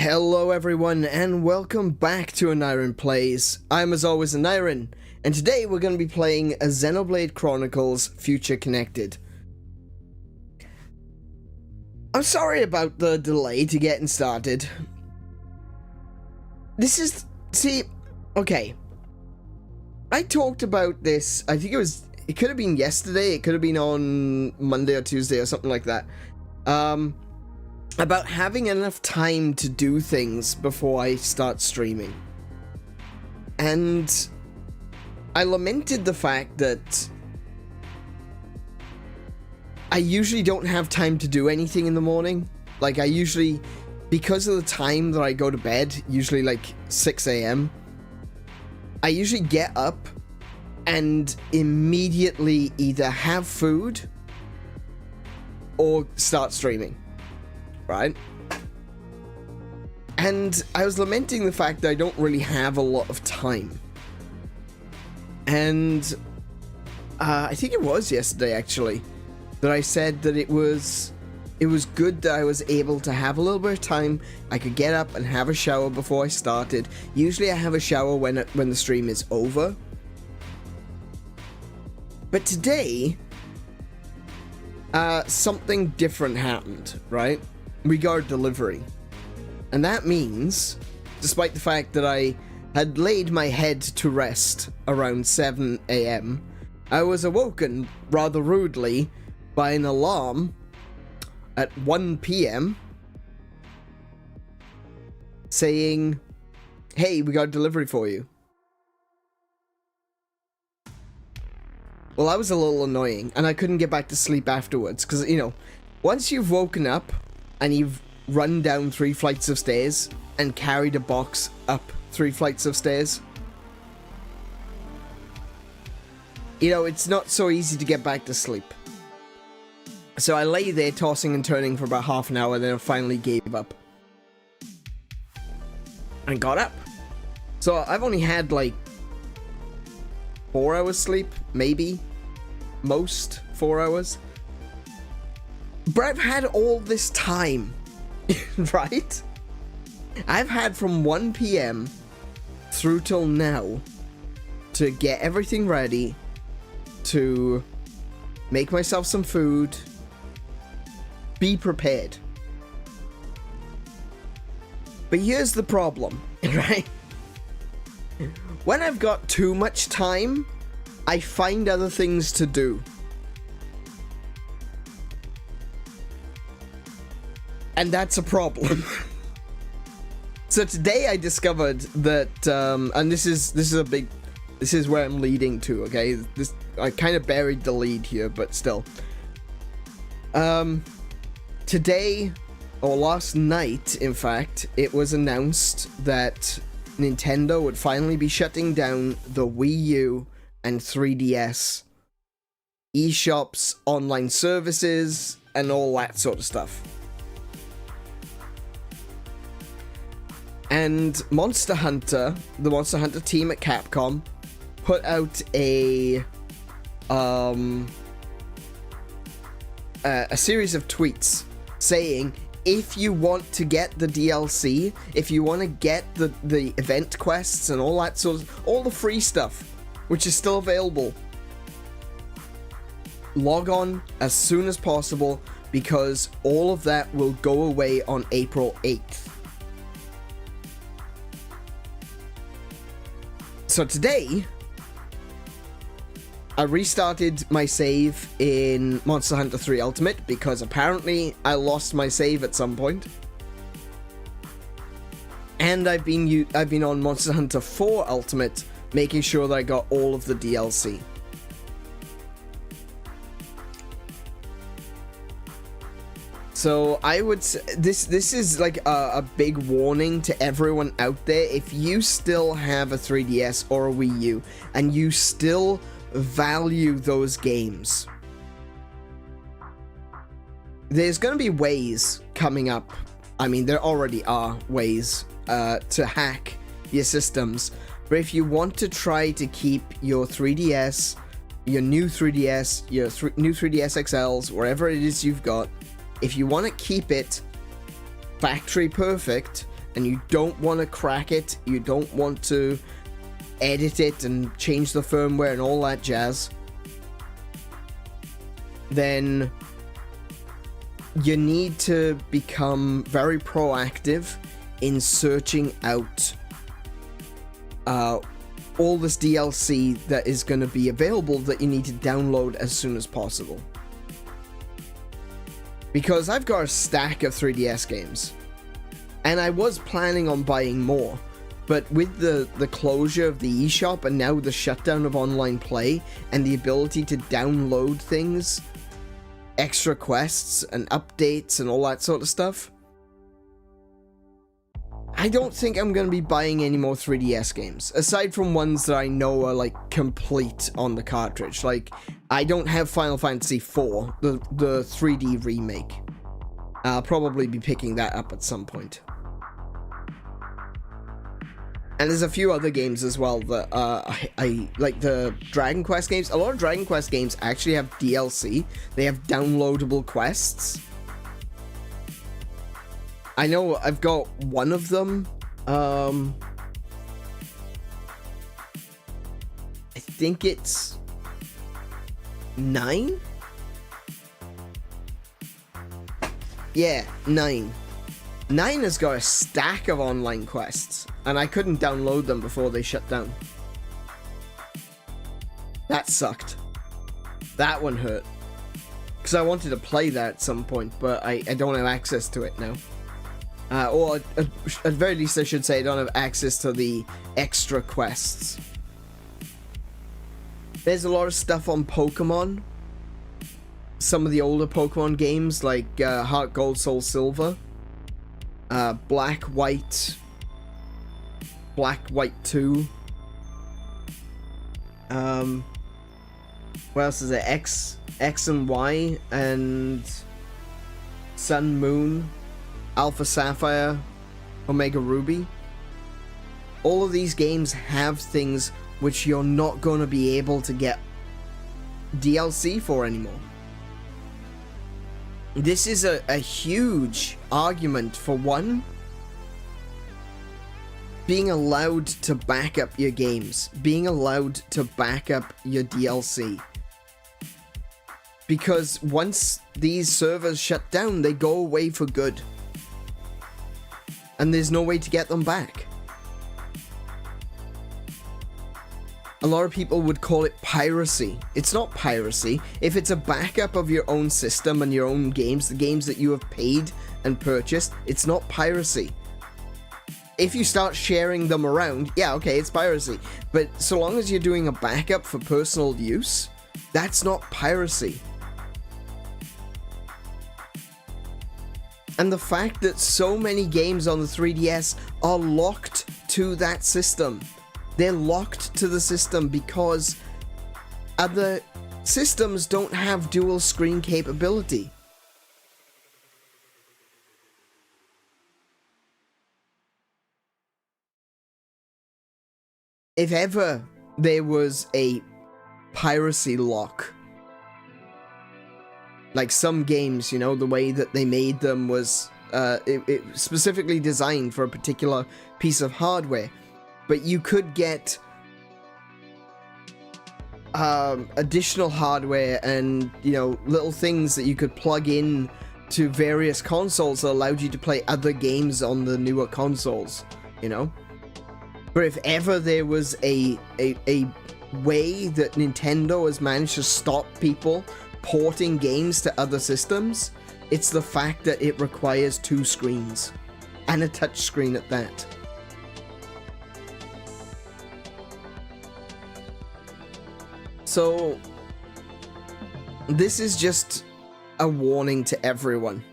Hello everyone and welcome back to Aniron Plays. I'm as always Aniron, and today we're going to be playing a Xenoblade Chronicles Future Connected. I'm sorry about the delay to getting started. Okay. I talked about this, I think it could have been yesterday, it could have been on Monday or Tuesday or something like that. About having enough time to do things before I start streaming. And I lamented the fact that I usually don't have time to do anything in the morning. Like, I usually, because of the time that I go to bed, usually like 6 a.m., I usually get up and immediately either have food or start streaming. Right? And I was lamenting the fact that I don't really have a lot of time. And I think it was yesterday actually that I said that it was good that I was able to have a little bit of time. I could get up and have a shower before I started. Usually I have a shower when the stream is over. But today something different happened, right? We got delivery. And that means, despite the fact that I had laid my head to rest around 7 a.m., I was awoken rather rudely by an alarm at 1 p.m. saying, "Hey, we got delivery for you." Well, that was a little annoying, and I couldn't get back to sleep afterwards, because, you know, once you've woken up, and you've run down 3 flights of stairs and carried a box up 3 flights of stairs, you know, it's not so easy to get back to sleep. So I lay there tossing and turning for about half an hour, then I finally gave up. And got up. So I've only had like 4 hours sleep, maybe. Most 4 hours. But I've had all this time, right? I've had from 1 p.m. through till now to get everything ready, to make myself some food, be prepared. But here's the problem, right? When I've got too much time, I find other things to do. And that's a problem. So today I discovered that, and this is where I'm leading to, okay? I kind of buried the lead here, but still. Today, or last night, in fact, it was announced that Nintendo would finally be shutting down the Wii U and 3DS eShops, online services, and all that sort of stuff. And Monster Hunter, the Monster Hunter team at Capcom, put out a series of tweets saying, if you want to get the DLC, if you want to get the event quests and all that sort of, all the free stuff, which is still available, log on as soon as possible, because all of that will go away on April 8th. So today, I restarted my save in Monster Hunter 3 Ultimate, because apparently I lost my save at some point. And I've been on Monster Hunter 4 Ultimate, making sure that I got all of the DLC. So I would say this is like a big warning to everyone out there. If you still have a 3DS or a Wii U and you still value those games, there's going to be ways coming up. I mean, there already are ways to hack your systems. But if you want to try to keep your 3DS, your new 3DS, your new 3DS XLs, wherever it is you've got, if you want to keep it factory perfect, and you don't want to crack it, you don't want to edit it and change the firmware and all that jazz, then you need to become very proactive in searching out all this DLC that is going to be available that you need to download as soon as possible. Because I've got a stack of 3DS games, and I was planning on buying more, but with the closure of the eShop and now the shutdown of online play and the ability to download things, extra quests and updates and all that sort of stuff, I don't think I'm going to be buying any more 3DS games, aside from ones that I know are, like, complete on the cartridge. Like, I don't have Final Fantasy IV, the 3D remake. I'll probably be picking that up at some point. And there's a few other games as well that I like. The Dragon Quest games. A lot of Dragon Quest games actually have DLC. They have downloadable quests. I know I've got one of them. I think it's 9? Yeah, 9. 9 has got a stack of online quests, and I couldn't download them before they shut down. That sucked. That one hurt. Because I wanted to play that at some point, but I don't have access to it now. Or at very least I should say I don't have access to the extra quests. There's a lot of stuff on Pokemon. Some of the older Pokemon games like Heart Gold, Soul Silver. Black White 2. What else is it? X and Y and Sun Moon, Alpha Sapphire, Omega Ruby. All of these games have things which you're not going to be able to get DLC for anymore. This is a huge argument for one, being allowed to back up your games, being allowed to back up your DLC. Because once these servers shut down, they go away for good. And there's no way to get them back. A lot of people would call it piracy. It's not piracy. If it's a backup of your own system and your own games, the games that you have paid and purchased, it's not piracy. If you start sharing them around, yeah, okay, it's piracy. But so long as you're doing a backup for personal use, that's not piracy. And the fact that so many games on the 3DS are locked to that system. They're locked to the system because other systems don't have dual screen capability. If ever there was a piracy lock, like some games, you know, the way that they made them was it specifically designed for a particular piece of hardware. But you could get additional hardware and, you know, little things that you could plug in to various consoles that allowed you to play other games on the newer consoles, you know? But if ever there was a way that Nintendo has managed to stop people porting games to other systems, it's the fact that it requires 2 screens. And a touch screen at that. So, this is just a warning to everyone.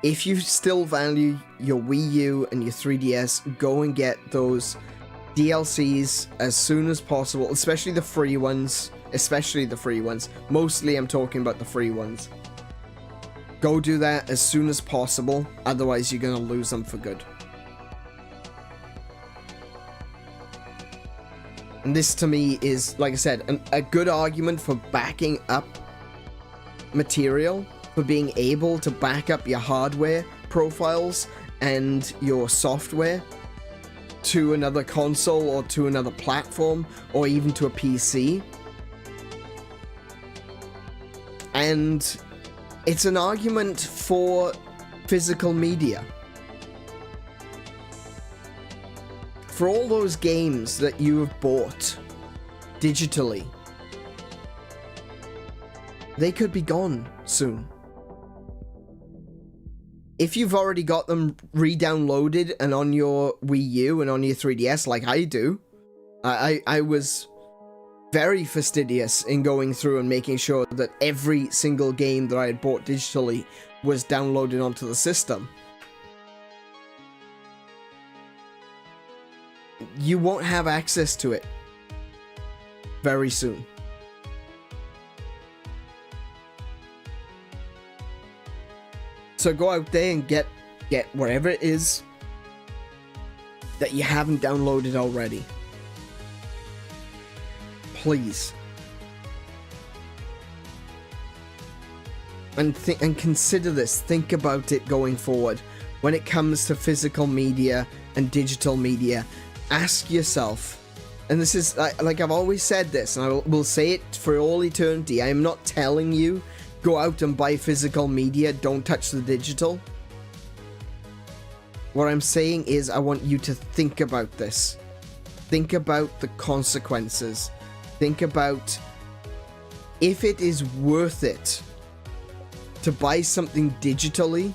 If you still value your Wii U and your 3DS, go and get those DLCs as soon as possible, especially the free ones. Mostly I'm talking about the free ones. Go do that as soon as possible, otherwise you're gonna lose them for good. And this to me is, like I said, a good argument for backing up material, for being able to back up your hardware profiles and your software to another console or to another platform or even to a PC. And it's an argument for physical media. For all those games that you have bought digitally, they could be gone soon. If you've already got them re-downloaded and on your Wii U and on your 3DS like I do, I was very fastidious in going through and making sure that every single game that I had bought digitally was downloaded onto the system. You won't have access to it very soon. So go out there and get whatever it is that you haven't downloaded already. Please. And consider this. Think about it going forward. When it comes to physical media and digital media, ask yourself, and this is, like I've always said this, and I will say it for all eternity, I am not telling you go out and buy physical media, don't touch the digital. What I'm saying is I want you to think about this. Think about the consequences. Think about if it is worth it to buy something digitally,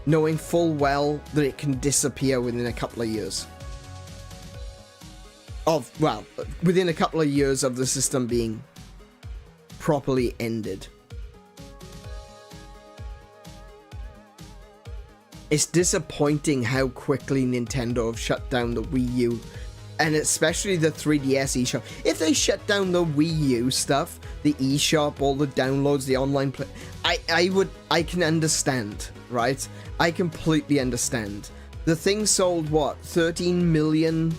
knowing full well that it can disappear within a couple of years. Well, within a couple of years of the system being properly ended. It's disappointing how quickly Nintendo have shut down the Wii U, and especially the 3DS eShop. If they shut down the Wii U stuff, the eShop, all the downloads, the online play, I can understand, right? I completely understand. The thing sold what, 13 million?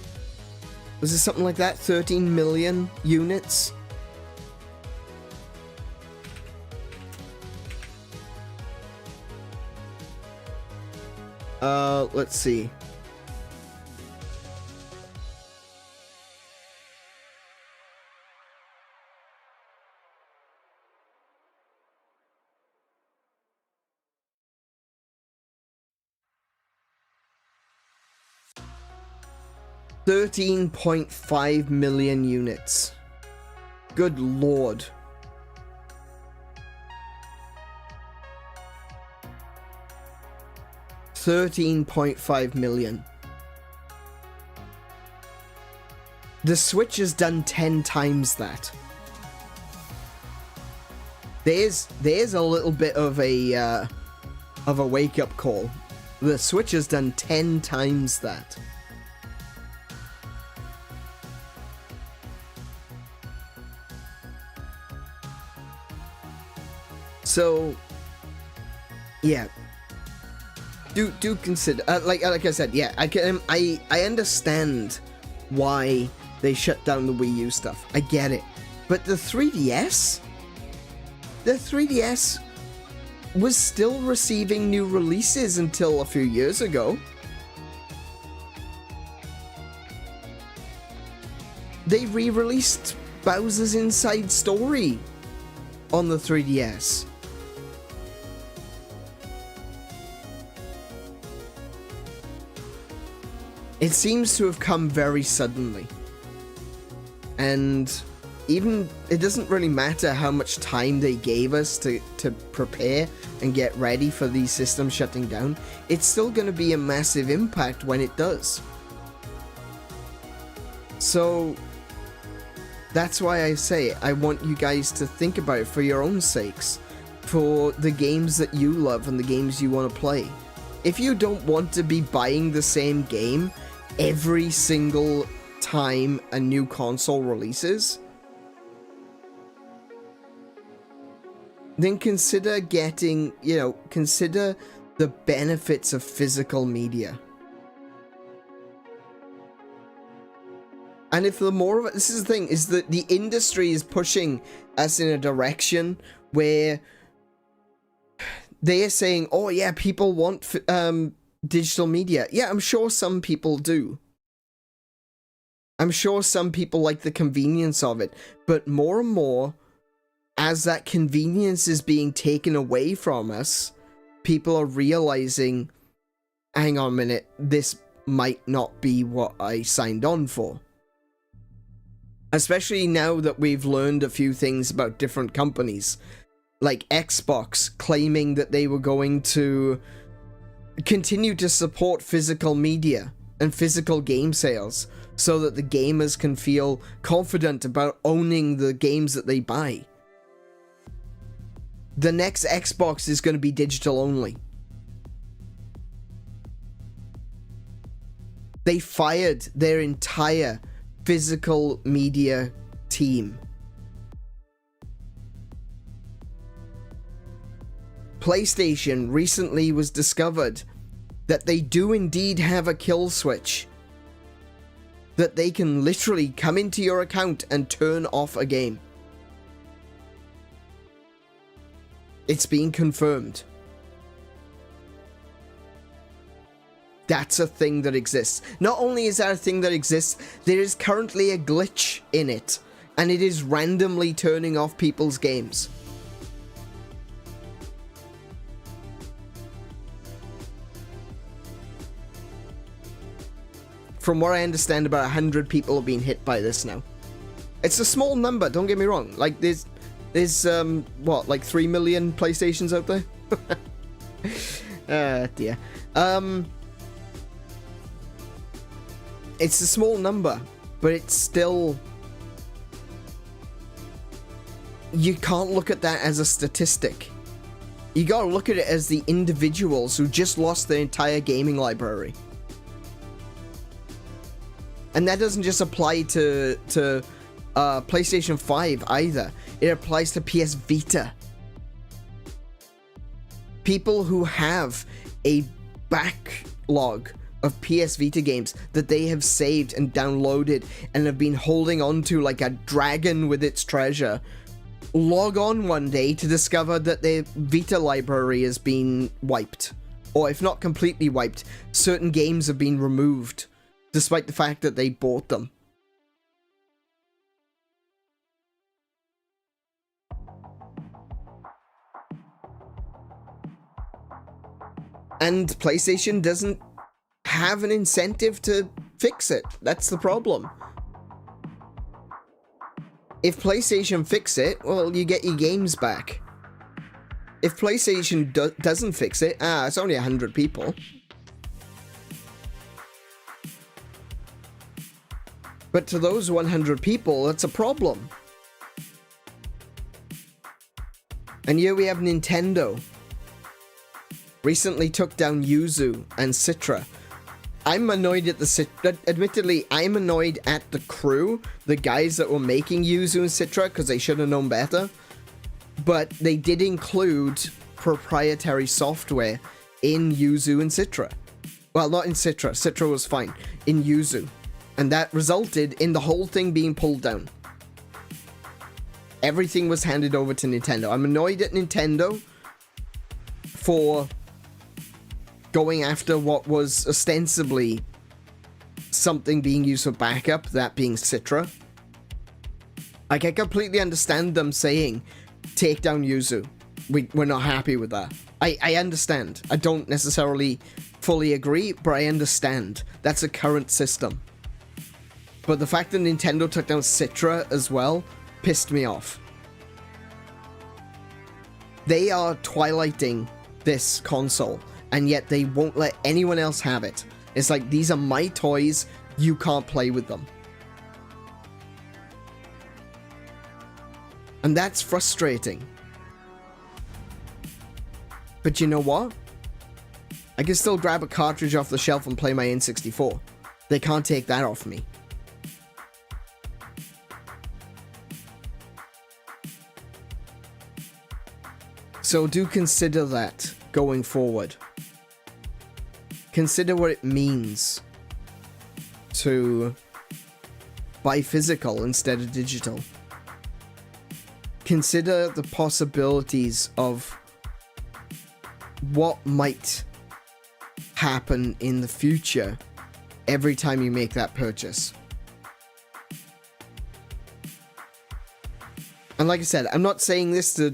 Was it something like that? 13 million units? Let's see. $13.5 million units. Good lord. $13.5 million. The Switch has done 10 times that. There's a little bit of a wake-up call. The Switch has done 10 times that. So, yeah. Do consider, like I said, yeah, I understand why they shut down the Wii U stuff. I get it. But the 3DS? The 3DS was still receiving new releases until a few years ago. They re-released Bowser's Inside Story on the 3DS. It seems to have come very suddenly. And even, it doesn't really matter how much time they gave us to prepare and get ready for these systems shutting down, it's still going to be a massive impact when it does. So, that's why I say I want you guys to think about it for your own sakes, for the games that you love and the games you want to play. If you don't want to be buying the same game every single time a new console releases, then consider getting, consider the benefits of physical media. And if the more of it, this is the thing, is that the industry is pushing us in a direction where they are saying, oh yeah, people want digital media. Yeah, I'm sure some people do. I'm sure some people like the convenience of it, but more and more, as that convenience is being taken away from us, people are realizing, hang on a minute, this might not be what I signed on for. Especially now that we've learned a few things about different companies, like Xbox claiming that they were going to continue to support physical media and physical game sales so that the gamers can feel confident about owning the games that they buy. The next Xbox is going to be digital only. They fired their entire physical media team. PlayStation recently was discovered that they do indeed have a kill switch. That they can literally come into your account and turn off a game. It's been confirmed. That's a thing that exists. Not only is that a thing that exists, there is currently a glitch in it, and it is randomly turning off people's games. From what I understand, about 100 people have been hit by this now. It's a small number, don't get me wrong. Like, there's what, like 3 million PlayStations out there? Dear. It's a small number, but it's still... You can't look at that as a statistic. You gotta look at it as the individuals who just lost their entire gaming library. And that doesn't just apply to PlayStation 5 either. It applies to PS Vita. People who have a backlog of PS Vita games that they have saved and downloaded and have been holding on to like a dragon with its treasure, log on one day to discover that their Vita library has been wiped. Or if not completely wiped, certain games have been removed, despite the fact that they bought them. And PlayStation doesn't have an incentive to fix it. That's the problem. If PlayStation fix it, well, you get your games back. If PlayStation doesn't fix it, it's only 100 people. But to those 100 people, that's a problem. And here we have Nintendo. Recently took down Yuzu and Citra. I'm annoyed at the admittedly, I'm annoyed at the crew, the guys that were making Yuzu and Citra, because they should have known better. But they did include proprietary software in Yuzu and Citra. Well, not in Citra. Citra was fine. In Yuzu. And that resulted in the whole thing being pulled down. Everything was handed over to Nintendo. I'm annoyed at Nintendo for going after what was ostensibly something being used for backup, that being Citra. Like, I completely understand them saying, take down Yuzu. We're not happy with that. I understand. I don't necessarily fully agree, but I understand. That's a current system. But the fact that Nintendo took down Citra as well pissed me off. They are twilighting this console, and yet they won't let anyone else have it. It's like, these are my toys, you can't play with them. And that's frustrating. But you know what? I can still grab a cartridge off the shelf and play my N64. They can't take that off me. So do consider that going forward. Consider what it means to buy physical instead of digital. Consider the possibilities of what might happen in the future every time you make that purchase. And like I said, I'm not saying this to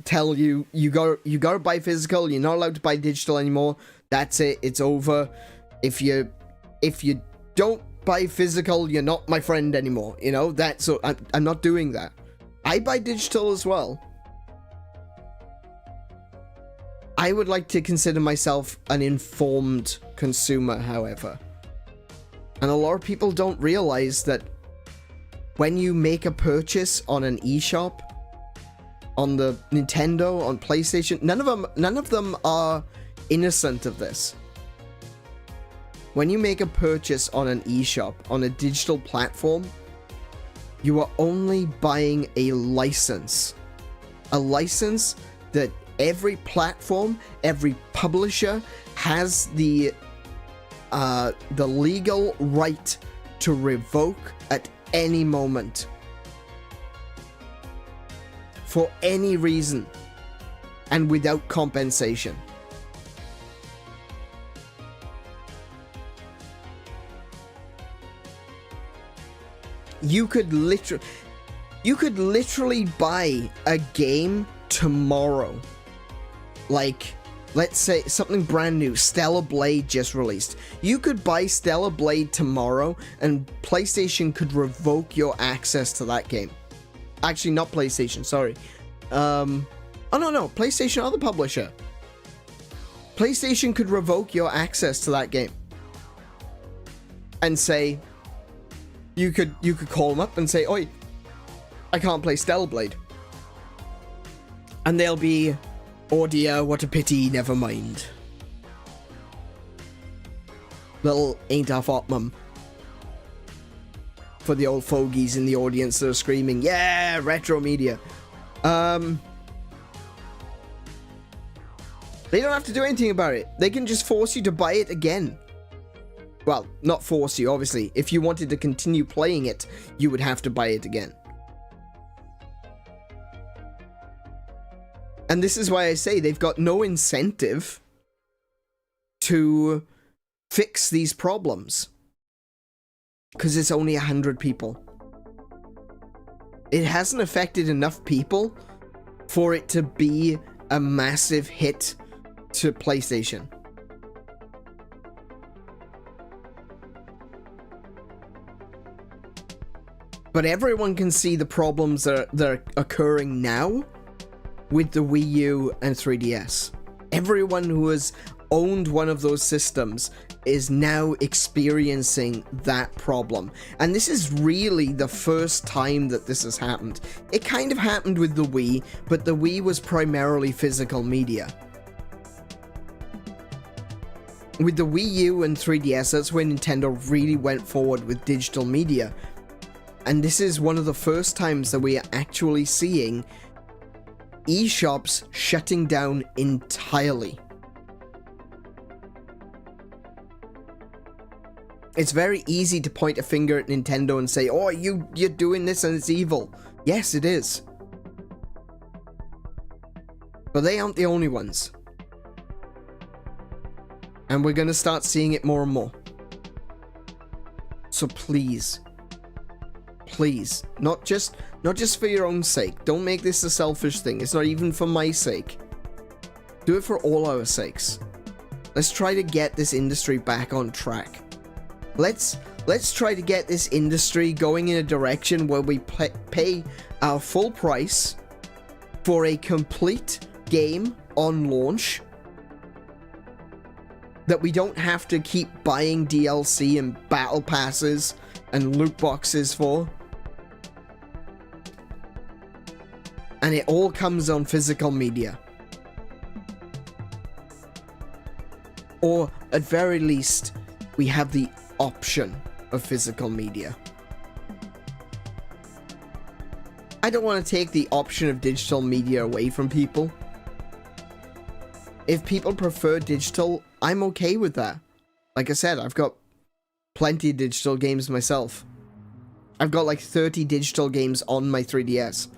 tell you you gotta buy physical, you're not allowed to buy digital anymore. That's it, it's over. If you don't buy physical, you're not my friend anymore. You know, I'm not doing that. I buy digital as well. I would like to consider myself an informed consumer, however. And a lot of people don't realize that when you make a purchase on an eShop, on the Nintendo, on PlayStation, none of them are innocent of this. When you make a purchase on an eShop, on a digital platform, you are only buying a license. A license that every platform, every publisher has the legal right to revoke at any moment. For any reason. And without compensation. You could literally buy a game tomorrow. Like, let's say something brand new, Stellar Blade just released. You could buy Stellar Blade tomorrow and PlayStation could revoke your access to that game. Actually, not PlayStation, sorry. Oh no, PlayStation or the publisher. PlayStation could revoke your access to that game. And say, you could call them up and say, oi, I can't play Stellar Blade. And they'll be, oh dear, what a pity, never mind. Little ain't I thought, mum. For the old fogies in the audience that are screaming, yeah, retro media. They don't have to do anything about it. They can just force you to buy it again. Well, not force you, obviously. If you wanted to continue playing it, you would have to buy it again. And this is why I say they've got no incentive to fix these problems. Because it's only 100 people. It hasn't affected enough people for it to be a massive hit to PlayStation. But everyone can see the problems that are occurring now with the Wii U and 3DS. Everyone who has owned one of those systems is now experiencing that problem. And this is really the first time that this has happened. It kind of happened with the Wii, but the Wii was primarily physical media. With the Wii U and 3DS, that's when Nintendo really went forward with digital media. And this is one of the first times that we are actually seeing eShops shutting down entirely. It's very easy to point a finger at Nintendo and say, oh, you're doing this and it's evil. Yes, it is. But they aren't the only ones. And we're going to start seeing it more and more. So please, not just for your own sake. Don't make this a selfish thing. It's not even for my sake. Do it for all our sakes. Let's try to get this industry back on track. Let's try to get this industry going in a direction where we pay our full price for a complete game on launch. That we don't have to keep buying DLC and battle passes and loot boxes for. And it all comes on physical media. Or, at very least, we have the option of physical media. I don't want to take the option of digital media away from people. If people prefer digital, I'm okay with that. Like I said, I've got plenty of digital games myself. I've got like 30 digital games on my 3DS.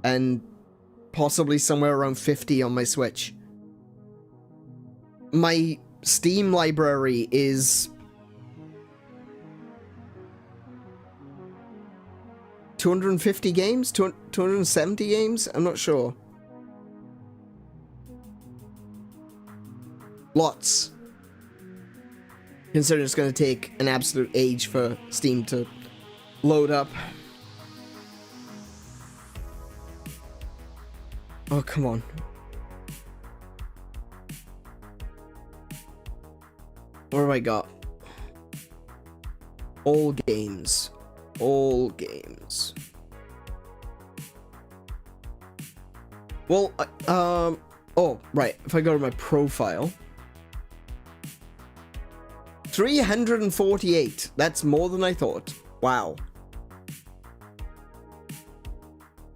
And possibly somewhere around 50 on my Switch. my Steam library is 250 games? 270 games? I'm not sure. Lots. Considering it's going to take an absolute age for Steam to load up. Oh, come on. What have I got? All games. All games. Well, oh, right. If I go to my profile. 348. That's more than I thought. Wow.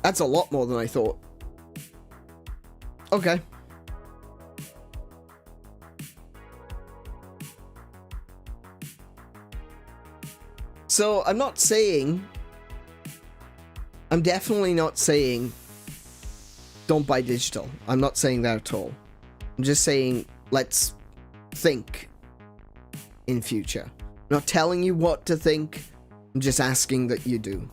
That's a lot more than I thought. Okay. So, I'm not saying... I'm definitely not saying... don't buy digital. I'm not saying that at all. I'm just saying, let's think in future. I'm not telling you what to think. I'm just asking that you do.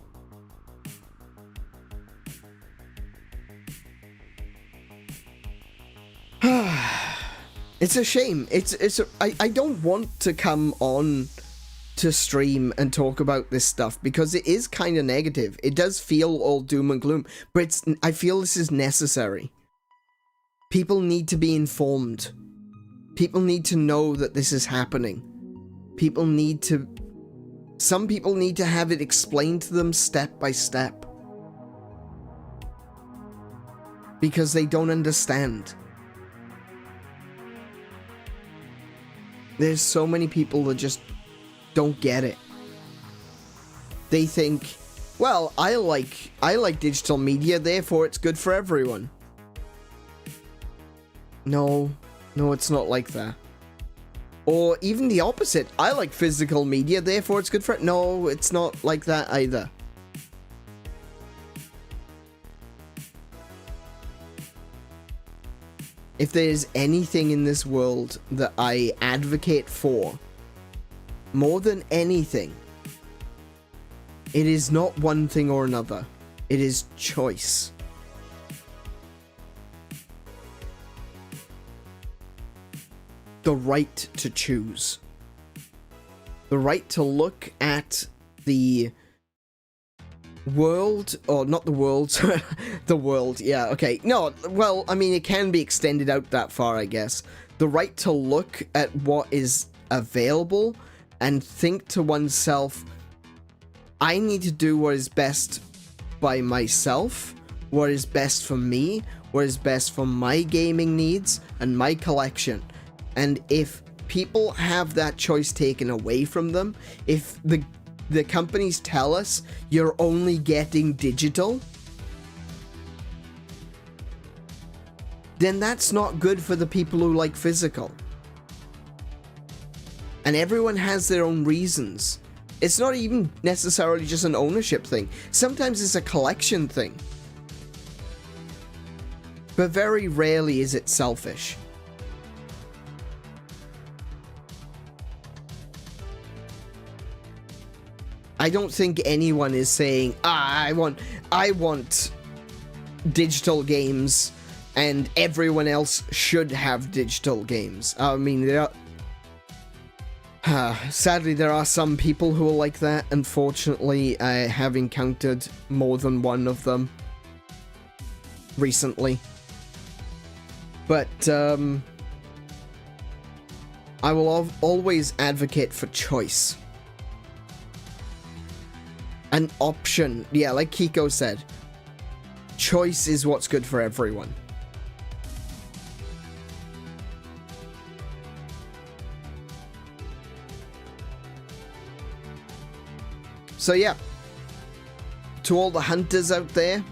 It's a shame. I don't want to come on to stream and talk about this stuff because it is kind of negative. It does feel all doom and gloom, but I feel this is necessary. People need to be informed. People need to know that this is happening. Some people need to have it explained to them step by step. Because they don't understand. There's so many people that just don't get it. They think, well, I like digital media, therefore it's good for everyone. No, it's not like that. Or even the opposite. I like physical media, therefore it's good for it. No, it's not like that either. If there's anything in this world that I advocate for, more than anything, it is not one thing or another. It is choice. The right to choose. The right to look at the world, or not the world, the world, yeah, okay. No, well, I mean, it can be extended out that far, I guess. The right to look at what is available and think to oneself, I need to do what is best by myself, what is best for me, what is best for my gaming needs and my collection. And if people have that choice taken away from them, if the companies tell us you're only getting digital, then that's not good for the people who like physical. And everyone has their own reasons. It's not even necessarily just an ownership thing. Sometimes it's a collection thing. But very rarely is it selfish. I don't think anyone is saying, I want digital games and everyone else should have digital games. I mean, sadly, there are some people who are like that. Unfortunately, I have encountered more than one of them recently. But, I will always advocate for choice. An option. Yeah, like Kiko said. Choice is what's good for everyone. So yeah, to all the hunters out there,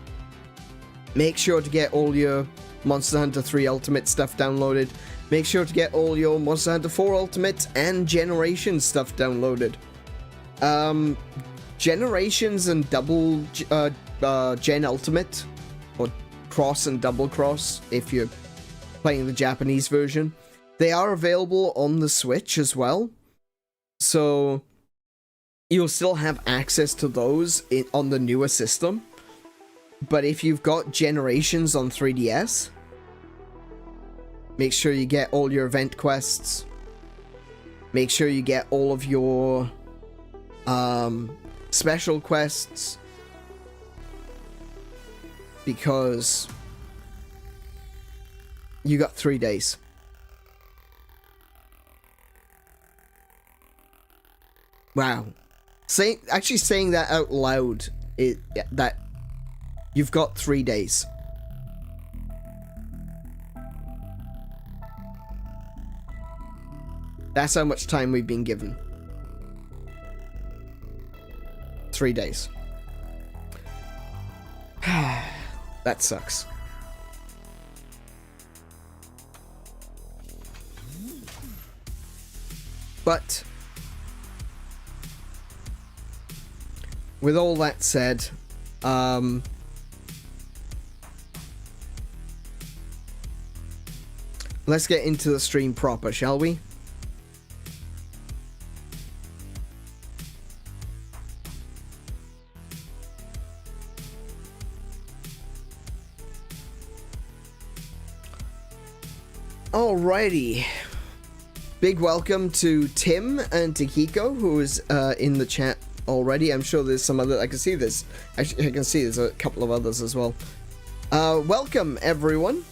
make sure to get all your Monster Hunter 3 Ultimate stuff downloaded. Make sure to get all your Monster Hunter 4 Ultimate and Generations stuff downloaded. Generations and double Gen Ultimate, or Cross and Double Cross if you're playing the Japanese version, They are available on the Switch as well. So you'll still have access to those on the newer system. But if you've got Generations on 3DS, make sure you get all your event quests. Make sure you get all of your special quests. Because you got 3 days. Wow. Actually saying that out loud, that you've got 3 days. That's how much time we've been given. 3 days. That sucks. But with all that said, let's get into the stream proper, shall we? Alrighty. Big welcome to Tim and to Hiko, who is in the chat already. I'm sure there's some other... I can see this. Actually, I can see there's a couple of others as well. Welcome, everyone.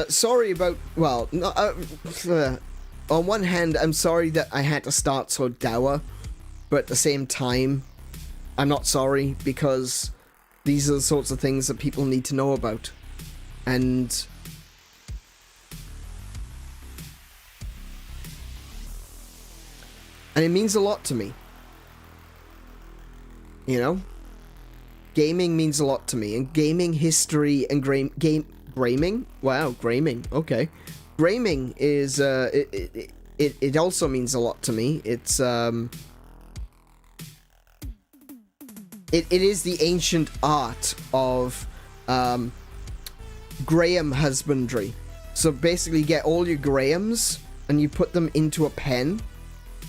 Sorry about... Well, no, on one hand, I'm sorry that I had to start so dour, but at the same time, I'm not sorry, because these are the sorts of things that people need to know about. And it means a lot to me. You know? Gaming means a lot to me. And gaming history and Graming? Wow, Graming. Okay. Graming is, it also means a lot to me. It's, it is the ancient art of, Graham husbandry. So basically you get all your Grahams and you put them into a pen.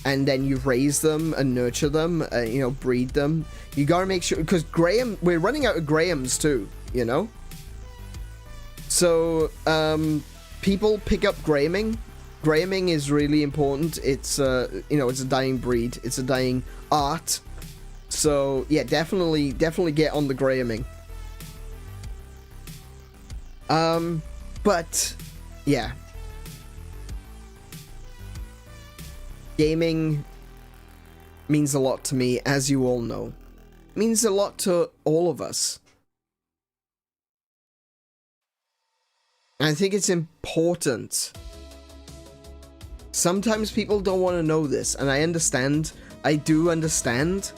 And then you raise them and nurture them, you know, breed them. You gotta make sure, because we're running out of Grahams too, you know? So, people pick up Grahaming. Grahaming is really important. It's, you know, it's a dying breed. It's a dying art. So, yeah, definitely get on the Grahaming. But, yeah. Gaming means a lot to me, as you all know. It means a lot to all of us. I think it's important. Sometimes people don't want to know this, and I understand. I do understand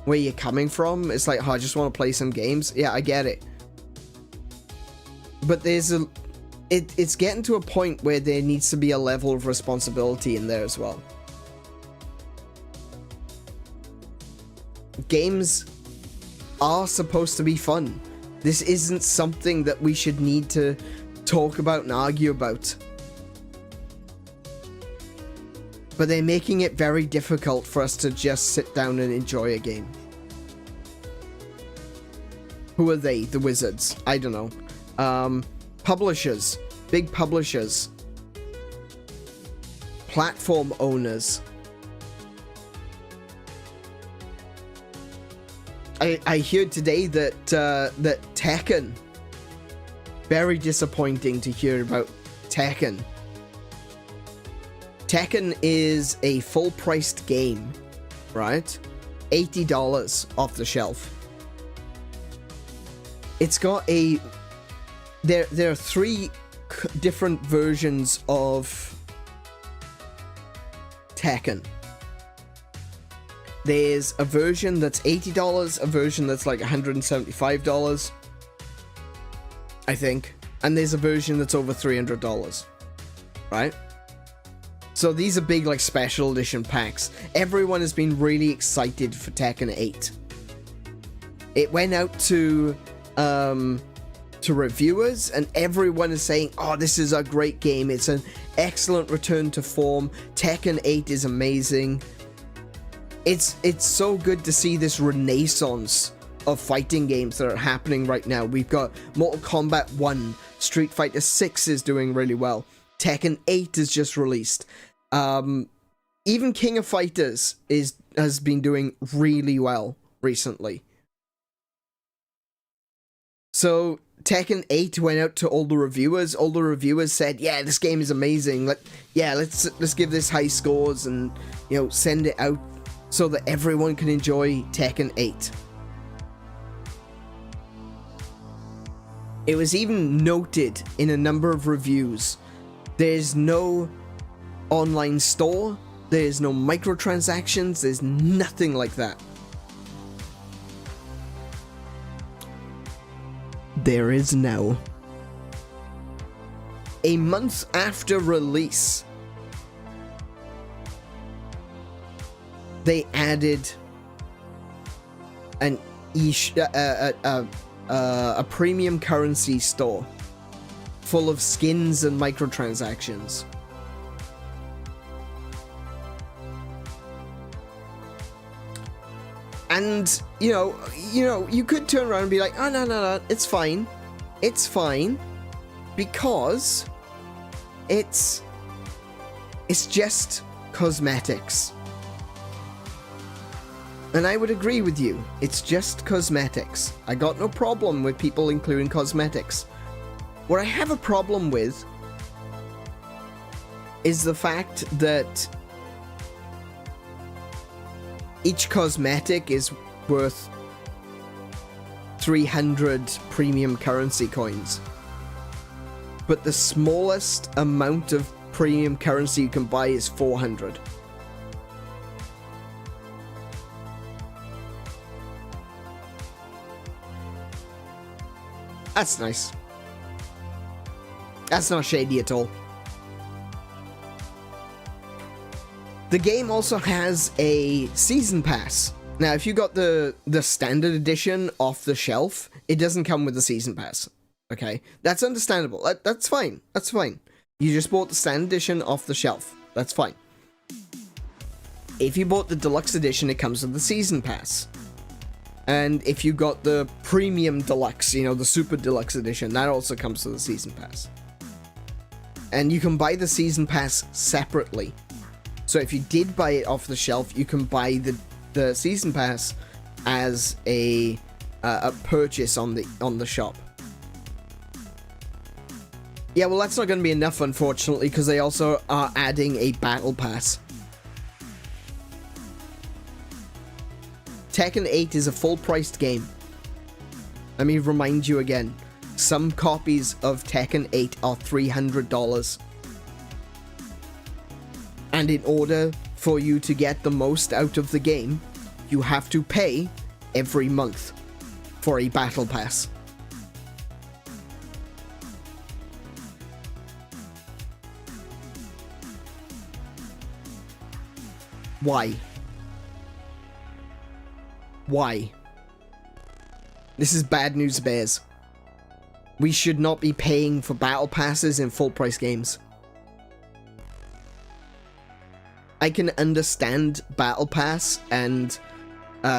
where you're coming from. It's like, oh, I just want to play some games. Yeah, I get it. But there's a... It's getting to a point where there needs to be a level of responsibility in there as well. Games are supposed to be fun. This isn't something that we should need to talk about and argue about. But they're making it very difficult for us to just sit down and enjoy a game. Who are they? The wizards? I don't know. Publishers, big publishers, platform owners. I heard today that that Tekken. Very disappointing to hear about Tekken. Tekken is a full-priced game, right? $80 off the shelf. It's got a... There are 3 different versions of Tekken. There's a version that's $80, a version that's like $175, I think. And there's a version that's over $300, right? So these are big, like, special edition packs. Everyone has been really excited for Tekken 8. It went out to, to reviewers, and everyone is saying, oh, this is a great game, it's an excellent return to form, Tekken 8 is amazing. It's so good to see this renaissance of fighting games that are happening right now. We've got Mortal Kombat 1, Street Fighter 6 is doing really well, Tekken 8 is just released. Even King of Fighters has been doing really well recently. So Tekken 8 went out to all the reviewers. All the reviewers said, yeah, this game is amazing. Let's give this high scores and, you know, send it out so that everyone can enjoy Tekken 8. It was even noted in a number of reviews. There's no online store, there's no microtransactions, there's nothing like that. There is now. A month after release, they added a premium currency store full of skins and microtransactions. And, you know, you could turn around and be like, oh, no, it's fine. It's fine. Because it's just cosmetics. And I would agree with you. It's just cosmetics. I got no problem with people including cosmetics. What I have a problem with is the fact that each cosmetic is worth 300 premium currency coins. But the smallest amount of premium currency you can buy is 400. That's nice. That's not shady at all. The game also has a season pass. Now, if you got the standard edition off the shelf, it doesn't come with the season pass. Okay? That's understandable. That's fine. That's fine. You just bought the standard edition off the shelf. That's fine. If you bought the deluxe edition, it comes with the season pass. And if you got the premium deluxe, you know, the super deluxe edition, that also comes with the season pass. And you can buy the season pass separately. So if you did buy it off the shelf, you can buy the season pass as a purchase on the shop. Yeah, well, that's not going to be enough, unfortunately, because they also are adding a battle pass. Tekken 8 is a full-priced game. Let me remind you again. Some copies of Tekken 8 are $300. And in order for you to get the most out of the game, you have to pay every month for a battle pass. Why? Why? This is bad news, bears. We should not be paying for battle passes in full price games. I can understand battle pass and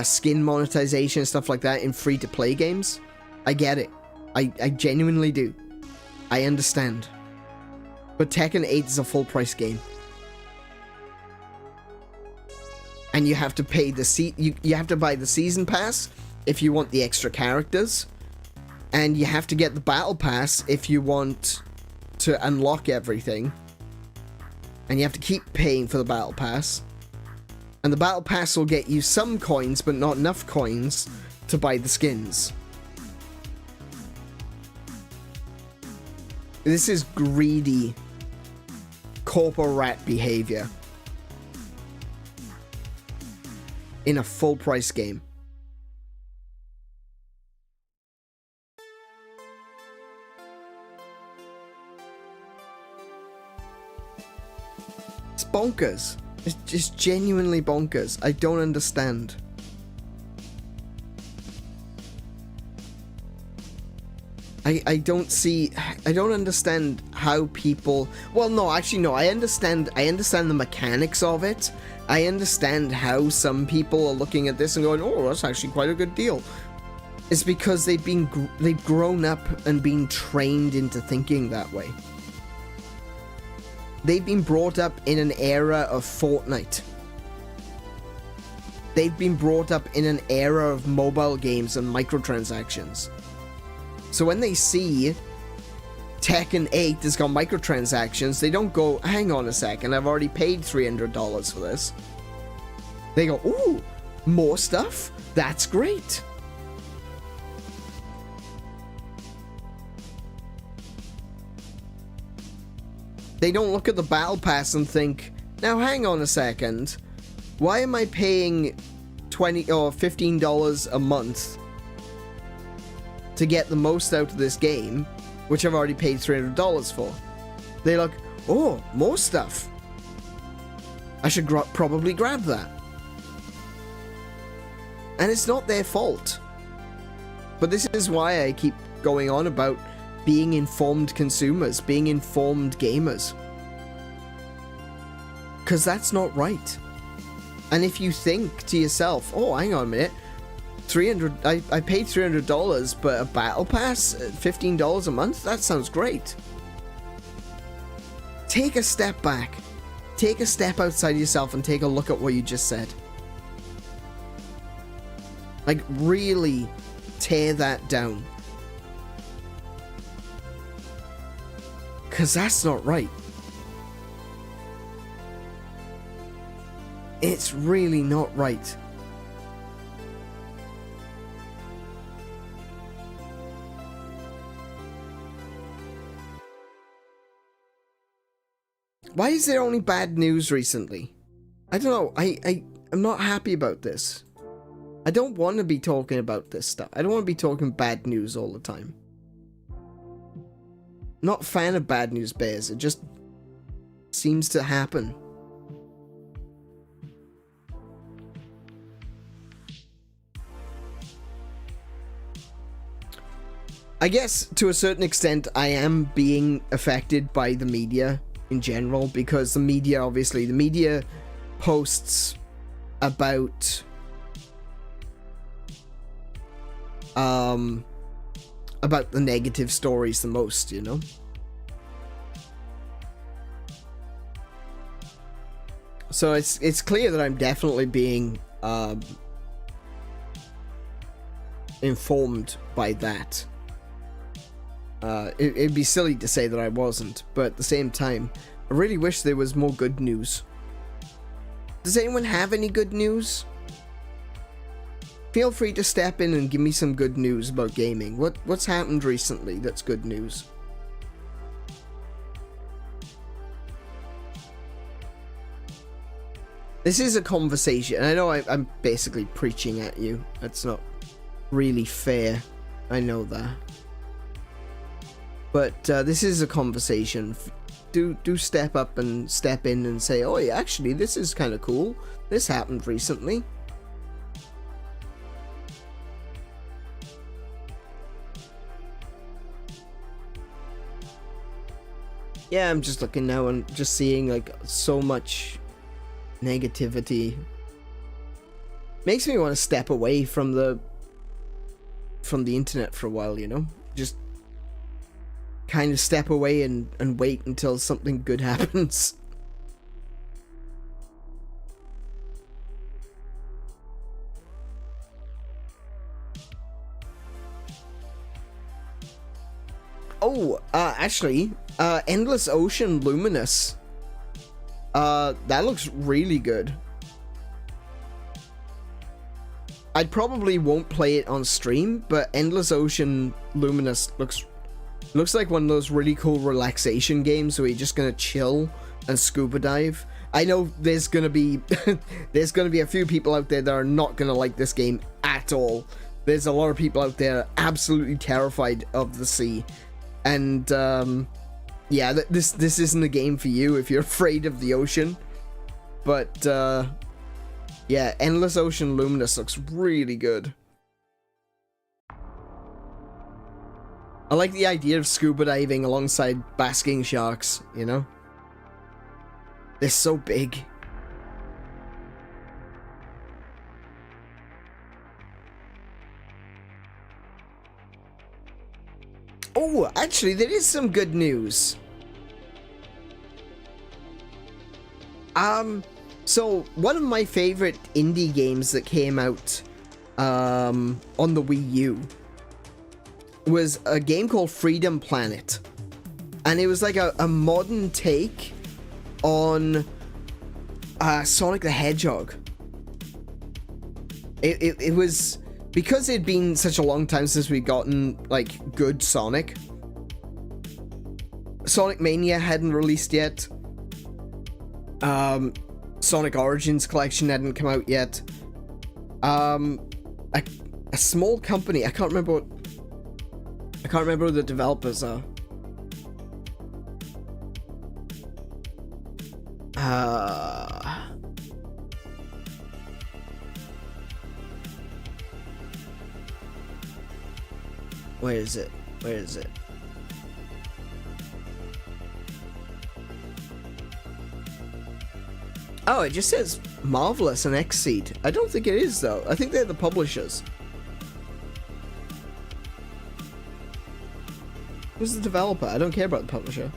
skin monetization and stuff like that in free-to-play games. I get it. I genuinely do. I understand. But Tekken 8 is a full-price game. And you have to pay you have to buy the season pass if you want the extra characters. And you have to get the battle pass if you want to unlock everything. And you have to keep paying for the battle pass. And the battle pass will get you some coins, but not enough coins to buy the skins. This is greedy corporate rat behavior in a full price game. It's bonkers. It's just genuinely bonkers. I don't understand. I don't understand how people, well, no, actually, no, I understand the mechanics of it. I understand how some people are looking at this and going, oh, that's actually quite a good deal. It's because they've grown up and been trained into thinking that way. They've been brought up in an era of Fortnite. They've been brought up in an era of mobile games and microtransactions. So when they see Tekken 8 has got microtransactions, they don't go, hang on a second, I've already paid $300 for this. They go, ooh, more stuff? That's great. They don't look at the battle pass and think, now hang on a second, why am I paying $20 or $15 a month to get the most out of this game, which I've already paid $300 for? They look, oh, more stuff. I should probably grab that. And it's not their fault. But this is why I keep going on about being informed consumers, being informed gamers. Because that's not right. And if you think to yourself, oh, hang on a minute, I paid $300, but a battle pass, $15 a month? That sounds great. Take a step back. Take a step outside yourself and take a look at what you just said. Like, really tear that down. Because that's not right. It's really not right. Why is there only bad news recently? I don't know. I'm not happy about this. I don't want to be talking about this stuff. I don't want to be talking bad news all the time. Not a fan of bad news bears. It just seems to happen. I guess to a certain extent I am being affected by the media in general, because the media, obviously, the media posts about the negative stories the most, you know? So it's clear that I'm definitely being informed by that. It'd be silly to say that I wasn't, but at the same time, I really wish there was more good news. Does anyone have any good news? Feel free to step in and give me some good news about gaming. What's happened recently that's good news? This is a conversation. I know I'm basically preaching at you. That's not really fair. I know that. But this is a conversation. Do step up and step in and say, oh yeah, actually this is kind of cool. This happened recently. Yeah, I'm just looking now and just seeing like so much negativity. Makes me want to step away from the internet for a while, you know? Just kind of step away and wait until something good happens. Oh, actually, Endless Ocean Luminous. That looks really good. I probably won't play it on stream, but Endless Ocean Luminous looks like one of those really cool relaxation games where you're just gonna chill and scuba dive. I know there's gonna be there's gonna be a few people out there that are not gonna like this game at all. There's a lot of people out there absolutely terrified of the sea. And yeah, this isn't a game for you if you're afraid of the ocean. But yeah, Endless Ocean Luminous looks really good. I like the idea of scuba diving alongside basking sharks, you know? They're so big. Oh, actually, there is some good news. So one of my favorite indie games that came out on the Wii U was a game called Freedom Planet, and it was like a modern take on Sonic the Hedgehog. It was, because it'd been such a long time since we'd gotten like good Sonic Mania hadn't released yet. Sonic Origins collection hadn't come out yet. A small company, I can't remember who the developers are. Where is it? Where is it? Oh, it just says Marvelous and Xseed. I don't think it is, though. I think they're the publishers. Who's the developer? I don't care about the publisher.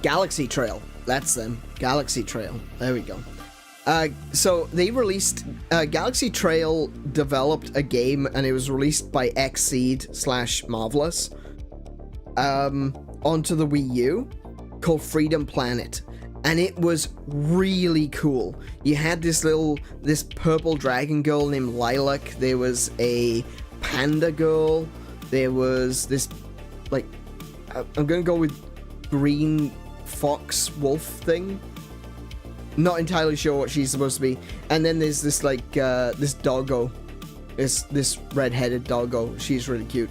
Galaxy Trail. That's them. Galaxy Trail. There we go. So they released... Galaxy Trail developed a game, and it was released by Xseed / Marvelous. Onto the Wii U, called Freedom Planet, and it was really cool. You had this purple dragon girl named Lilac. There was a panda girl. There was this, like, I'm gonna go with green fox wolf thing. Not entirely sure what she's supposed to be. And then there's this, like, this doggo, this red-headed doggo. She's really cute.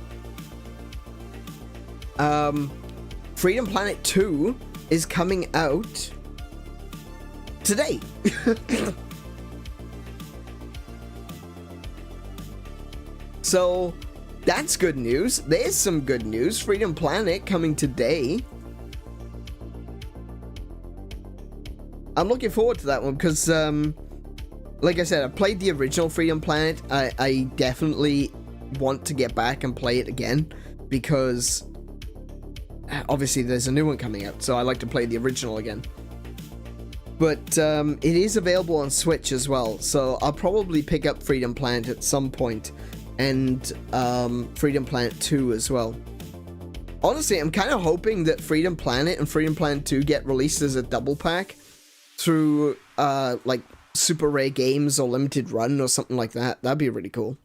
Freedom Planet 2 is coming out today. So that's good news. There's some good news. Freedom Planet coming today. I'm looking forward to that one because, like I said, I played the original Freedom Planet. I definitely want to get back and play it again because obviously there's a new one coming out, so I like to play the original again. But it is available on Switch as well, so I'll probably pick up Freedom Planet at some point, and Freedom Planet 2 as well. Honestly, I'm kind of hoping that Freedom Planet and Freedom Planet 2 get released as a double pack through like Super Rare Games or Limited Run or something like that. That'd be really cool.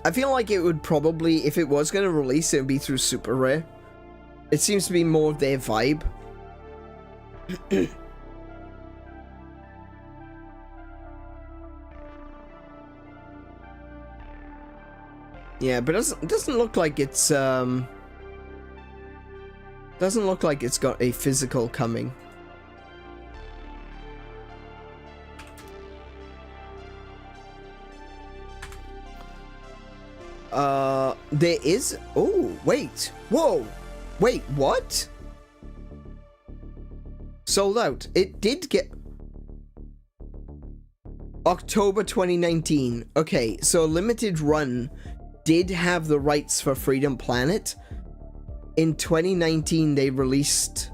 I feel like it would probably, if it was going to release, it would be through Super Rare. It seems to be more of their vibe. Yeah, but it doesn't look like it's doesn't look like it's got a physical coming. There is... Oh, wait. Whoa. Wait, what? Sold out. It did get... October 2019. Okay, so Limited Run did have the rights for Freedom Planet. In 2019, they released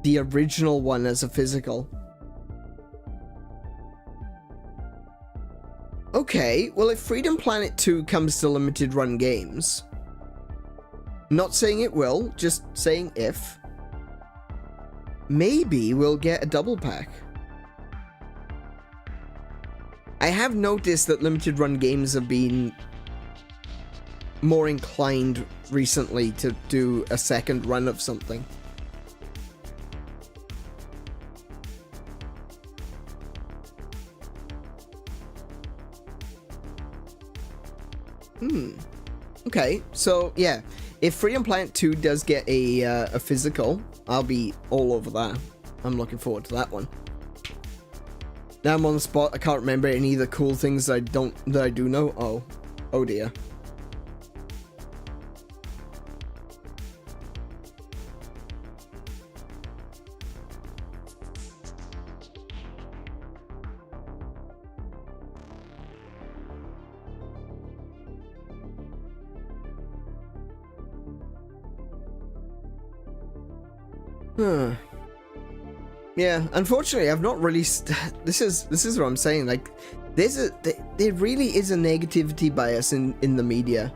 the original one as a physical. Okay, well, if Freedom Planet 2 comes to Limited Run Games, not saying it will, just saying if, maybe we'll get a double pack. I have noticed that Limited Run Games have been more inclined recently to do a second run of something. Okay, so yeah, if Freedom Planet 2 does get a physical, I'll be all over that. I'm looking forward to that one. Now I'm on the spot. I can't remember any of the cool things that I do know. Oh dear. Huh. Yeah, unfortunately, I've not really. This is what I'm saying. Like, there really is a negativity bias in the media,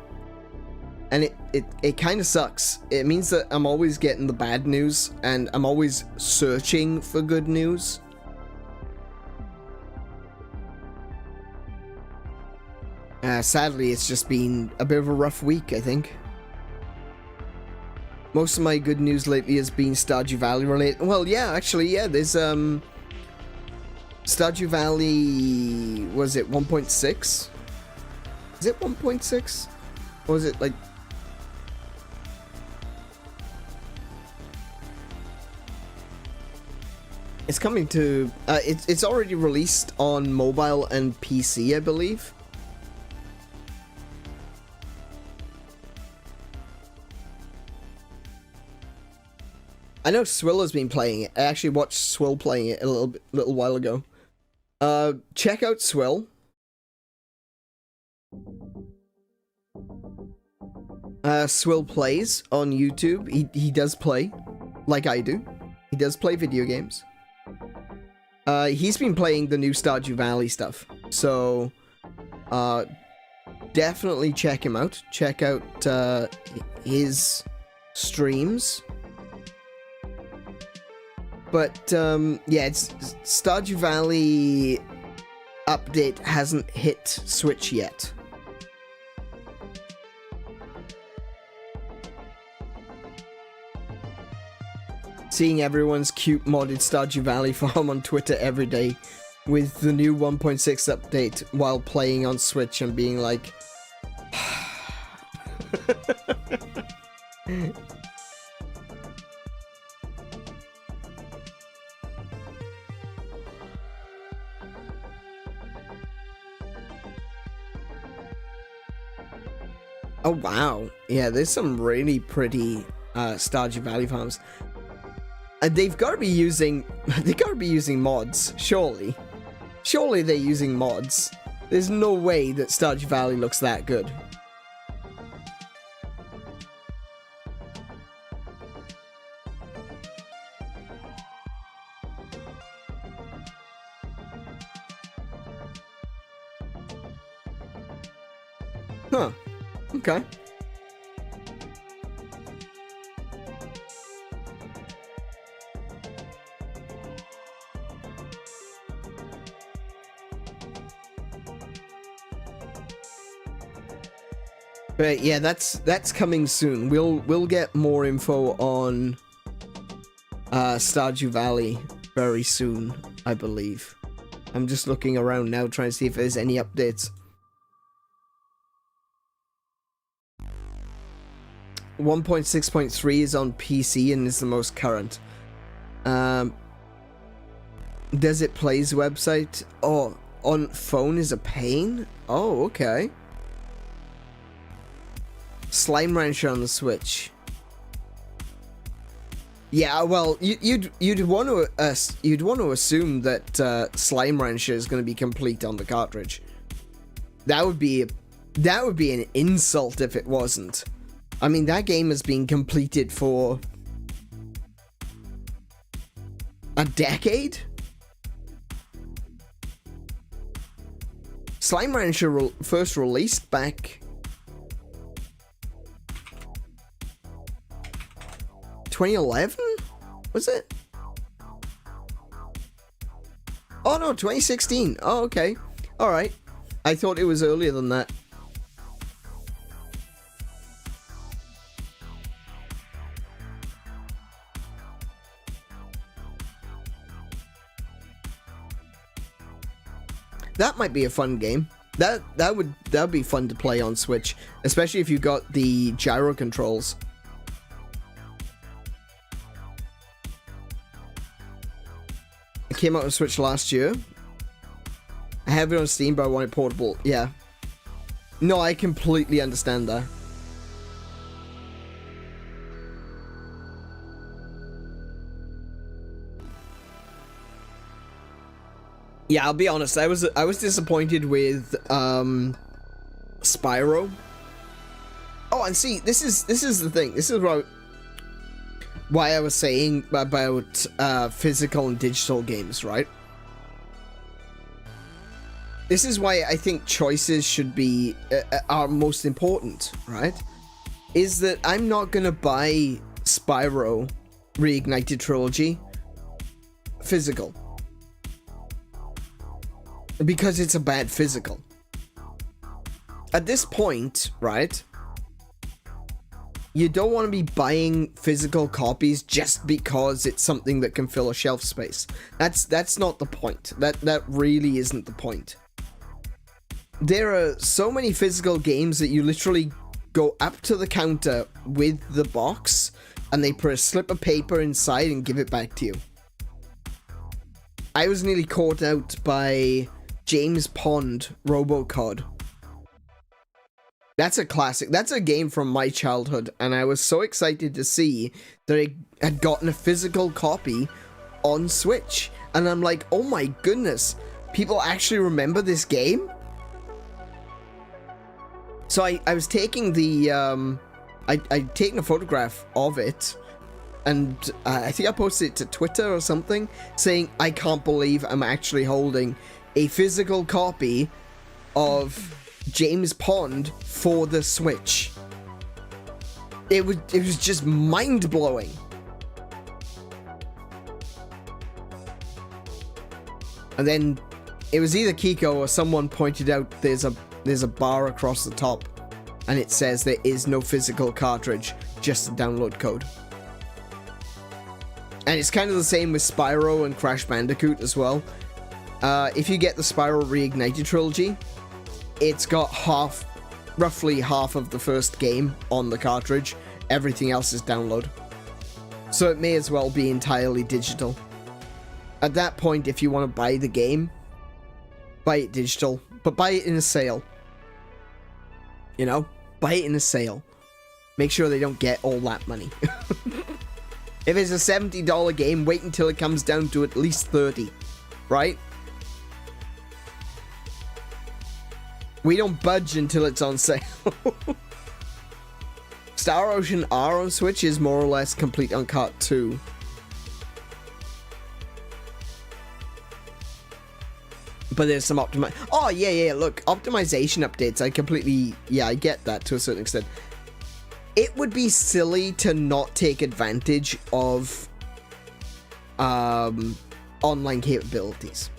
and it kind of sucks. It means that I'm always getting the bad news, and I'm always searching for good news. Sadly, it's just been a bit of a rough week, I think. Most of my good news lately has been Stardew Valley related. Well, yeah, actually, yeah, there's, Stardew Valley, was it 1.6? Is it 1.6? Or was it, like... It's coming to, it's already released on mobile and PC, I believe. I know Swill has been playing it. I actually watched Swill playing it a little while ago. Check out Swill. Swill plays on YouTube. He does play, like I do. He does play video games. He's been playing the new Stardew Valley stuff. So, definitely check him out. Check out his streams. But, yeah, it's Stardew Valley update hasn't hit Switch yet. Seeing everyone's cute modded Stardew Valley farm on Twitter every day with the new 1.6 update while playing on Switch and being like... Oh wow, yeah, there's some really pretty Stardew Valley farms. They've got to be using mods, surely. Surely they're using mods. There's no way that Stardew Valley looks that good. Huh. Okay. But yeah, that's coming soon. We'll get more info on Stardew Valley very soon, I believe. I'm just looking around now trying to see if there's any updates. 1.6.3 is on PC and is the most current. Does it plays website? Oh, on phone is a pain? Oh, okay. Slime Rancher on the Switch. Yeah, well, you'd want to assume that Slime Rancher is going to be complete on the cartridge. That would be an insult if it wasn't. I mean, that game has been completed for a decade? Slime Rancher first released back 2011? Was it? Oh no, 2016. Oh, okay. Alright. I thought it was earlier than that. That might be a fun game. That would be fun to play on Switch, especially if you got the gyro controls. It came out on Switch last year. I have it on Steam, but I want it portable. Yeah. No, I completely understand that. Yeah, I'll be honest. I was disappointed with Spyro. Oh, and see, this is the thing. This is why I was saying about physical and digital games, right? This is why I think choices should be are most important, right? Is that I'm not gonna buy Spyro Reignited Trilogy physical because it's a bad physical. At this point, right? You don't want to be buying physical copies just because it's something that can fill a shelf space. That's not the point. That really isn't the point. There are so many physical games that you literally go up to the counter with the box and they put a slip of paper inside and give it back to you. I was nearly caught out by James Pond Robocod. That's a classic. That's a game from my childhood, and I was so excited to see that it had gotten a physical copy on Switch. And I'm like, oh my goodness, people actually remember this game? So I was taking the, I'd taken a photograph of it, and I think I posted it to Twitter or something, saying, I can't believe I'm actually holding a physical copy of James Pond for the Switch. It was just mind-blowing. And then it was either Kiko or someone pointed out there's a bar across the top and it says there is no physical cartridge, just a download code. And it's kind of the same with Spyro and Crash Bandicoot as well. If you get the Spyro Reignited Trilogy, it's got roughly half of the first game on the cartridge. Everything else is download. So it may as well be entirely digital. At that point, if you want to buy the game, buy it digital, but buy it in a sale. You know? Buy it in a sale. Make sure they don't get all that money. If it's a $70 game, wait until it comes down to at least $30. Right? We don't budge until it's on sale. Star Ocean R on Switch is more or less complete uncut too. But there's some oh yeah, look, optimization updates. I get that to a certain extent. It would be silly to not take advantage of online capabilities.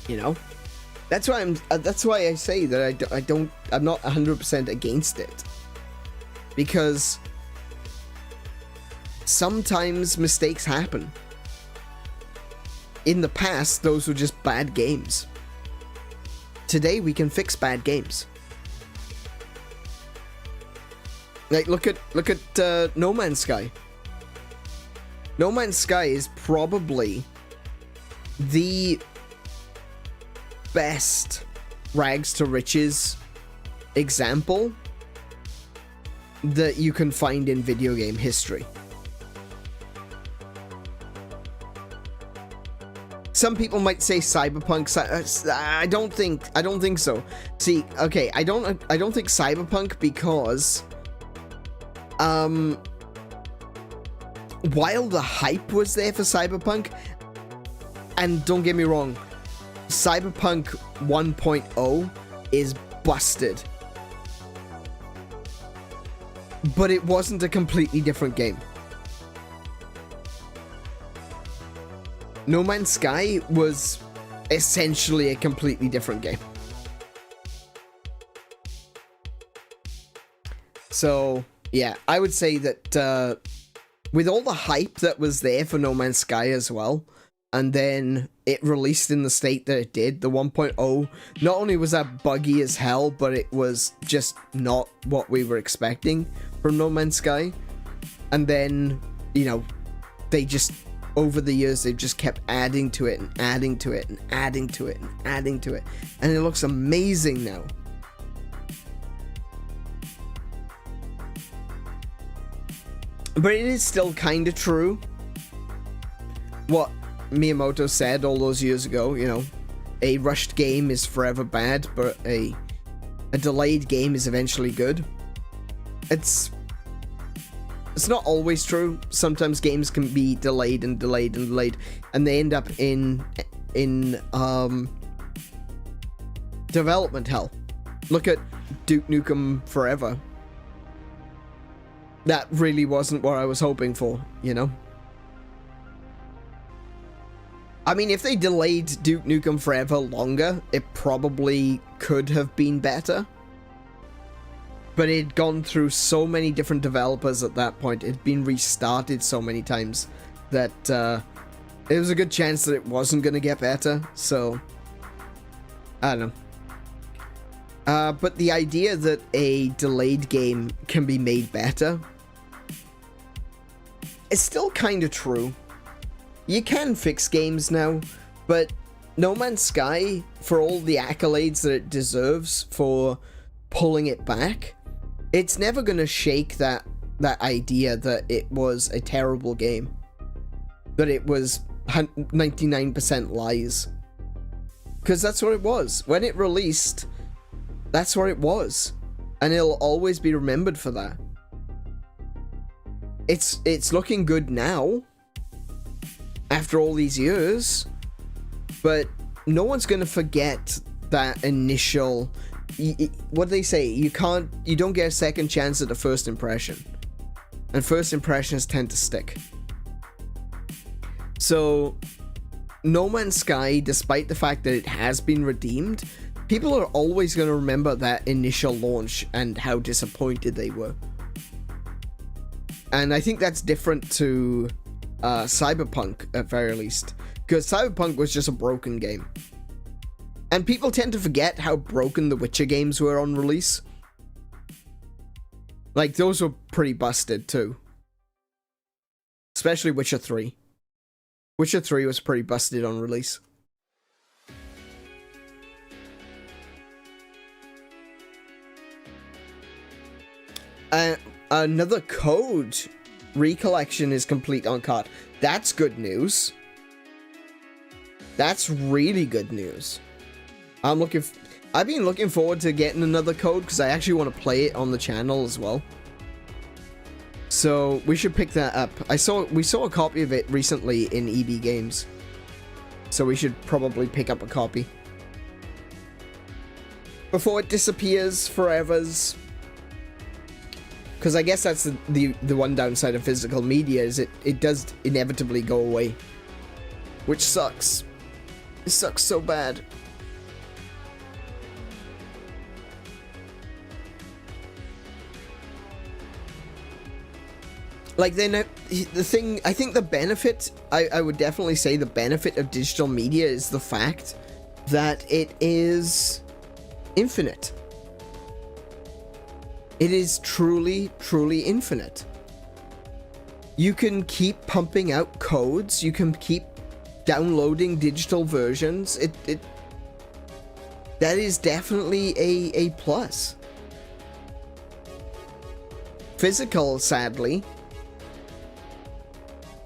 You know? That's why I say that I'm not 100% against it. Because sometimes mistakes happen. In the past, those were just bad games. Today, we can fix bad games. Like, look at No Man's Sky. No Man's Sky is probably the best rags to riches example that you can find in video game history. Some people might say Cyberpunk. I don't think so. See, okay, I don't think Cyberpunk because while the hype was there for Cyberpunk, and don't get me wrong, Cyberpunk 1.0 is busted. But it wasn't a completely different game. No Man's Sky was essentially a completely different game. So, yeah, I would say that with all the hype that was there for No Man's Sky as well, and then it released in the state that it did, the 1.0, not only was that buggy as hell, but it was just not what we were expecting from No Man's Sky. And then, you know, they just, over the years, they've just kept adding to it and adding to it and adding to it and adding to it. And it looks amazing now. But it is still kind of true what Miyamoto said all those years ago, you know, a rushed game is forever bad, but a delayed game is eventually good. It's not always true. Sometimes games can be delayed and delayed and delayed, and they end up in development hell. Look at Duke Nukem Forever. That really wasn't what I was hoping for, you know? I mean, if they delayed Duke Nukem Forever longer, it probably could have been better. But it had gone through so many different developers at that point, it had been restarted so many times, that there was a good chance that it wasn't going to get better, so I don't know. But the idea that a delayed game can be made better is still kind of true. You can fix games now, but No Man's Sky, for all the accolades that it deserves for pulling it back, it's never going to shake that idea that it was a terrible game. That it was 99% lies. Because that's what it was. When it released, that's what it was. And it'll always be remembered for that. It's looking good now, after all these years, but no one's gonna forget that initial. What do they say? You don't get a second chance at a first impression, and first impressions tend to stick. So, No Man's Sky, despite the fact that it has been redeemed, people are always gonna remember that initial launch and how disappointed they were. And I think that's different to Cyberpunk, at very least. Because Cyberpunk was just a broken game. And people tend to forget how broken the Witcher games were on release. Like, those were pretty busted, too. Especially Witcher 3. Witcher 3 was pretty busted on release. Another Code recollection is complete on card. That's good news. That's really good news. I've been looking forward to getting another Code because I actually want to play it on the channel as well. So we should pick that up. We saw a copy of it recently in EB Games. So we should probably pick up a copy before it disappears forevers. Because I guess that's the one downside of physical media, is it does inevitably go away. Which sucks. It sucks so bad. Like, the thing, I think the benefit, I would definitely say the benefit of digital media is the fact that it is infinite. It is truly, truly infinite. You can keep pumping out codes. You can keep downloading digital versions. That is definitely a plus. Physical, sadly,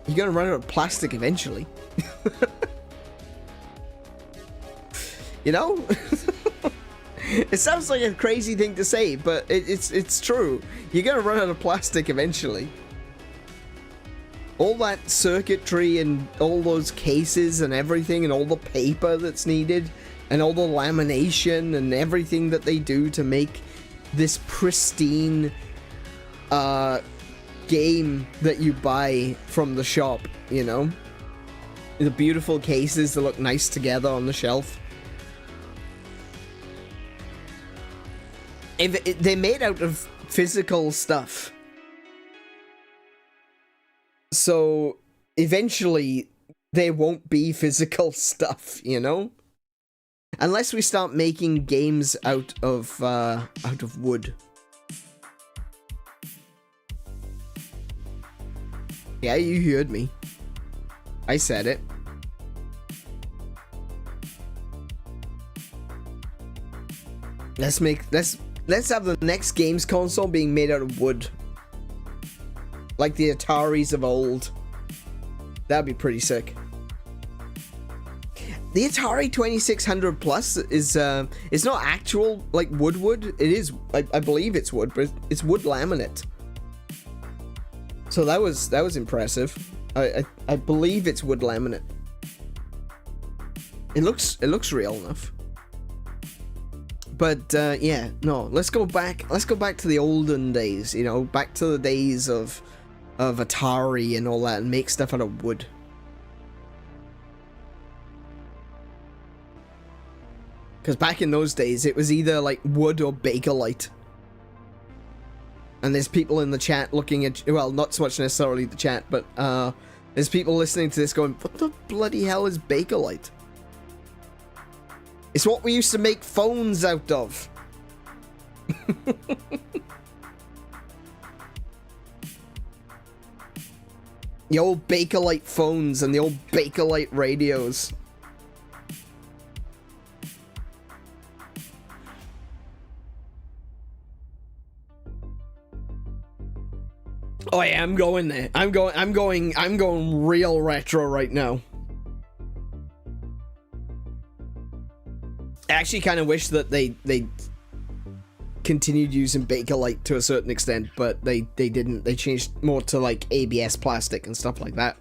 you're gonna run out of plastic eventually. You know? It sounds like a crazy thing to say, but it's true. You're gonna run out of plastic eventually. All that circuitry and all those cases and everything and all the paper that's needed and all the lamination and everything that they do to make this pristine game that you buy from the shop, you know? The beautiful cases that look nice together on the shelf. They're made out of physical stuff. So eventually there won't be physical stuff, you know? Unless we start making games out of wood. Yeah, you heard me. I said it. Let's have the next games console being made out of wood. Like the Ataris of old. That'd be pretty sick. The Atari 2600 Plus is it's not actual like wood. It is I believe it's wood, but it's wood laminate. So that was impressive. I believe it's wood laminate. It looks real enough. But yeah, no. Let's go back to the olden days. You know, back to the days of Atari and all that, and make stuff out of wood. Because back in those days, it was either like wood or Bakelite. And there's people in the chat looking at, well, not so much necessarily the chat, but there's people listening to this going, what the bloody hell is Bakelite? It's what we used to make phones out of. The old Bakelite phones and the old Bakelite radios. Oh yeah, I'm going there. I'm going real retro right now. I actually kind of wish that they continued using Bakelite to a certain extent, but they didn't. They changed more to like ABS plastic and stuff like that.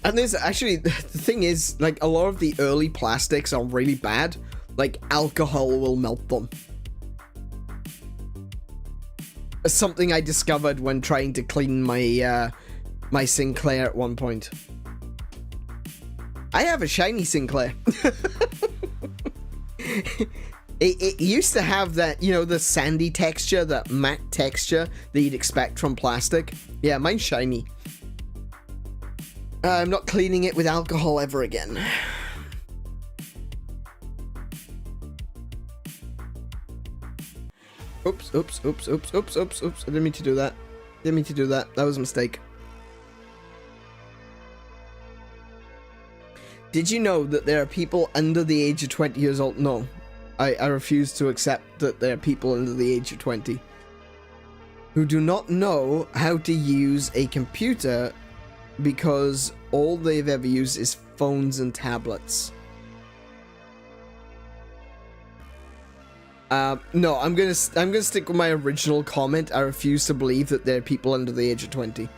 And there's actually, the thing is, like, a lot of the early plastics are really bad. Like, alcohol will melt them. Something I discovered when trying to clean my my Sinclair at one point. I have a shiny Sinclair. It used to have that, you know, the sandy texture, that matte texture that you'd expect from plastic. Yeah, mine's shiny. I'm not cleaning it with alcohol ever again. Oops. I didn't mean to do that. That was a mistake. Did you know that there are people under the age of 20 years old? No. I refuse to accept that there are people under the age of 20 who do not know how to use a computer because all they've ever used is phones and tablets. No, I'm gonna stick with my original comment. I refuse to believe that there are people under the age of 20.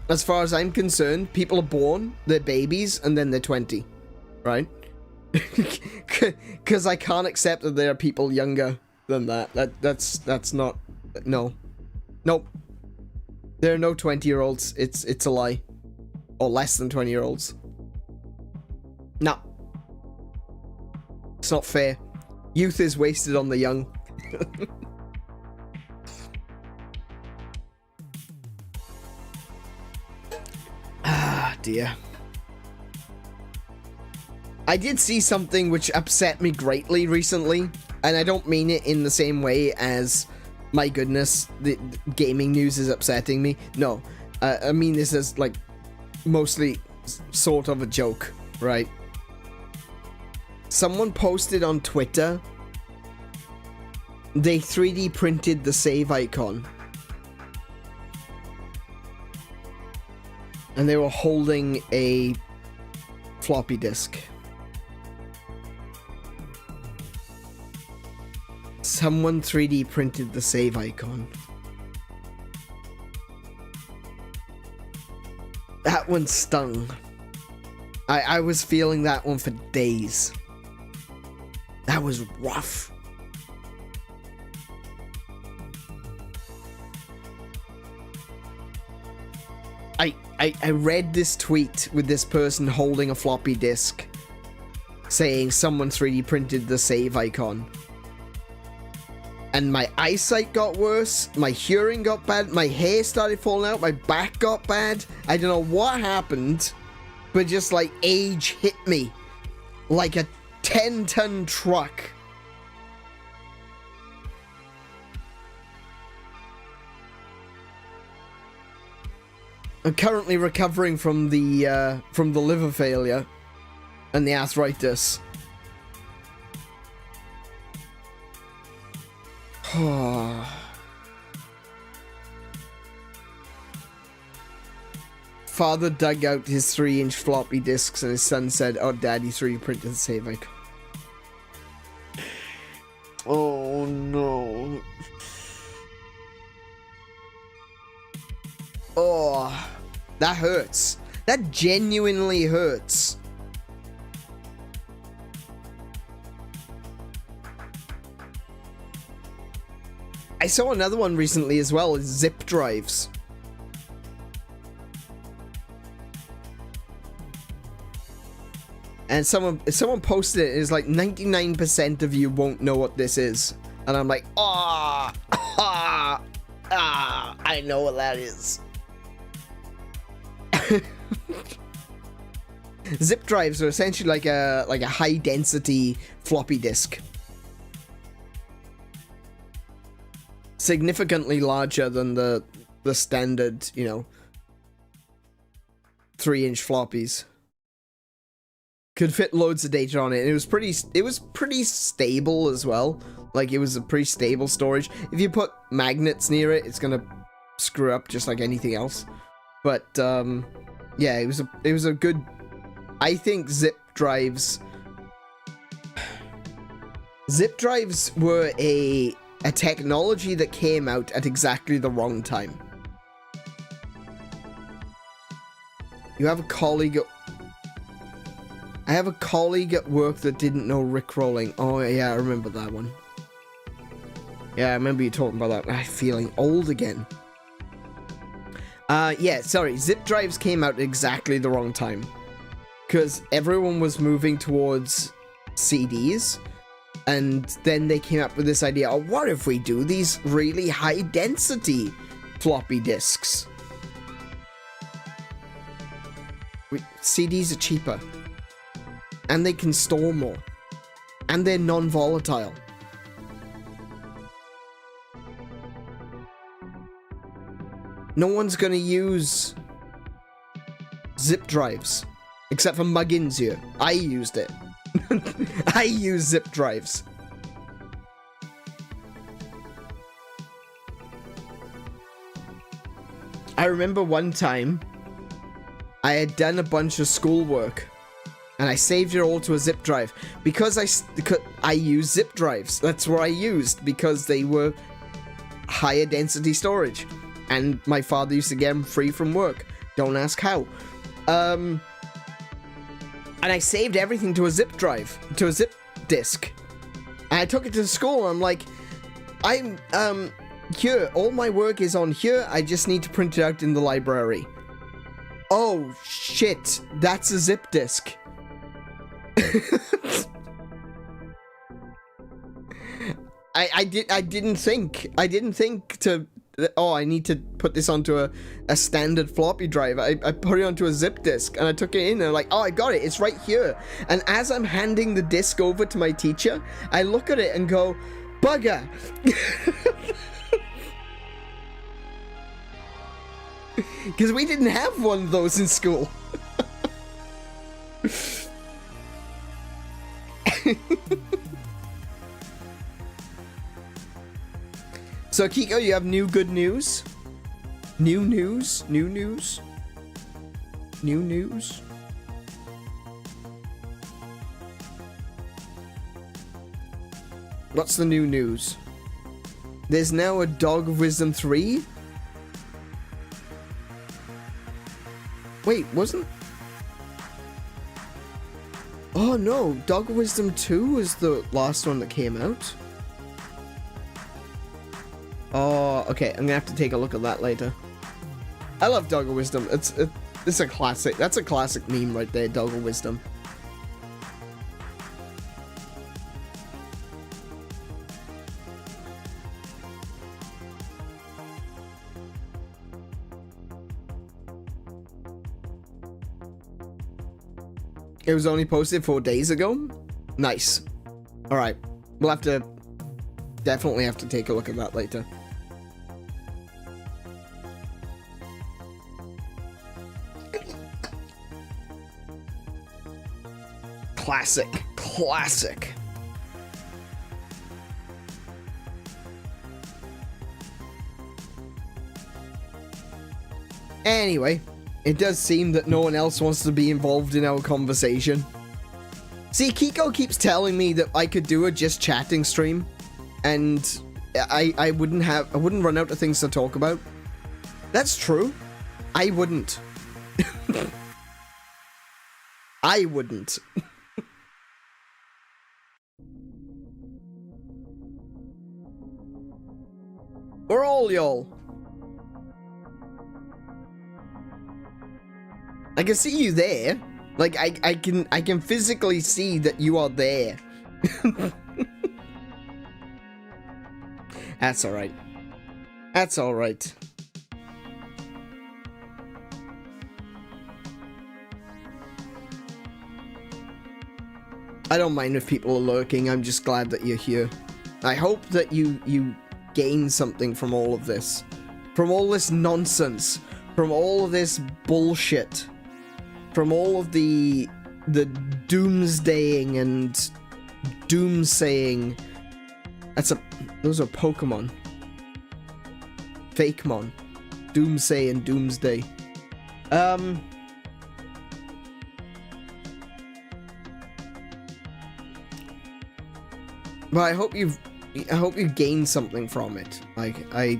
As far as I'm concerned, people are born, they're babies, and then they're 20, right? Because I can't accept that there are people younger than that. That's not, no. Nope. There are no 20-year-olds. It's a lie. Or less than 20-year-olds. No. It's not fair. Youth is wasted on the young. Ah, dear. I did see something which upset me greatly recently, and I don't mean it in the same way as, my goodness, the gaming news is upsetting me. No, I mean this as, like, mostly sort of a joke, right? Someone posted on Twitter, they 3D printed the save icon. And they were holding a floppy disk. Someone 3D printed the save icon. That one stung. I was feeling that one for days. That was rough. I read this tweet with this person holding a floppy disk saying someone 3D printed the save icon. And my eyesight got worse, my hearing got bad, my hair started falling out, my back got bad. I don't know what happened, but just like age hit me like a 10-ton truck. I'm currently recovering from the liver failure and the arthritis. Father dug out his 3-inch floppy disks and his son said, "Oh, Daddy 3D printed the save icon." Oh no. Oh, that hurts. That genuinely hurts. I saw another one recently as well, is zip drives. And someone posted it, it's like 99% of you won't know what this is. And I'm like, I know what that is. Zip drives are essentially like a high density floppy disk. Significantly larger than the standard, you know, 3-inch floppies. Could fit loads of data on it, and it was pretty stable as well. Like, it was a pretty stable storage. If you put magnets near it, it's gonna screw up just like anything else. But yeah, it was a good. I think zip drives were a technology that came out at exactly the wrong time. You have a colleague. I have a colleague at work that didn't know rickrolling. Oh yeah, I remember that one. Yeah, I remember you talking about that. I'm feeling old again. Yeah, sorry. Zip drives came out at exactly the wrong time. Because everyone was moving towards CDs. And then they came up with this idea, oh, what if we do these really high density floppy disks? CDs are cheaper. And they can store more. And they're non-volatile. No one's gonna use zip drives. Except for Muggins here. I used it. I use zip drives. I remember one time I had done a bunch of schoolwork and I saved it all to a zip drive because I use zip drives. That's what I used because they were higher density storage, and my father used to get them free from work. Don't ask how. And I saved everything to a zip drive, to a zip disk. And I took it to school. I'm like, here, all my work is on here. I just need to print it out in the library. Oh shit, that's a zip disk. I didn't think to, oh, I need to put this onto a standard floppy drive. I put it onto a zip disk and I took it in and I'm like, oh, I got it. It's right here. And as I'm handing the disk over to my teacher, I look at it and go, bugger. Because we didn't have one of those in school. So, Kiko, you have new good news? New news? New news? New news? What's the new news? There's now a Dog of Wisdom 3? Wait, wasn't... Oh no, Dog of Wisdom 2 was the last one that came out. Oh, okay, I'm gonna have to take a look at that later. I love Dog of Wisdom. It's a classic. That's a classic meme right there, Dog of Wisdom. It was only posted 4 days ago? Nice. Alright. We'll have to... Definitely have to take a look at that later. Classic. Classic. Anyway, it does seem that no one else wants to be involved in our conversation. See, Kiko keeps telling me that I could do a just chatting stream, and I wouldn't run out of things to talk about. That's true. I wouldn't. I wouldn't. We're all y'all. I can see you there. Like, I can physically see that you are there. That's alright. That's alright. I don't mind if people are lurking, I'm just glad that you're here. I hope that you gain something from all of this. From all this nonsense. From all of this bullshit. From all of the doomsdaying and doomsaying. Those are Pokemon. Fakemon. Doomsay and Doomsday. But I hope you gain something from it. Like, I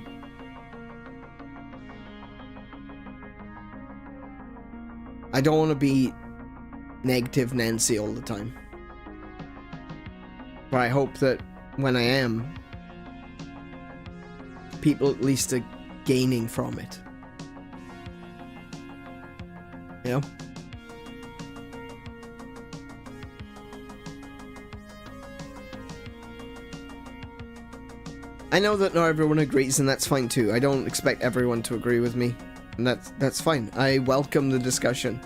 don't want to be negative Nancy all the time. But I hope that when I am, people at least are gaining from it. You know? I know that not everyone agrees, and that's fine too. I don't expect everyone to agree with me. And that's fine. I welcome the discussion.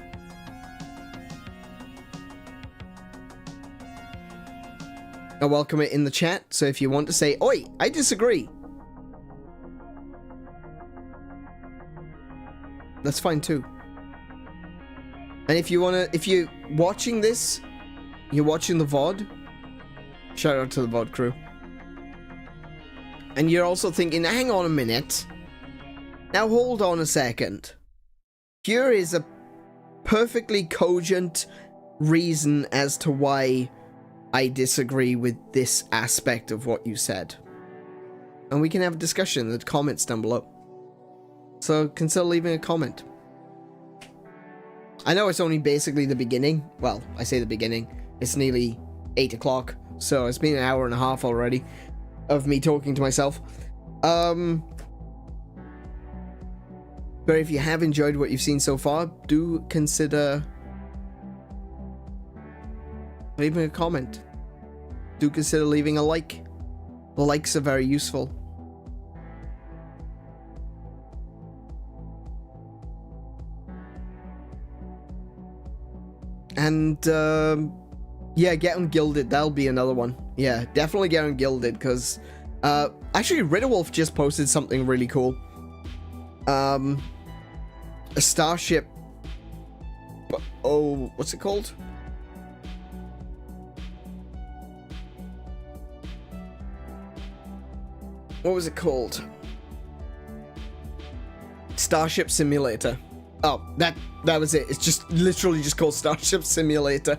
I welcome it in the chat, so if you want to say, "Oi, I disagree," that's fine too. And if you're watching this, you're watching the VOD, shout out to the VOD crew. And you're also thinking, hang on a minute. Now hold on a second. Here is a perfectly cogent reason as to why I disagree with this aspect of what you said. And we can have a discussion in the comments down below. So consider leaving a comment. I know it's only basically the beginning. Well, I say the beginning. It's nearly 8 o'clock. So it's been an hour and a half already of me talking to myself. But if you have enjoyed what you've seen so far, do consider leaving a comment. Do consider leaving a like. The likes are very useful. And yeah, get on Gilded. That'll be another one. Yeah, definitely get on Gilded, because actually Ritterwolf just posted something really cool. A starship. Oh, what's it called? What was it called? Starship Simulator. Oh, that was it. It's just literally just called Starship Simulator.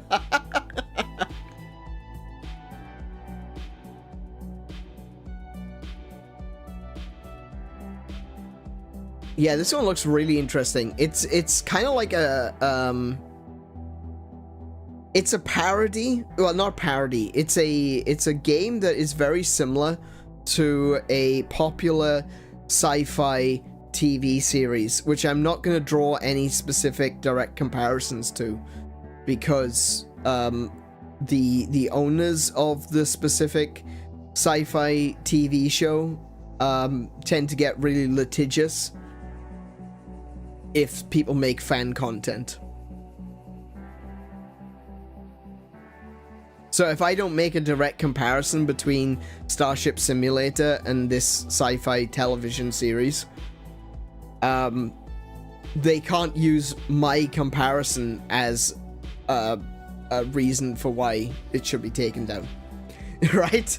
Yeah, this one looks really interesting. It's kind of like a it's a parody. Well, not parody. It's a game that is very similar to a popular sci-fi TV series, which I'm not going to draw any specific direct comparisons to, because the owners of the specific sci-fi TV show tend to get really litigious if people make fan content. So if I don't make a direct comparison between Starship Simulator and this sci-fi television series, they can't use my comparison as a reason for why it should be taken down, right?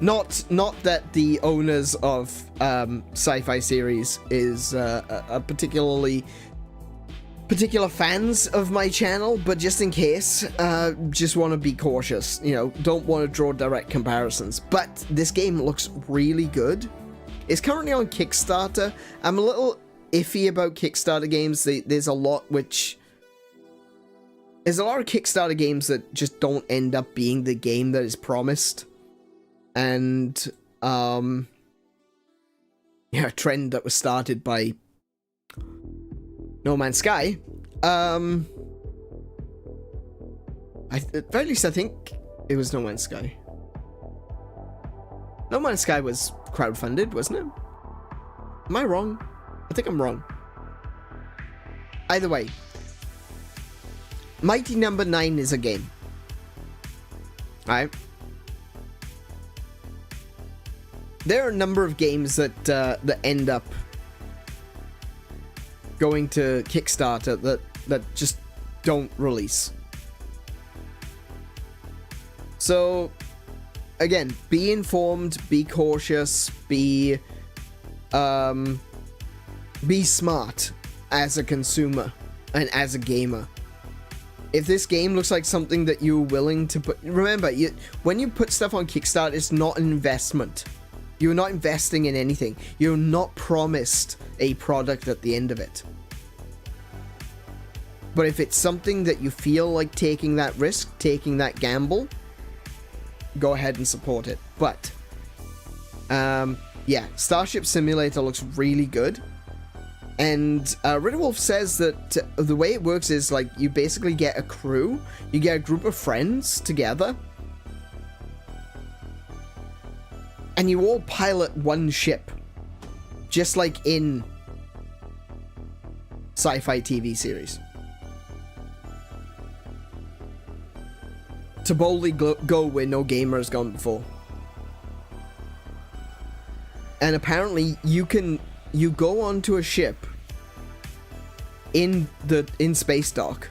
Not that the owners of sci-fi series is a particular fans of my channel, but just in case, just want to be cautious, you know, don't want to draw direct comparisons. But this game looks really good. It's currently on Kickstarter. I'm a little iffy about Kickstarter games. There's a lot of Kickstarter games that just don't end up being the game that is promised. And, yeah, a trend that was started by No Man's Sky. At very least I think it was No Man's Sky. No Man's Sky was crowdfunded, wasn't it? Am I wrong? I think I'm wrong. Either way, Mighty Number 9 is a game. Alright? There are a number of games that that end up going to Kickstarter that just don't release. So, again, be informed, be cautious, be smart as a consumer and as a gamer. If this game looks like something that you're willing to put... Remember, when you put stuff on Kickstarter, it's not an investment. You're not investing in anything. You're not promised a product at the end of it. But if it's something that you feel like taking that risk, taking that gamble, go ahead and support it. But, yeah, Starship Simulator looks really good. And Ritterwolf says that the way it works is, like, you basically get a crew. You get a group of friends together. And you all pilot one ship. Just like in sci-fi TV series. To boldly go where no gamer has gone before. And apparently you go onto a ship in space dock.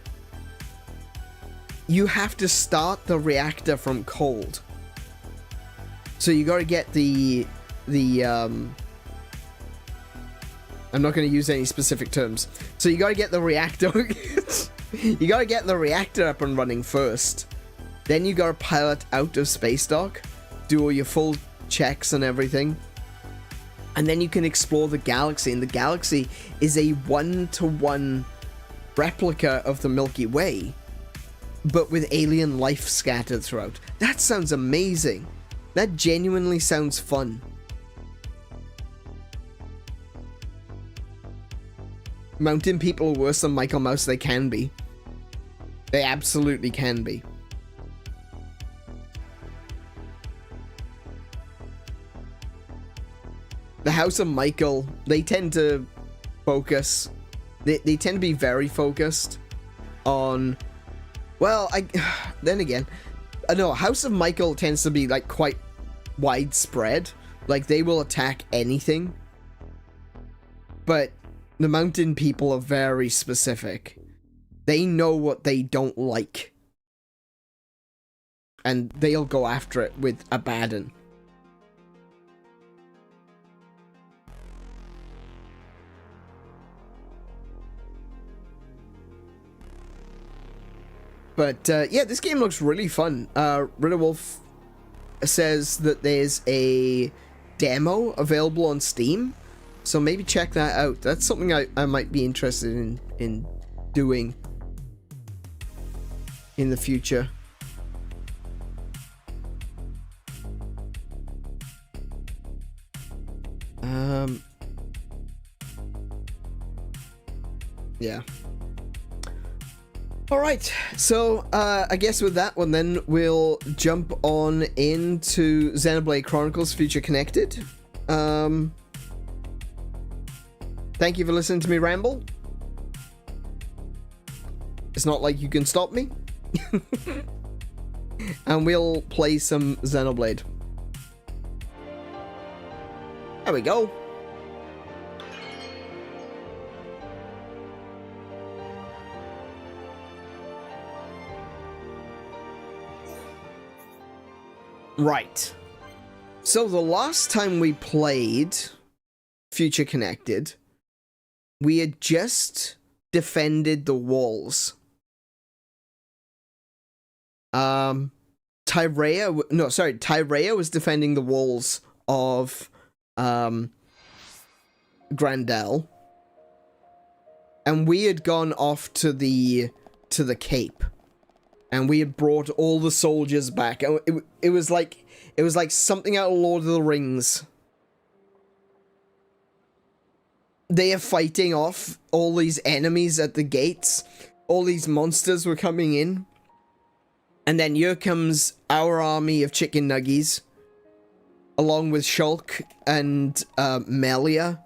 You have to start the reactor from cold. So you gotta get the I'm not gonna use any specific terms. So you gotta get the reactor you gotta get the reactor up and running first. Then you gotta pilot out of space dock, do all your full checks and everything. And then you can explore the galaxy, and the galaxy is a 1-to-1 replica of the Milky Way, but with alien life scattered throughout. That sounds amazing. That genuinely sounds fun. Mountain people are worse than Michael Mouse. They can be. They absolutely can be. The House of Michael, they tend to focus. They tend to be very focused on... Well, then again, no, House of Michael tends to be like quite widespread. Like, they will attack anything. But the mountain people are very specific. They know what they don't like. And they'll go after it with abandon. But, yeah, this game looks really fun. Ritterwolf says that there's a demo available on Steam. So maybe check that out. That's something I might be interested in doing in the future. Yeah. Alright, so I guess with that one then, we'll jump on into Xenoblade Chronicles Future Connected. Thank you for listening to me ramble. It's not like you can stop me. and we'll play some Xenoblade. There we go. Right. So the last time we played Future Connected, we had just defended the walls. Tyrea was defending the walls of Grandel, and we had gone off to the Cape, and we had brought all the soldiers back. It was like something out of Lord of the Rings. They are fighting off all these enemies at the gates. All these monsters were coming in. And then here comes our army of chicken nuggies, along with Shulk and Melia,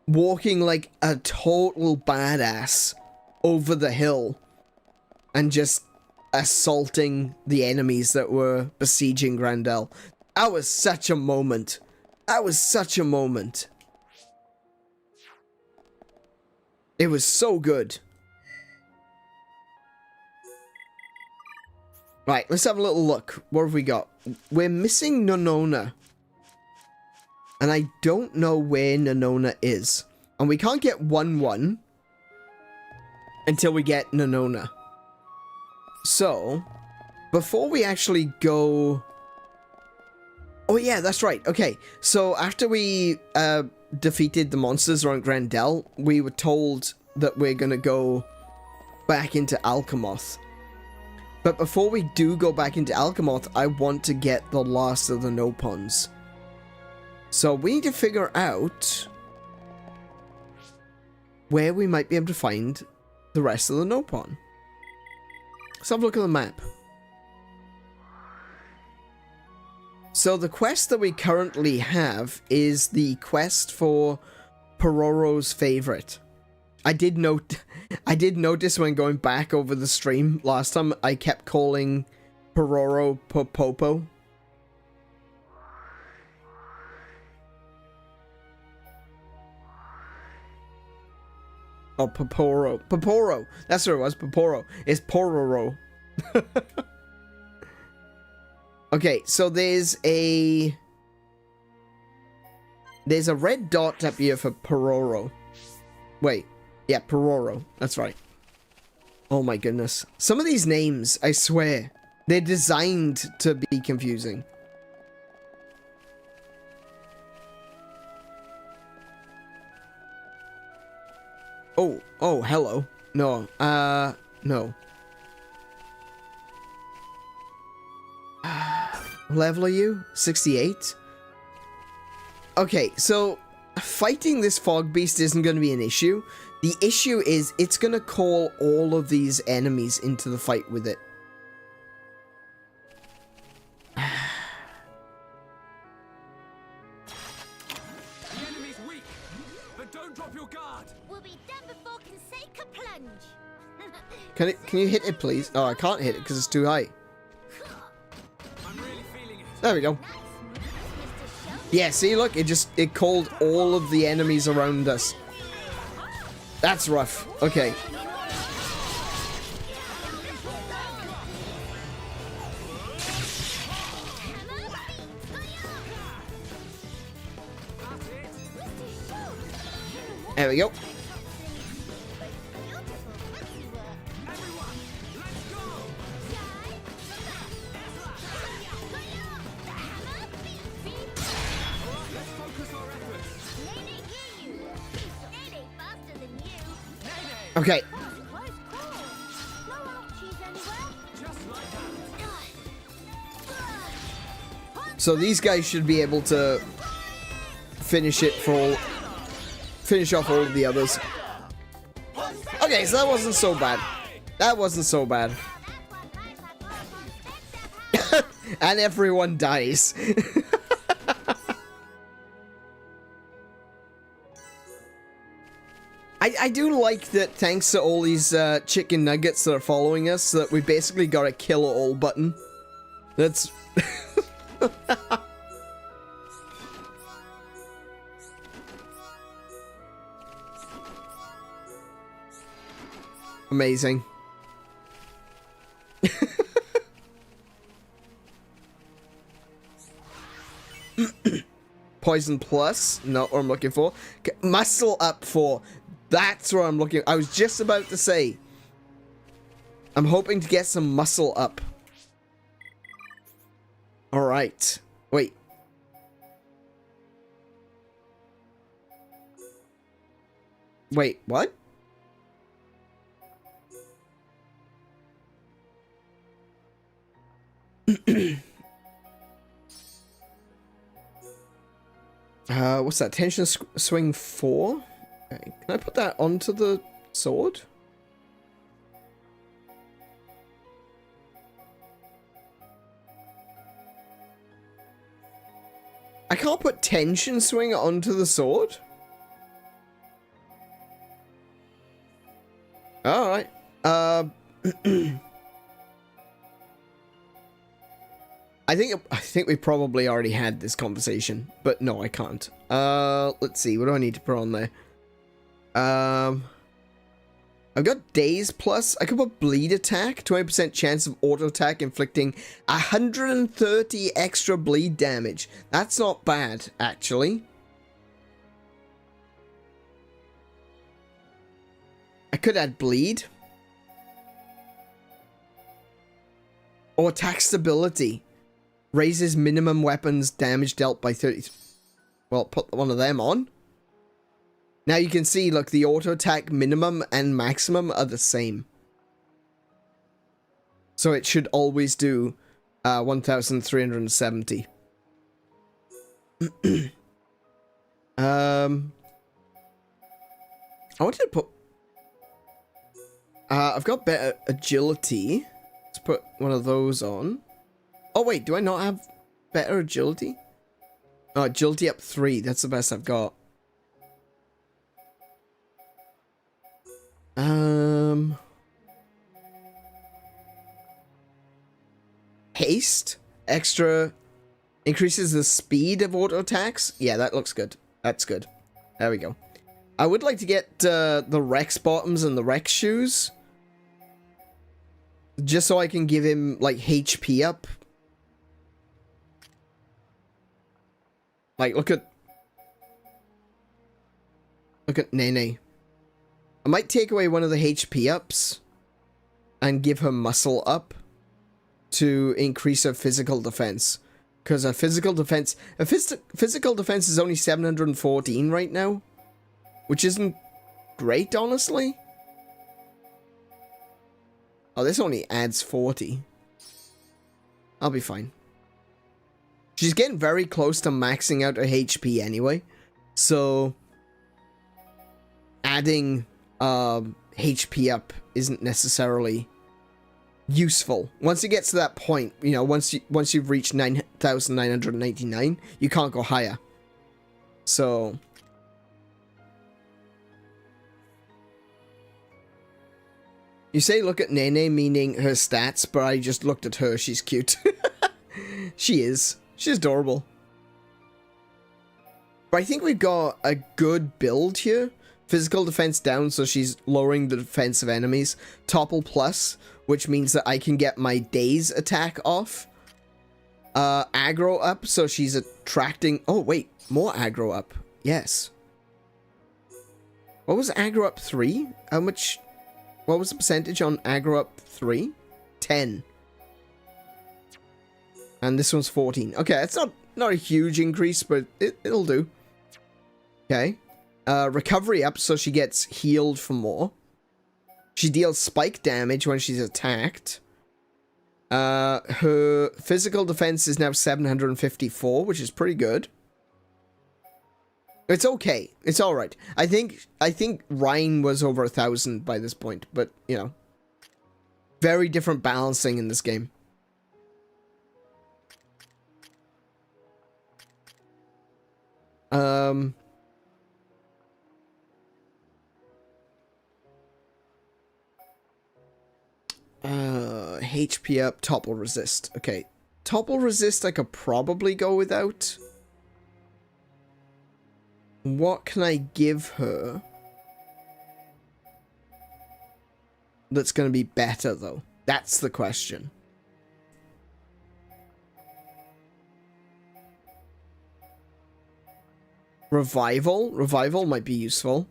walking like a total badass over the hill and just assaulting the enemies that were besieging Grandel. That was such a moment. That was such a moment. It was so good. Right, let's have a little look. What have we got? We're missing Nonona. And I don't know where Nonona is. And we can't get 1-1 until we get Nonona. So, before we actually go... Oh yeah, that's right. Okay, so after we defeated the monsters around Grandel, we were told that we're gonna go back into Alcamoth. But before we do go back into Alcamoth, I want to get the last of the Nopons. So we need to figure out where we might be able to find the rest of the Nopon. Let's have a look at the map. So the quest that we currently have is the quest for Pororo's favorite. I did notice when going back over the stream last time, I kept calling Pororo Popopo. Oh, Poporo. Poporo. That's what it was. Poporo. It's Pororo. Okay, so there's a red dot up here for Pororo. Wait. Yeah, Pororo. That's right. Oh my goodness. Some of these names, I swear, they're designed to be confusing. Oh, hello. No, no. Level are you? 68? Okay, so fighting this fog beast isn't going to be an issue. The issue is it's going to call all of these enemies into the fight with it. The enemy's weak, but don't drop your guard. We'll be dead before can take a plunge. Can you hit it, please? Oh, I can't hit it because it's too high. I'm really feeling it. There we go. Nice, Mr. Shulk. Yeah, see, look, it called all of the enemies around us. That's rough. Okay. There we go. Okay. So these guys should be able to finish off all of the others. Okay, so that wasn't so bad. That wasn't so bad. And everyone dies. I do like that thanks to all these chicken nuggets that are following us, that we basically got a kill all button. That's... amazing. Poison plus, not what I'm looking for. Muscle up 4. That's what I'm looking. I was just about to say. I'm hoping to get some muscle up. All right. Wait. Wait, what? What's that? Tension swing 4? Okay. Can I put that onto the sword? I can't put tension swing onto the sword? Alright. I think we probably already had this conversation, but no, I can't. Let's see. What do I need to put on there? I've got daze plus. I could put bleed attack. 20% chance of auto attack inflicting 130 extra bleed damage. That's not bad, actually. I could add bleed. Or attack stability. Raises minimum weapons damage dealt by 30. Well, put one of them on. Now you can see, look, the auto attack minimum and maximum are the same. So it should always do 1,370. I wanted to put... I've got better agility. Let's put one of those on. Oh, wait, do I not have better agility? Oh, agility up 3. That's the best I've got. Haste? Extra... increases the speed of auto attacks? Yeah, that looks good. That's good. There we go. I would like to get the Rex bottoms and the Rex shoes. Just so I can give him, like, HP up. Like, look at Nene. I might take away one of the HP ups and give her muscle up to increase her physical defense. Because her physical defense... physical defense is only 714 right now. Which isn't great, honestly. Oh, this only adds 40. I'll be fine. She's getting very close to maxing out her HP anyway. So... adding HP up isn't necessarily useful. Once it gets to that point, you know, once you've reached 9,999, you can't go higher. So... you say look at Nene, meaning her stats, but I just looked at her. She's cute. She is. She's adorable. But I think we've got a good build here. Physical defense down, so she's lowering the defense of enemies. Topple plus, which means that I can get my daze attack off. Aggro up, so she's attracting... oh, wait. More aggro up. Yes. What was aggro up 3? How much... what was the percentage on aggro up 3? 10. And this one's 14. Okay, it's not a huge increase, but it'll do. Okay. Recovery up, so she gets healed for more. She deals spike damage when she's attacked. Her physical defense is now 754, which is pretty good. It's okay. It's alright. I think Ryan was over 1,000 by this point, but, you know. Very different balancing in this game. HP up, topple resist. Okay, topple resist I could probably go without. What can I give her that's going to be better, though? That's the question. Revival? Revival might be useful.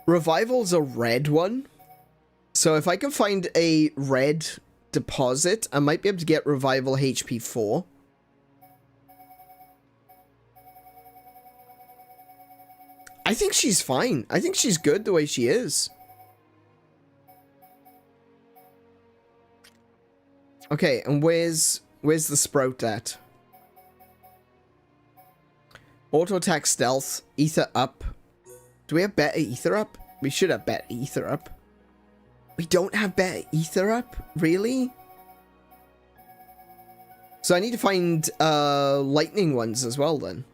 Revival's a red one. So if I can find a red deposit, I might be able to get Revival HP 4. I think she's fine. I think she's good the way she is. Okay, and where's the sprout at? Auto attack stealth, ether up. Do we have better ether up? We should have better ether up. We don't have better ether up? Really? So I need to find lightning ones as well then.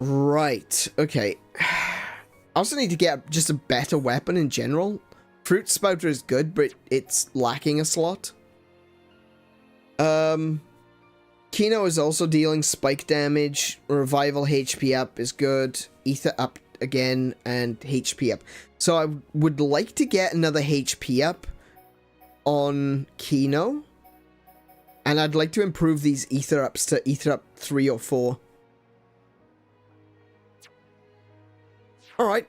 Right, okay. I also need to get just a better weapon in general. Fruit Spouter is good, but it's lacking a slot. Kino is also dealing spike damage. Revival HP up is good. Ether up again, and HP up. So I would like to get another HP up on Kino. And I'd like to improve these ether ups to ether up 3 or 4. Alright.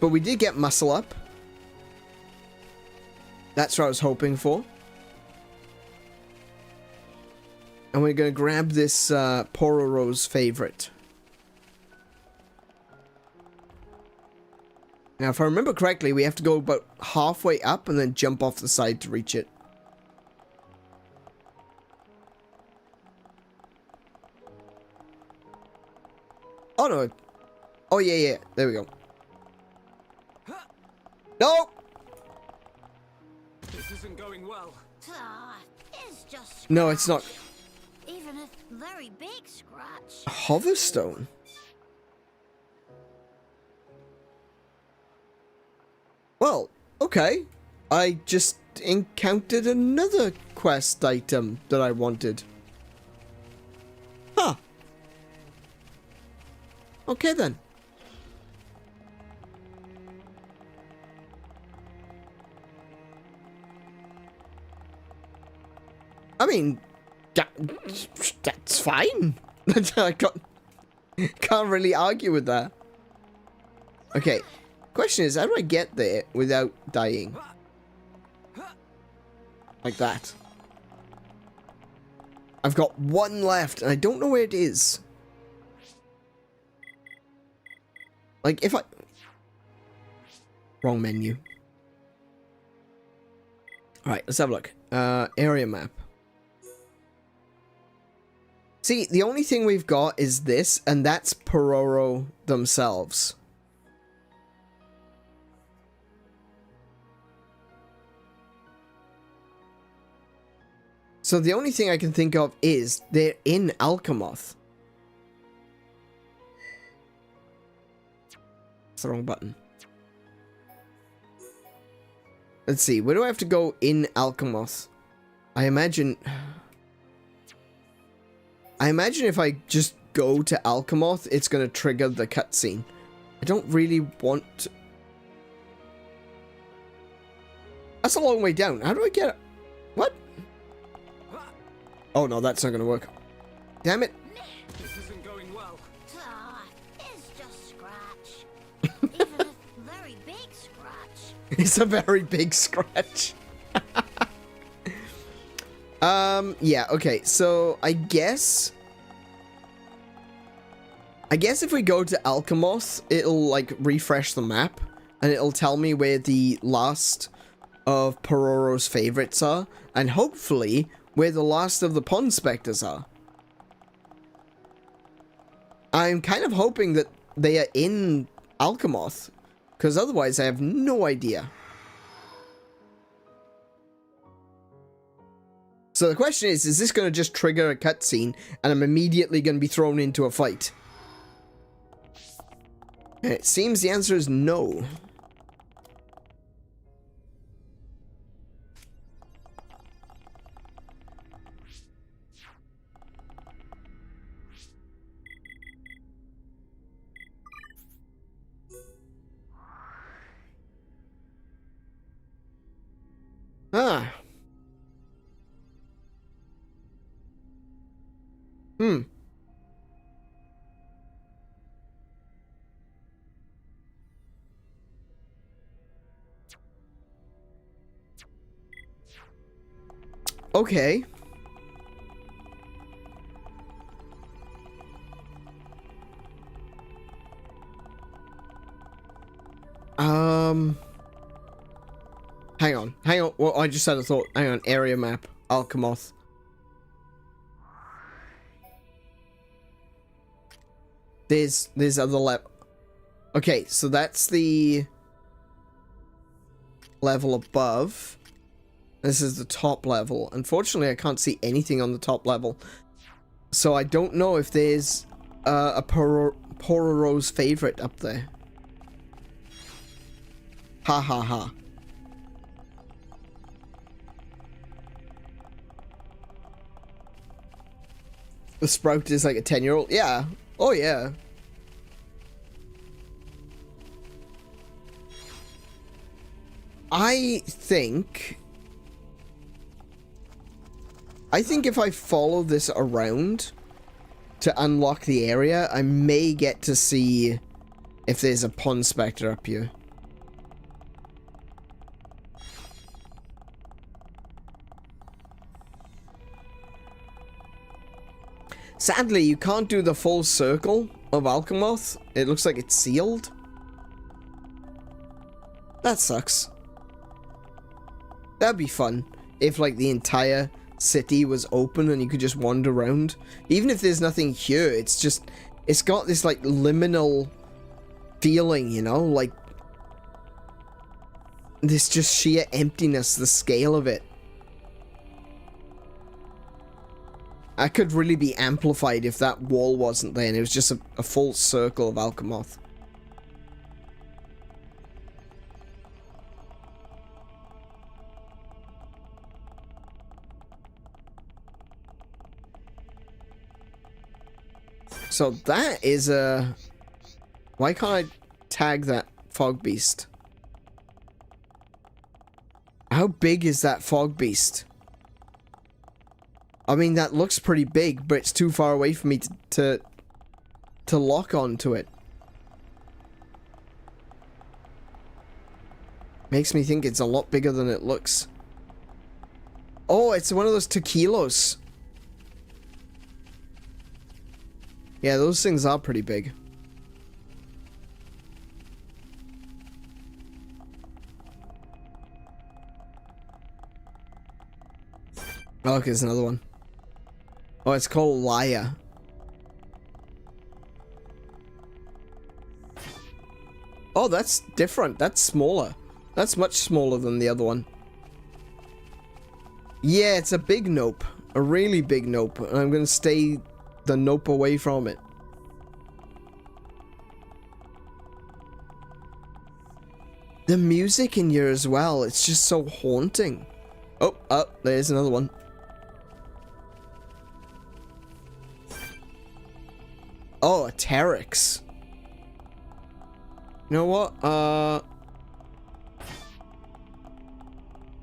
But we did get muscle up. That's what I was hoping for. And we're going to grab this Pororo's favorite. Now, if I remember correctly, we have to go about halfway up and then jump off the side to reach it. Oh, no. Oh, yeah. There we go. No! This isn't going well. It's just No, it's not. even a very big scratch. Hoverstone? Well, okay. I just encountered another quest item that I wanted. Huh. Okay then. I mean, that's fine. I can't really argue with that. Okay. Question is, how do I get there without dying? Like that. I've got one left, and I don't know where it is. Like, if I... Wrong menu. Alright, let's have a look. Area map. See, the only thing we've got is this, and that's Pororo themselves. So the only thing I can think of is they're in Alcamoth. It's the wrong button. Let's see, where do I have to go in Alcamoth? I imagine if I just go to Alcamoth, it's going to trigger the cutscene. I don't really want to... That's a long way down. How do I get it? What? Oh no, that's not going to work. Damn it. This isn't going well. It's just scratch. Even a very big scratch. It's a very big scratch. Yeah, okay, so I guess if we go to Alcamoth, it'll, like, refresh the map, and it'll tell me where the last of Pororo's favorites are, and hopefully where the last of the Pond Spectres are. I'm kind of hoping that they are in Alcamoth, because otherwise I have no idea. So the question is this going to just trigger a cutscene and I'm immediately going to be thrown into a fight? And it seems the answer is no. Ah. Hmm. Okay. Hang on. Hang on. Well, I just had a thought. Hang on. Area map. Alcamoth. There's other level. Okay, so that's the level above. This is the top level. Unfortunately, I can't see anything on the top level. So I don't know if there's a Pororo's favorite up there. Ha ha ha. The Sprout is like a 10-year-old? Yeah. Oh, yeah. I think if I follow this around to unlock the area, I may get to see if there's a Pond Spectre up here. Sadly, you can't do the full circle of Alcamoth. It looks like it's sealed. That sucks. That'd be fun if, like, the entire city was open and you could just wander around. Even if there's nothing here, it's got this, like, liminal feeling, you know? Like, this just sheer emptiness, the scale of it. I could really be amplified if that wall wasn't there and it was just a full circle of Alcamoth. So that is a... Why can't I tag that fog beast? How big is that fog beast? I mean, that looks pretty big, but it's too far away for me to lock onto it. Makes me think it's a lot bigger than it looks. Oh, it's one of those tequilos. Yeah, those things are pretty big. Oh, okay, there's another one. Oh, it's called Liar. Oh, that's different. That's smaller. That's much smaller than the other one. Yeah, it's a big nope. A really big nope. And I'm gonna stay the nope away from it. The music in here as well, it's just so haunting. Oh, there's another one. Oh, a Teryx. You know what?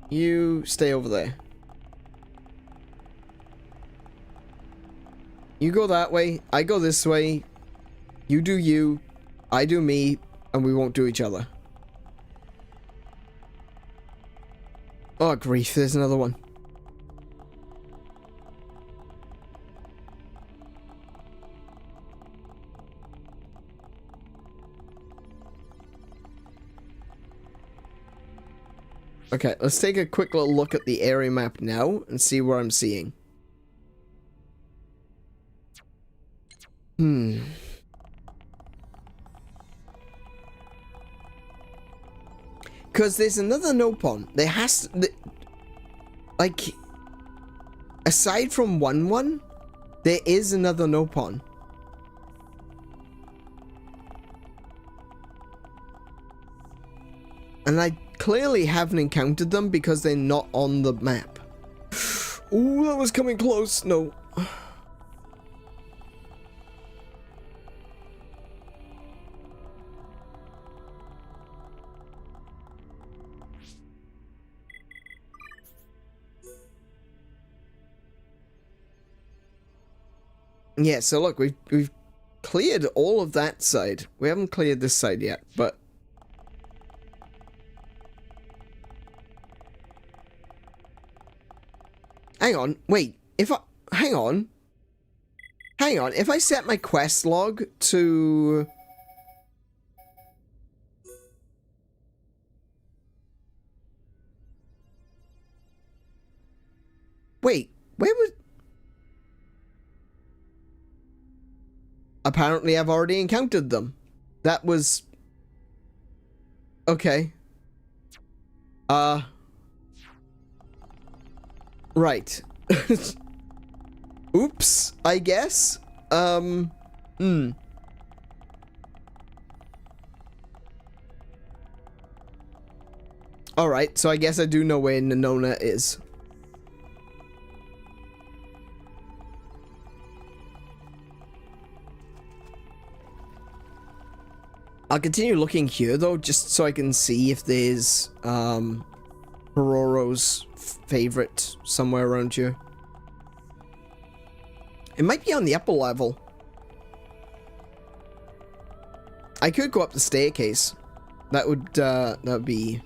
You stay over there. You go that way, I go this way. You do you, I do me, and we won't do each other. Oh, grief, there's another one. Okay, let's take a quick little look at the area map now and see where I'm seeing. Because there's another Nopon. There has to... like... aside from 1-1, there is another Nopon. And I clearly haven't encountered them because they're not on the map. Ooh, that was coming close. No. Yeah, so look, we've cleared all of that side. We haven't cleared this side yet, but hang on, wait, hang on, if I set my quest log to... Wait, where was... Apparently I've already encountered them. That was... Okay. Right. Oops, I guess. Alright, so I guess I do know where Nanona is. I'll continue looking here, though, just so I can see if there's, Pororo's favorite somewhere around here. It might be on the upper level. I could go up the staircase. That would be...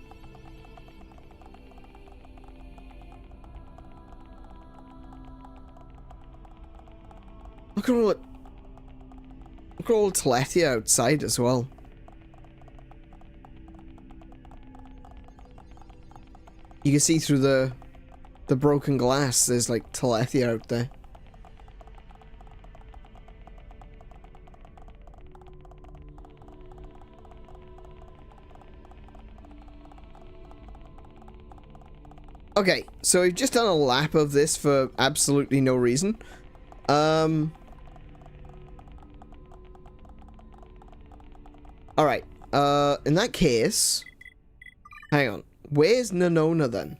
Look at all Tlethia outside as well. You can see through the broken glass, there's like Tlethia out there. Okay, so we've just done a lap of this for absolutely no reason. Alright, in that case... Hang on. Where's Nanona then?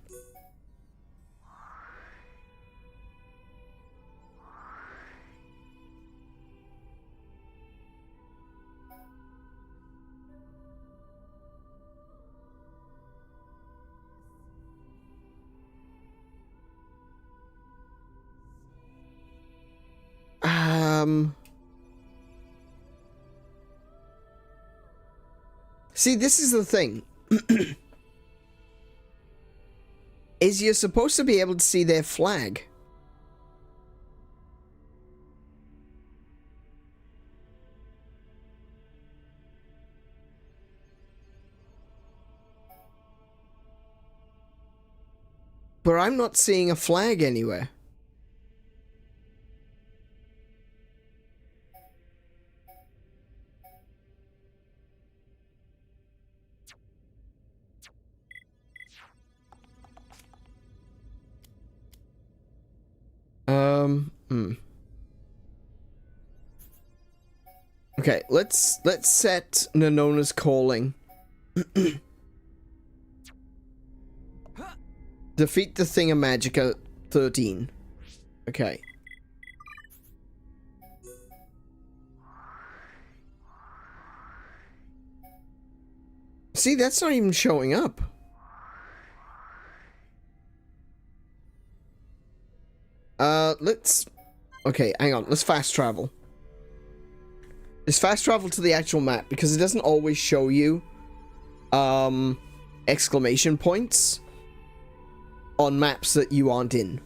See, this is the thing. Is you're supposed to be able to see their flag. But I'm not seeing a flag anywhere. Okay, let's set Nanona's calling. Defeat the Thingamagica 13. Okay. See, that's not even showing up. Let's... Okay, hang on. Let's fast travel. Let's fast travel to the actual map, because it doesn't always show you, exclamation points on maps that you aren't in.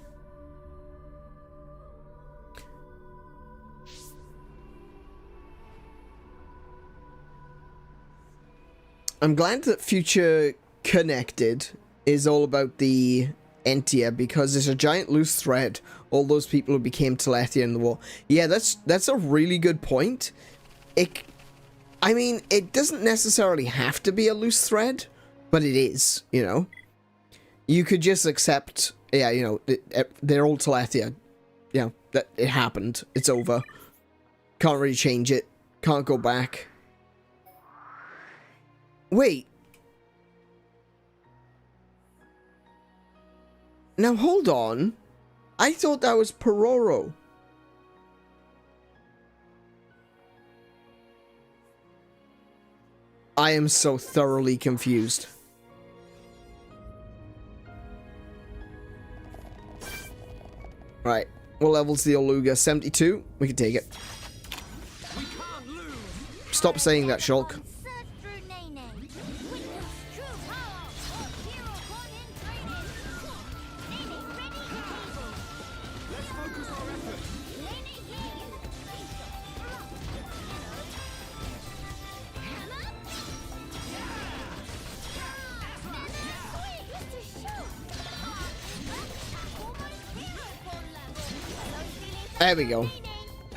I'm glad that Future Connected is all about the Entia, because there's a giant loose thread. All those people who became Tlethia in the war. Yeah, that's a really good point. I mean, it doesn't necessarily have to be a loose thread, but it is, you know. you could just accept, yeah, you know, they're all Telethia. You know, that it happened. It's over. Can't really change it. Can't go back. Wait. Now, hold on. I thought that was Pororo. I am so thoroughly confused. Right. What level's the Oluga? 72? We can take it. We can't lose. Stop saying that, Shulk. Search through Nene. Witness true power of Hero One in training. Nene ready to able. Let's focus our efforts. Nene here. There we go.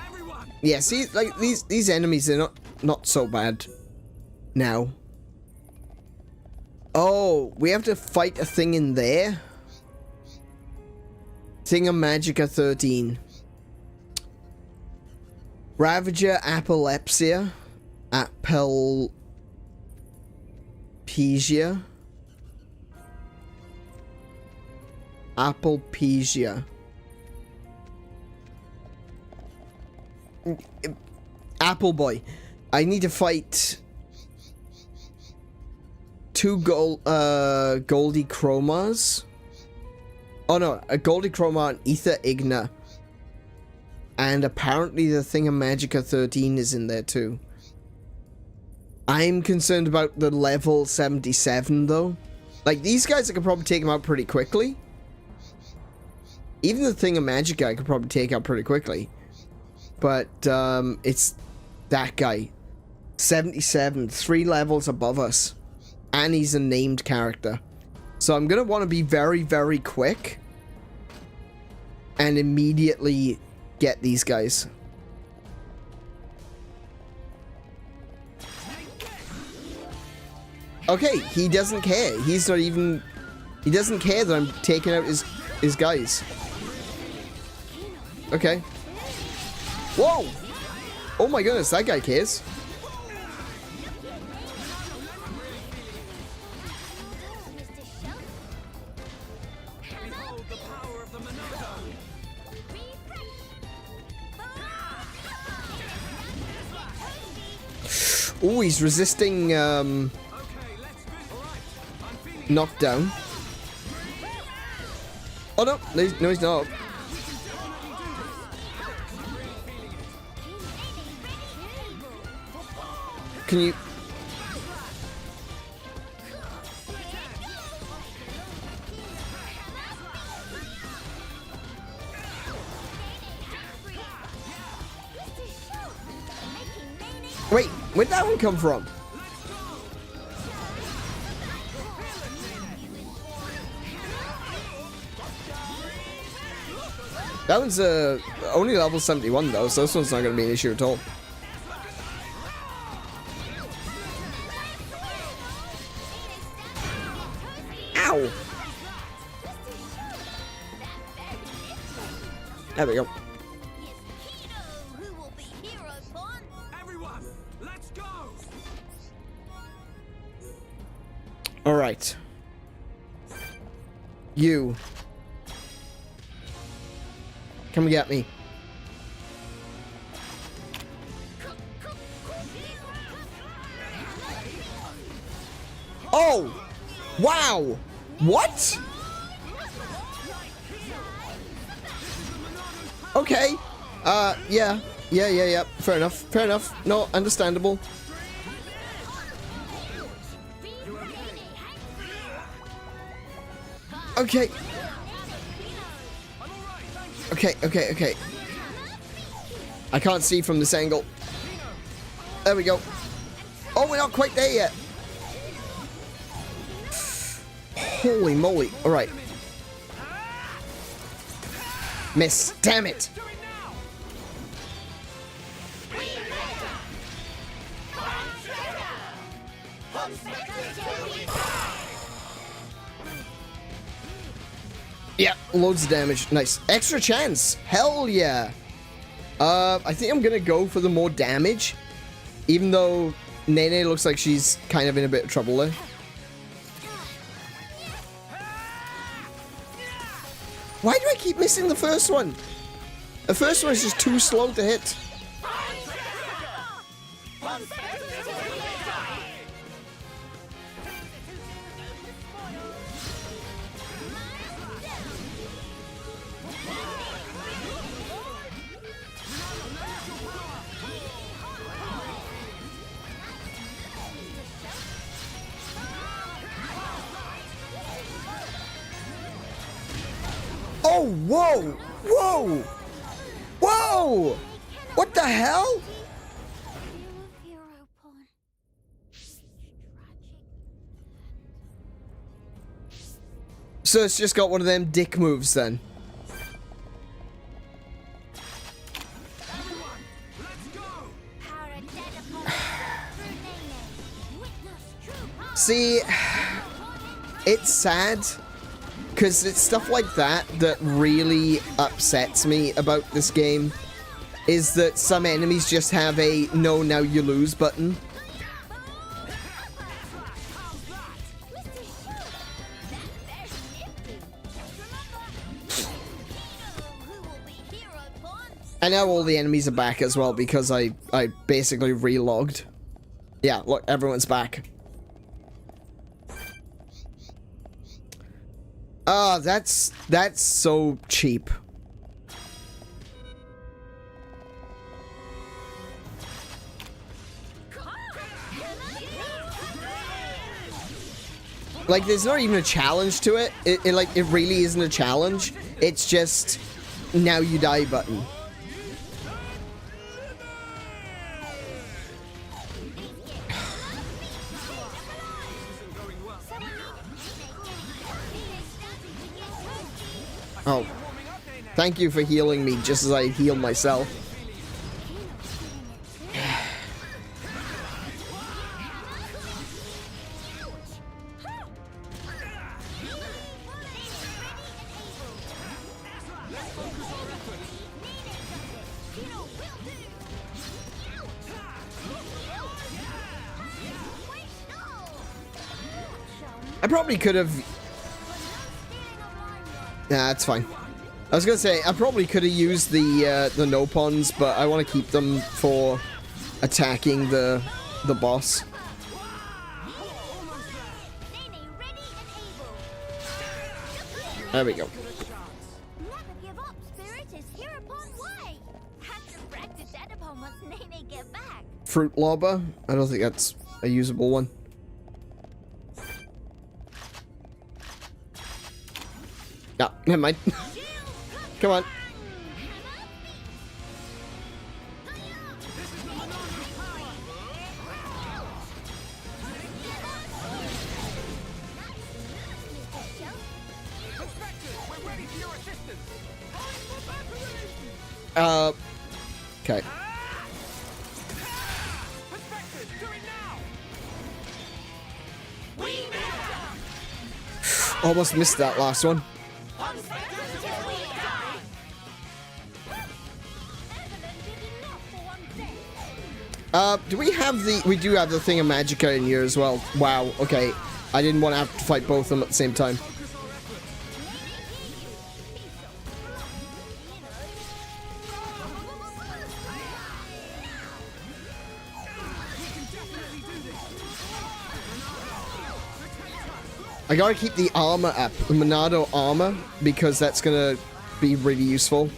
Everyone. Yeah, see, like these enemies are not so bad now. Oh, we have to fight a thing in there. Thingamagica 13. Ravager epilepsia. Apelpesia. Apelpesia. Apple Boy. I need to fight two Goldie Chromas. Oh no, a Goldie Chroma and Ether Igna. And apparently the Thingamagica 13 is in there too. I'm concerned about the level 77 though. Like these guys I could probably take them out pretty quickly. Even the Thingamagica I could probably take out pretty quickly. But it's that guy. 77, 3 levels above us. And he's a named character. So I'm going to want to be very, very quick. And immediately get these guys. Okay, he doesn't care. He's not even... He doesn't care that I'm taking out his guys. Okay. Whoa! Oh my goodness, that guy cares. Behold the power of the Monado. Oh, he's resisting Okay, let's go. All right. I'm feeling knockdown. Oh no, no he's not. Can you... Wait, where'd that one come from? That one's only level 71 though, so this one's not going to be an issue at all. Ow! There we go. everyone. Let's go. All right. You. Come get me. Oh! Wow! What? Okay. Yeah. Yeah. Fair enough. Fair enough. No, understandable. Okay. Okay. I can't see from this angle. There we go. Oh, we're not quite there yet. Holy moly. All right. Miss. Damn it. Yeah, loads of damage. Nice. Extra chance. Hell yeah. I think I'm gonna go for the more damage. Even though Nene looks like she's kind of in a bit of trouble there. Why do I keep missing the first one? The first one is just too slow to hit. Oh, whoa! Whoa! Whoa! What the hell? So it's just got one of them dick moves then. See, it's sad. Because it's stuff like that that really upsets me about this game. Is that some enemies just have a no, now you lose button. And now all the enemies are back as well because I basically relogged. Yeah, look, everyone's back. Oh, that's so cheap. Like, there's not even a challenge to it. It really isn't a challenge. It's just now you die button. Oh, thank you for healing me just as I healed myself. I probably could have... Nah, that's fine. I was gonna say, I probably could have used the no-pons, but I want to keep them for attacking the boss. There we go. Fruit lobber? I don't think that's a usable one. No, never mind. Come on. Okay. Almost missed that last one. Do we have the... We do have the thing of Magicka in here as well. Wow, okay. I didn't want to have to fight both of them at the same time. I gotta keep the armor up, the Monado armor, because that's gonna be really useful.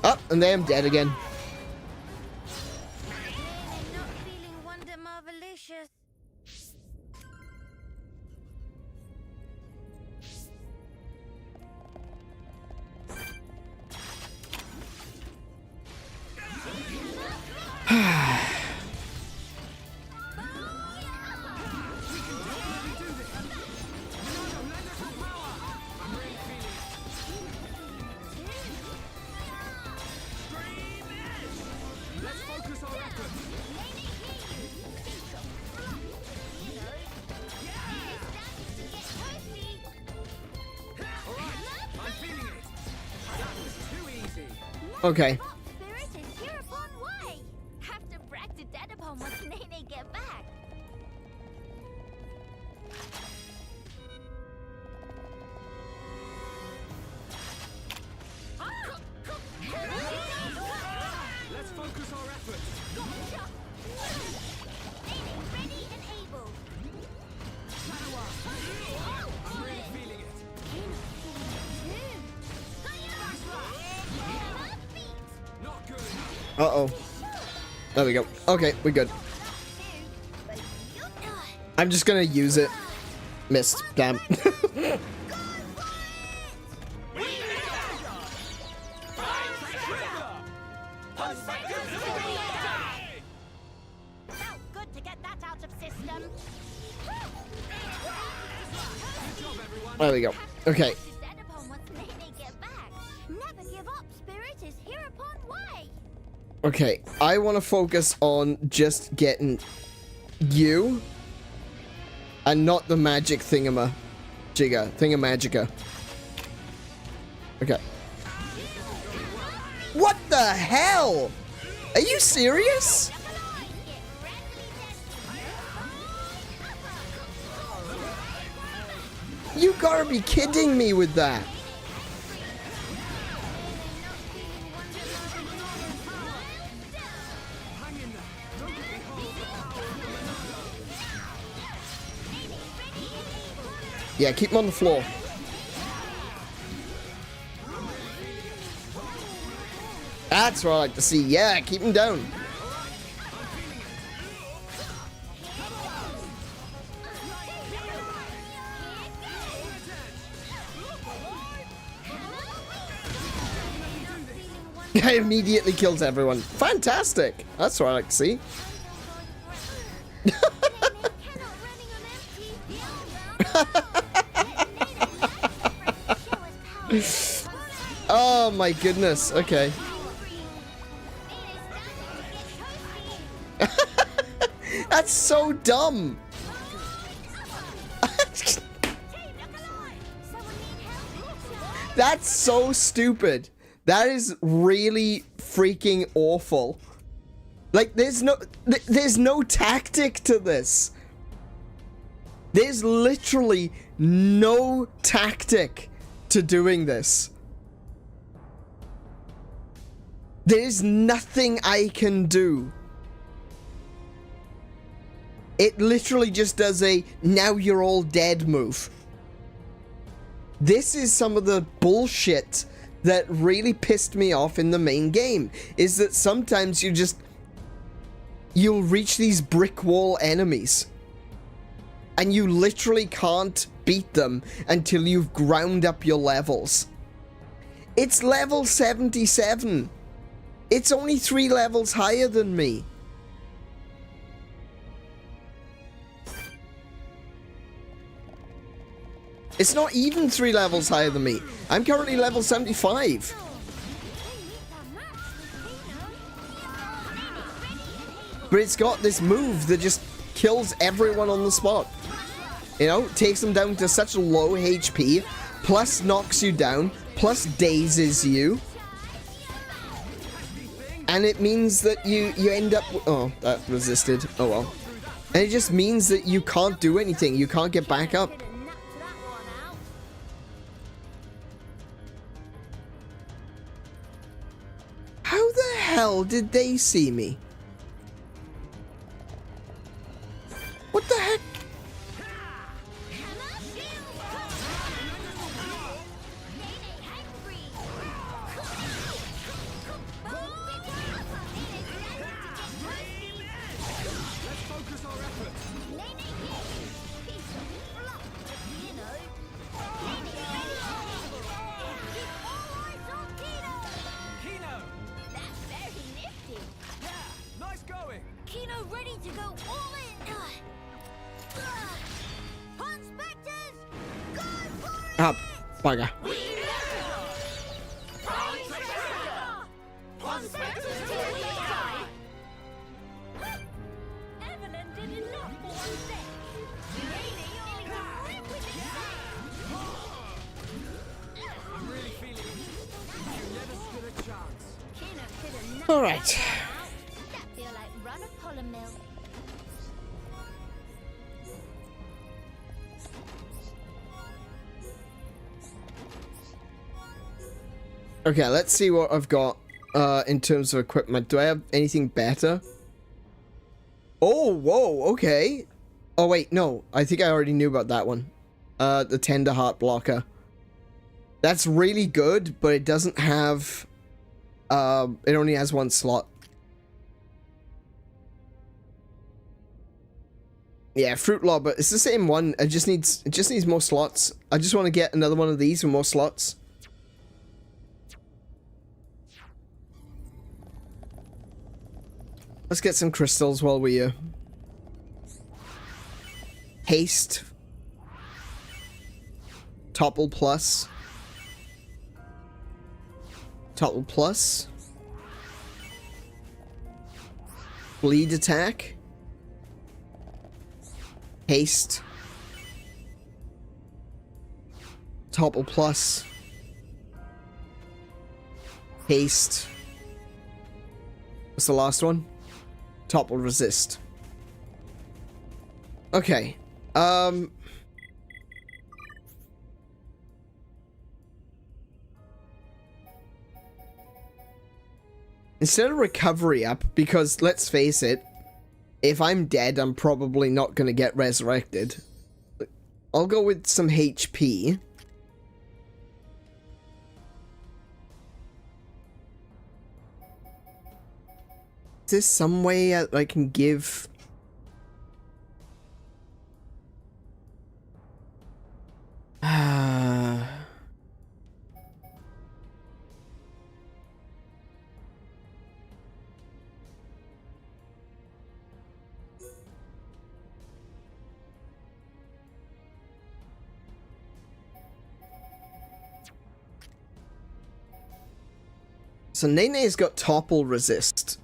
Oh, and then I'm dead again. Okay. Spirit is here upon way. Have to brag to dead upon once Nene get back. Let's focus our efforts. Nene ready and able. I'm really feeling it. Not good enough. Uh-oh. There we go. Okay, we're good. I'm just gonna use it. Missed. Damn. Felt good to get that out of system. There we go. Okay. Dead upon once Nene get back. Never give up, Spirit is here upon way. Okay. I want to focus on just getting you and not the magic thingamagica. Okay. What the hell? Are you serious? You gotta be kidding me with that. Yeah, keep him on the floor. That's what I like to see. Yeah, keep him down. I immediately kills everyone. Fantastic. That's what I like to see. Oh my goodness. Okay. That's so dumb. That's so stupid. That is really freaking awful. Like, there's no tactic to this. There's literally no tactic to doing this. There's nothing I can do. It literally just does a now you're all dead move. This is some of the bullshit that really pissed me off in the main game, is that sometimes you'll reach these brick wall enemies and you literally can't beat them until you've ground up your levels. It's level 77. It's only 3 levels higher than me. It's not even 3 levels higher than me. I'm currently level 75. But it's got this move that just kills everyone on the spot. You know, takes them down to such low HP, plus knocks you down, plus dazes you. And it means that you end up... Oh, that resisted. Oh well. And it just means that you can't do anything. You can't get back up. How the hell did they see me? What the heck? Ah, bugger. All right. That feel like run a polymer mill. Okay, let's see what I've got in terms of equipment. Do I have anything better? Oh, whoa, okay. Oh, wait, no. I think I already knew about that one. The Tender Heart Blocker. That's really good, but it doesn't have... it only has one slot. Yeah, Fruit Lobber. It's the same one. It just needs more slots. I just want to get another one of these with more slots. Let's get some crystals while we're here. Haste. Topple plus. Topple plus. Bleed attack. Haste. Topple plus. Haste. What's the last one? Topple resist. Okay. Instead of recovery up, because let's face it, if I'm dead, I'm probably not gonna get resurrected. I'll go with some HP. Is there some way I can give... So Nene's got topple resist.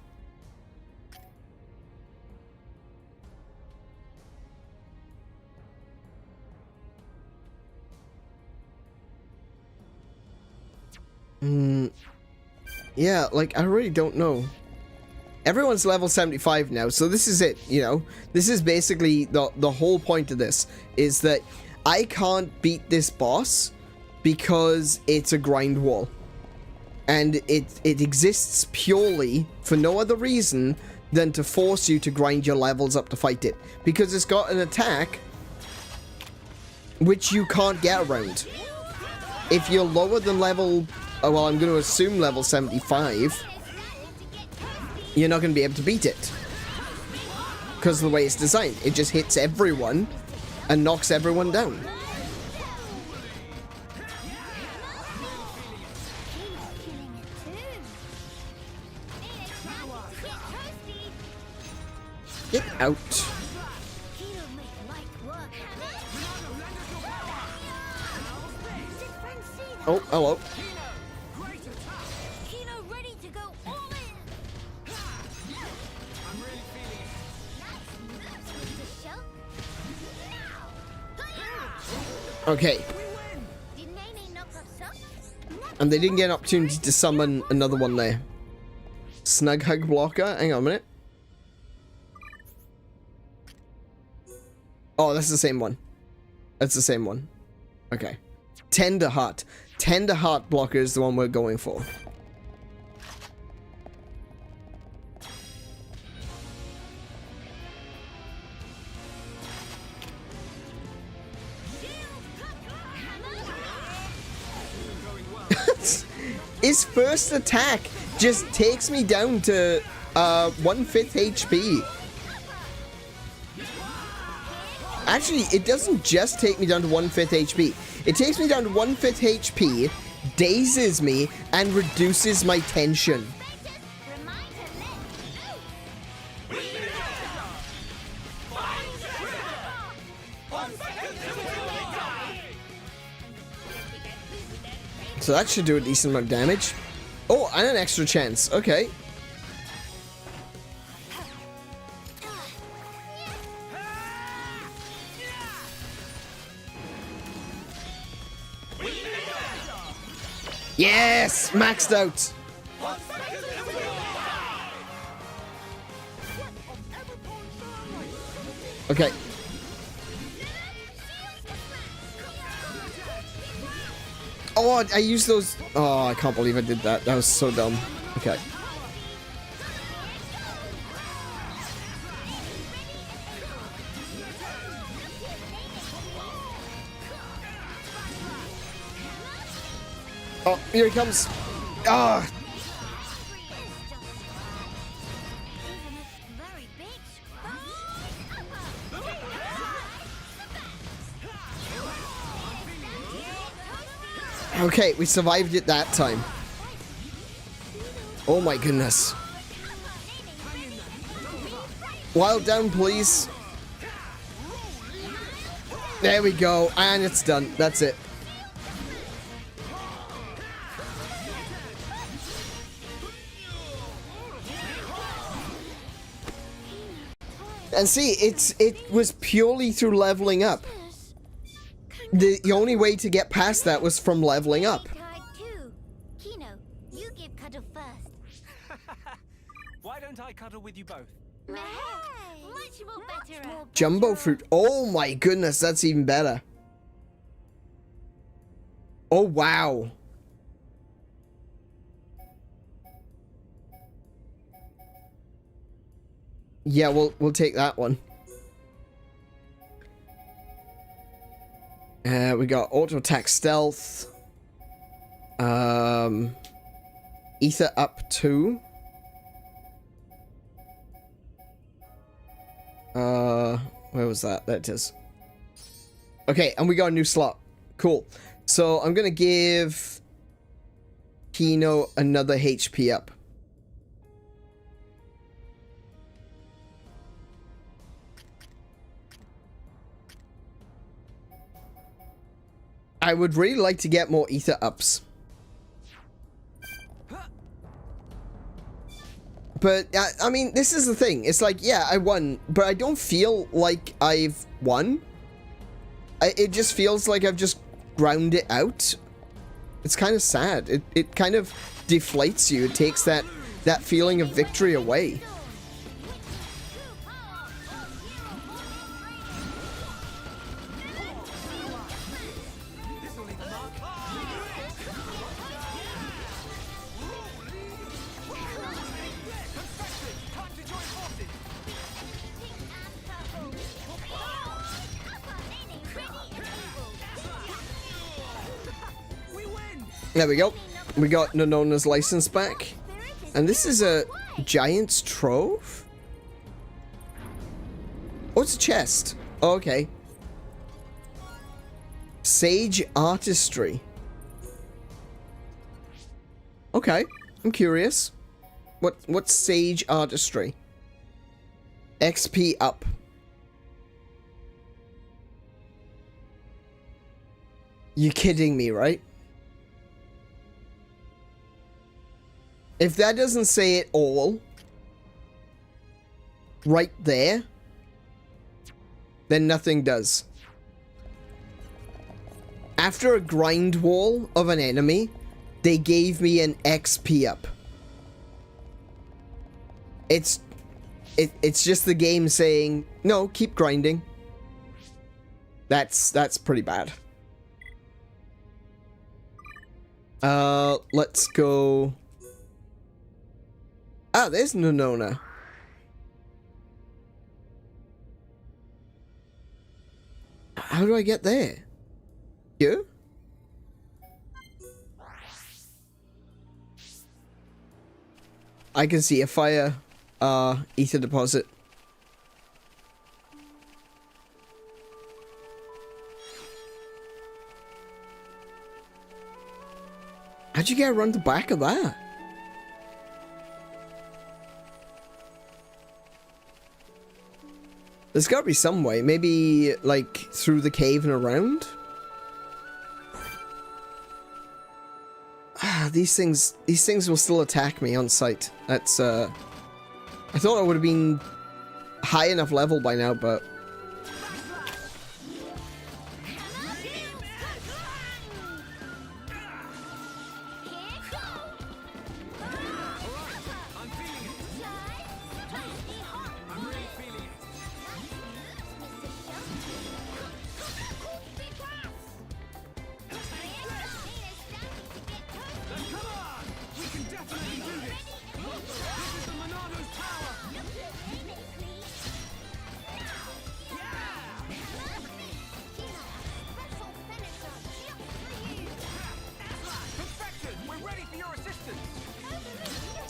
Yeah, like, I really don't know. Everyone's level 75 now, so this is it, you know? This is basically the whole point of this, is that I can't beat this boss because it's a grind wall. And it exists purely for no other reason than to force you to grind your levels up to fight it. Because it's got an attack which you can't get around. If you're lower than level... well, I'm going to assume level 75, you're not going to be able to beat it. Because of the way it's designed. It just hits everyone and knocks everyone down. Get out. Oh, hello. Okay. And they didn't get an opportunity to summon another one there. Snug Hug Blocker. Hang on a minute. Oh, that's the same one. That's the same one. Okay. Tender Heart. Tender Heart Blocker is the one we're going for. His first attack just takes me down to 1/5 HP. Actually, it doesn't just take me down to 1/5 HP. It takes me down to 1/5 HP, dazes me, and reduces my tension. So that should do a decent amount of damage. Oh, and an extra chance. Okay. Yes! Maxed out! Okay. Oh, I used those. Oh, I can't believe I did that. That was so dumb. Okay. Oh, here he comes. Ah. Very big. Okay, we survived it that time. Oh my goodness. Wild down, please. There we go, and it's done. That's it. And see, it was purely through leveling up. The only way to get past that was from leveling up. Tied too. Kino, you give cuddle first. Why don't I cuddle with you both? Much more better. Jumbo fruit. Oh my goodness, that's even better. Oh wow. Yeah, we'll take that one. We got auto attack stealth. Ether up 2. Where was that? There it is. Okay, and we got a new slot. Cool. So I'm gonna give Kino another HP up. I would really like to get more ether ups. But, I mean, this is the thing. It's like, yeah, I won, but I don't feel like I've won. It just feels like I've just ground it out. It's kind of sad. It kind of deflates you. It takes that feeling of victory away. There we go. We got Nonona's license back. And this is a Giant's Trove? Oh, it's a chest. Oh, okay. Sage Artistry. Okay, I'm curious. What's Sage Artistry? XP up. You kidding me, right? If that doesn't say it all, right there, then nothing does. After a grind wall of an enemy, they gave me an XP up. It's just the game saying, no, keep grinding. That's pretty bad. Let's go. Ah, there's Nonona. How do I get there? You? I can see a fire, ether deposit. How'd you get around the back of that? There's gotta be some way. Maybe, like, through the cave and around? Ah, these things will still attack me on sight. That's, I thought I would have been high enough level by now, but...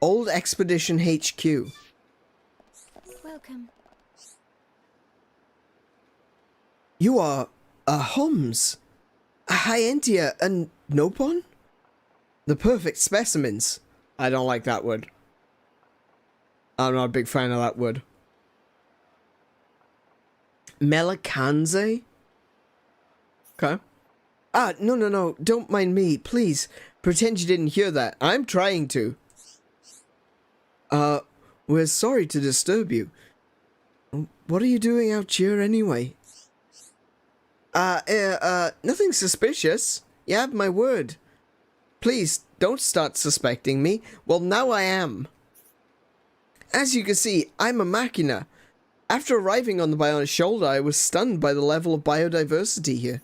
Old Expedition HQ. Welcome. You are a Homs, a Hyentia, and Nopon? The perfect specimens. I don't like that word. I'm not a big fan of that word. Melikanze? Okay. Ah, no, don't mind me, please. Pretend you didn't hear that. I'm trying to. We're sorry to disturb you. What are you doing out here anyway? Nothing suspicious. You have my word. Please, don't start suspecting me. Well, now I am. As you can see, I'm a machina. After arriving on the Bionis shoulder, I was stunned by the level of biodiversity here.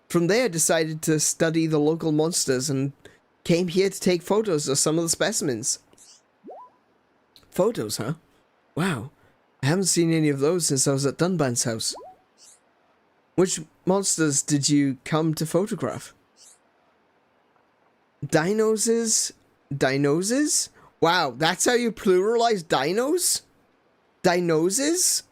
From there, I decided to study the local monsters and came here to take photos of some of the specimens. Photos, huh? Wow. I haven't seen any of those since I was at Dunban's house. Which monsters did you come to photograph? Dinoses? Dinoses? Wow, that's how you pluralize dinos? Dinoses?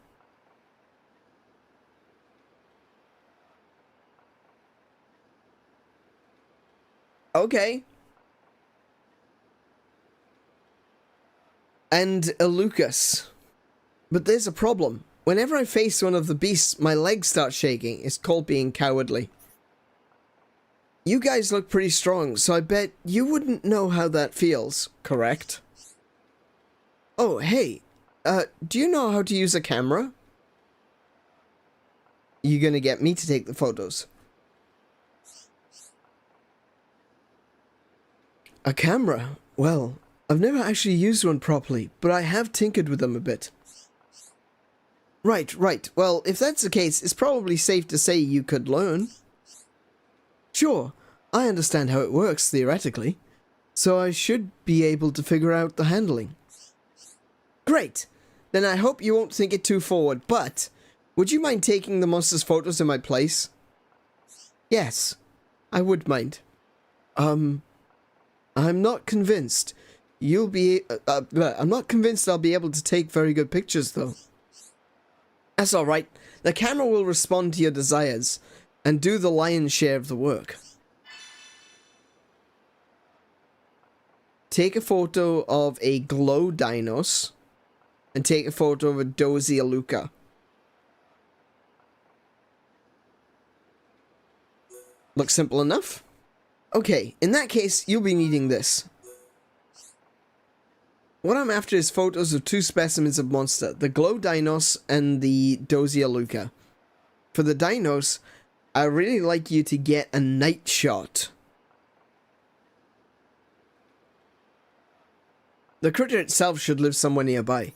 Okay. And Elucus. But there's a problem. Whenever I face one of the beasts, my legs start shaking. It's called being cowardly. You guys look pretty strong, so I bet you wouldn't know how that feels, correct? Oh, hey. Do you know how to use a camera? You gonna get me to take the photos? A camera? Well, I've never actually used one properly, but I have tinkered with them a bit. Right. Well, if that's the case, it's probably safe to say you could learn. Sure, I understand how it works, theoretically, so I should be able to figure out the handling. Great! Then I hope you won't think it too forward, but would you mind taking the monster's photos in my place? Yes, I would mind. I'm not convinced. I'm not convinced I'll be able to take very good pictures, though. That's alright. The camera will respond to your desires and do the lion's share of the work. Take a photo of a glow dinos and take a photo of a dozy aluka. Looks simple enough? Okay, in that case, you'll be needing this. What I'm after is photos of two specimens of monster, the glow dinos and the dozy aluka. For the dinos, I really like you to get a night shot. The critter itself should live somewhere nearby.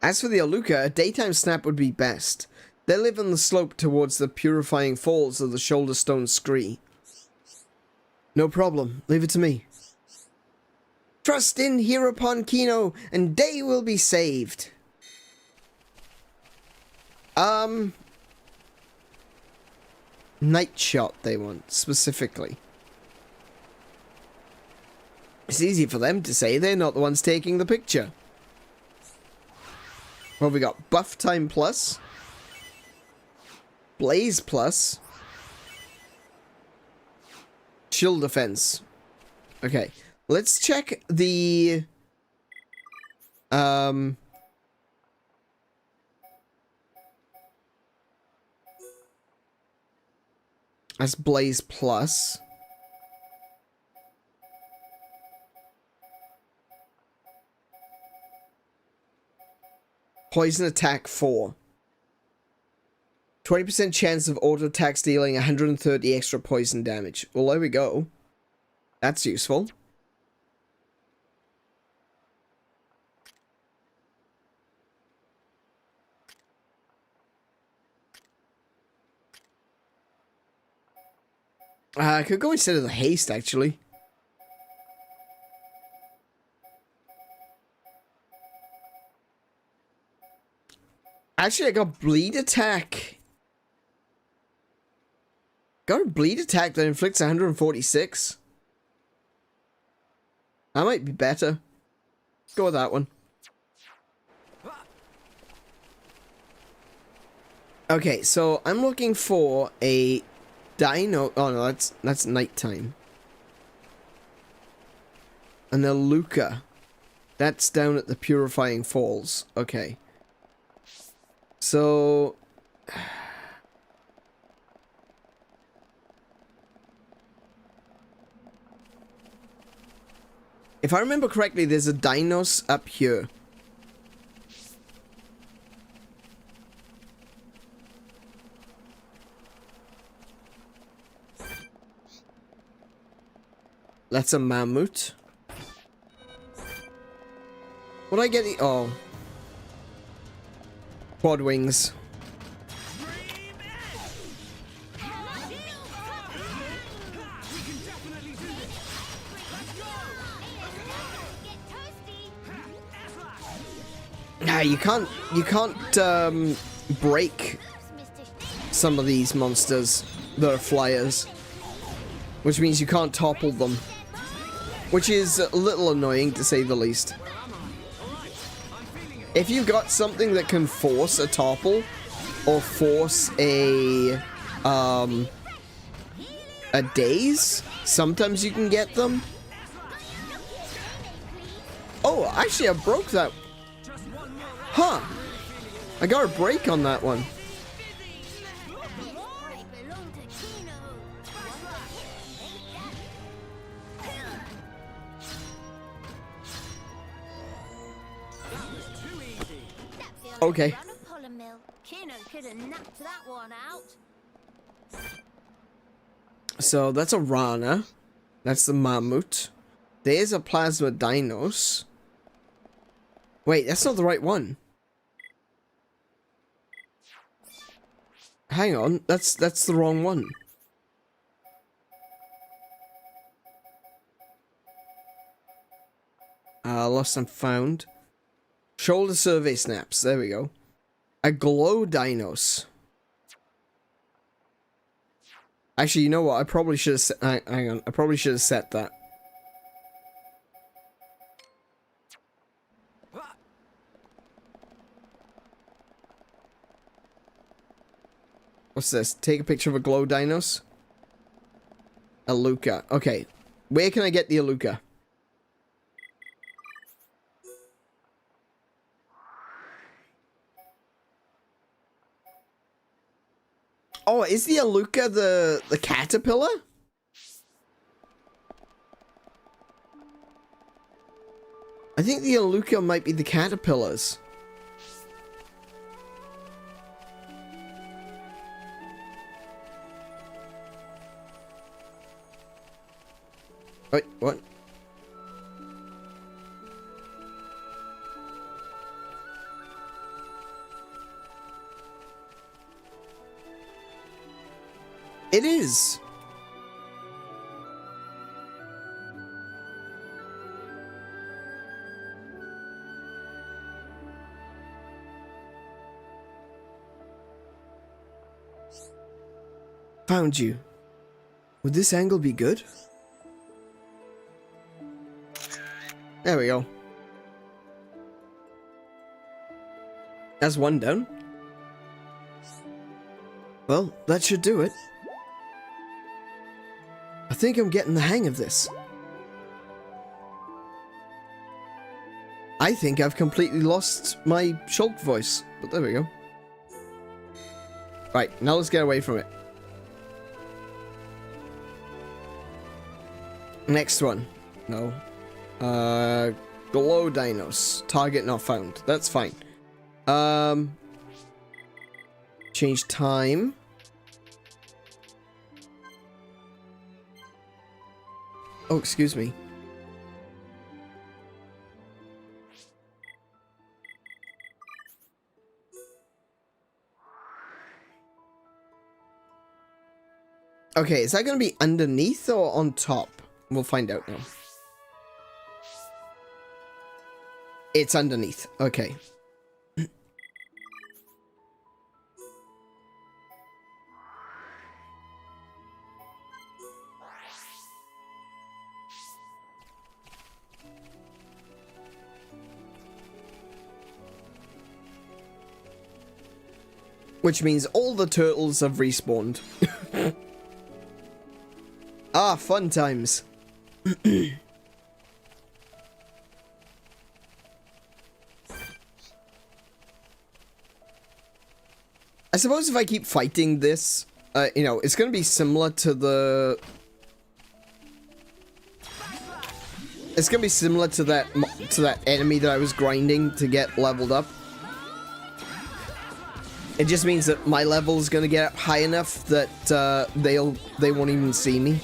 As for the aluka, a daytime snap would be best. They live on the slope towards the purifying falls of the Shoulder Stone Scree. No problem, leave it to me. Trust in 𝗏𝗏𝗏𝗏, and day will be saved. Night shot they want, specifically. It's easy for them to say, they're not the ones taking the picture. What have we got? Buff time plus. Blaze plus. Shield defense. Okay. Let's check the... That's Blaze plus. Poison attack 4. 20% chance of auto attacks dealing 130 extra poison damage. Well, there we go. That's useful. I could go instead of the haste, actually. Actually, I got bleed attack. Got a bleed attack that inflicts 146. That might be better. Go with that one. Okay, so I'm looking for a dino. Oh no, that's nighttime. An Aluka. That's down at the Purifying Falls. Okay. So if I remember correctly, there's a Dinos up here. That's a mammoth. Would I get the... Oh. Quad wings. Nah, you can't break some of these monsters that are flyers, which means you can't topple them, which is a little annoying to say the least. If you've got something that can force a topple or force a daze, sometimes you can get them. Oh, actually I broke that. Huh. I got a break on that one. Okay. So that's a Rana. That's the Mammoth. There's a Plasma Dinos. Wait, that's not the right one. Hang on, that's the wrong one. Lost and found. Shoulder survey snaps. There we go. A glow dinos. Actually, you know what? I probably should have set. Hang on. I probably should have set that. What's this? Take a picture of a glow dinos. Aluka. Okay. Where can I get the Aluka? Oh, is the Aluka the caterpillar? I think the Aluka might be the caterpillars. Wait, what? It is. Found you. Would this angle be good? There we go. That's one down. Well, that should do it. I think I'm getting the hang of this. I think I've completely lost my Shulk voice, but there we go. Right, now let's get away from it. Next one. No. Glow dinos. Target not found. That's fine. Change time. Oh, excuse me. Okay, is that going to be underneath or on top? We'll find out now. It's underneath. Okay. Which means all the turtles have respawned. Ah, fun times. I suppose if I keep fighting this, you know, it's going to be similar to the... It's going to be similar to that enemy that I was grinding to get leveled up. It just means that my level is going to get up high enough that they won't even see me.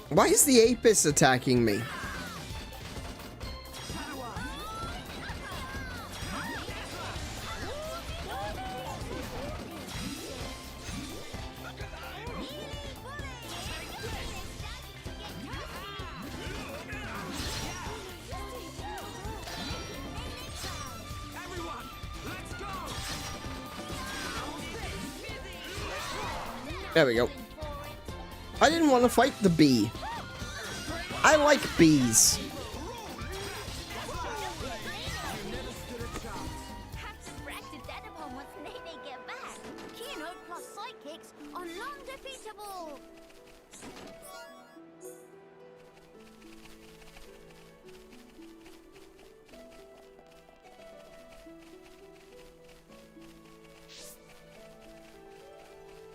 Why is the Apis attacking me? There we go. I didn't want to fight the bee. I like bees. Have to practice that upon once they get back. Keynote plus sidekicks are undefeatable.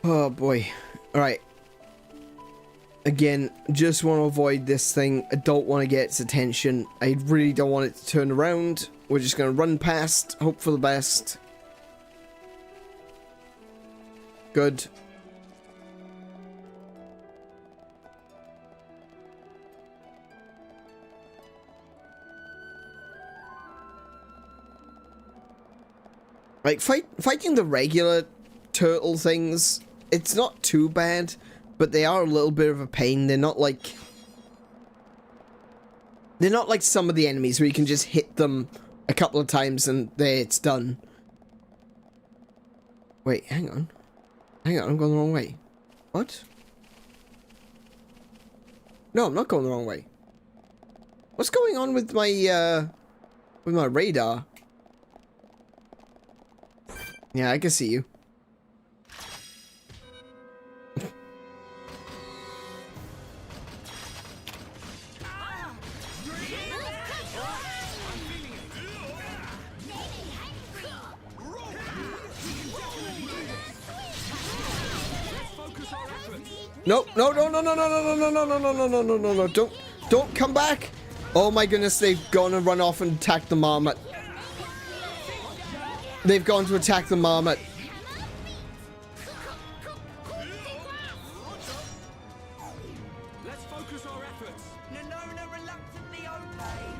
Oh boy. Alright. Again, just want to avoid this thing. I don't want to get its attention. I really don't want it to turn around. We're just going to run past, hope for the best. Good. Like, fighting the regular turtle things, it's not too bad. But they are a little bit of a pain. They're not like some of the enemies where you can just hit them a couple of times and there it's done. Wait, hang on. Hang on, I'm going the wrong way. What? No, I'm not going the wrong way. What's going on with my radar? Yeah, I can see you. No, no, no, no, no, no, no, no, no, no, no, no, no, no, no, no, don't come back. Oh my goodness, they've gone and run off and attacked the marmot. They've gone to attack the marmot. Let's focus our efforts.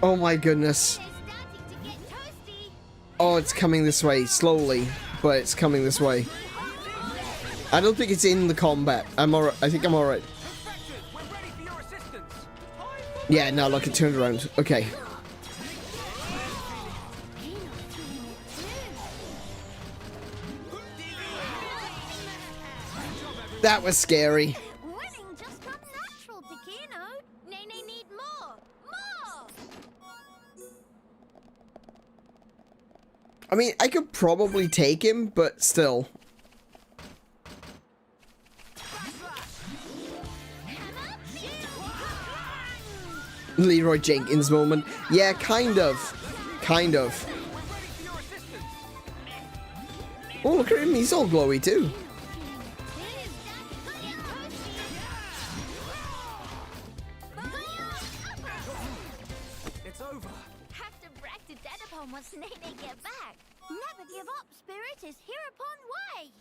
Oh my goodness. Oh, it's coming this way, slowly, but it's coming this way. I don't think it's in the combat. I'm alright. I think I'm alright. We're ready for your assistance. Yeah, no, look, it turned around. Okay. That was scary. Winning just comes natural to Kino. Nene need more. More. I mean, I could probably take him, but still. Leroy Jenkins moment. Yeah, kind of. Kind of. Oh, look at him. He's all glowy, too. It's over. Have to practice that upon once Nene get back. Never give up, spirit is hereupon way.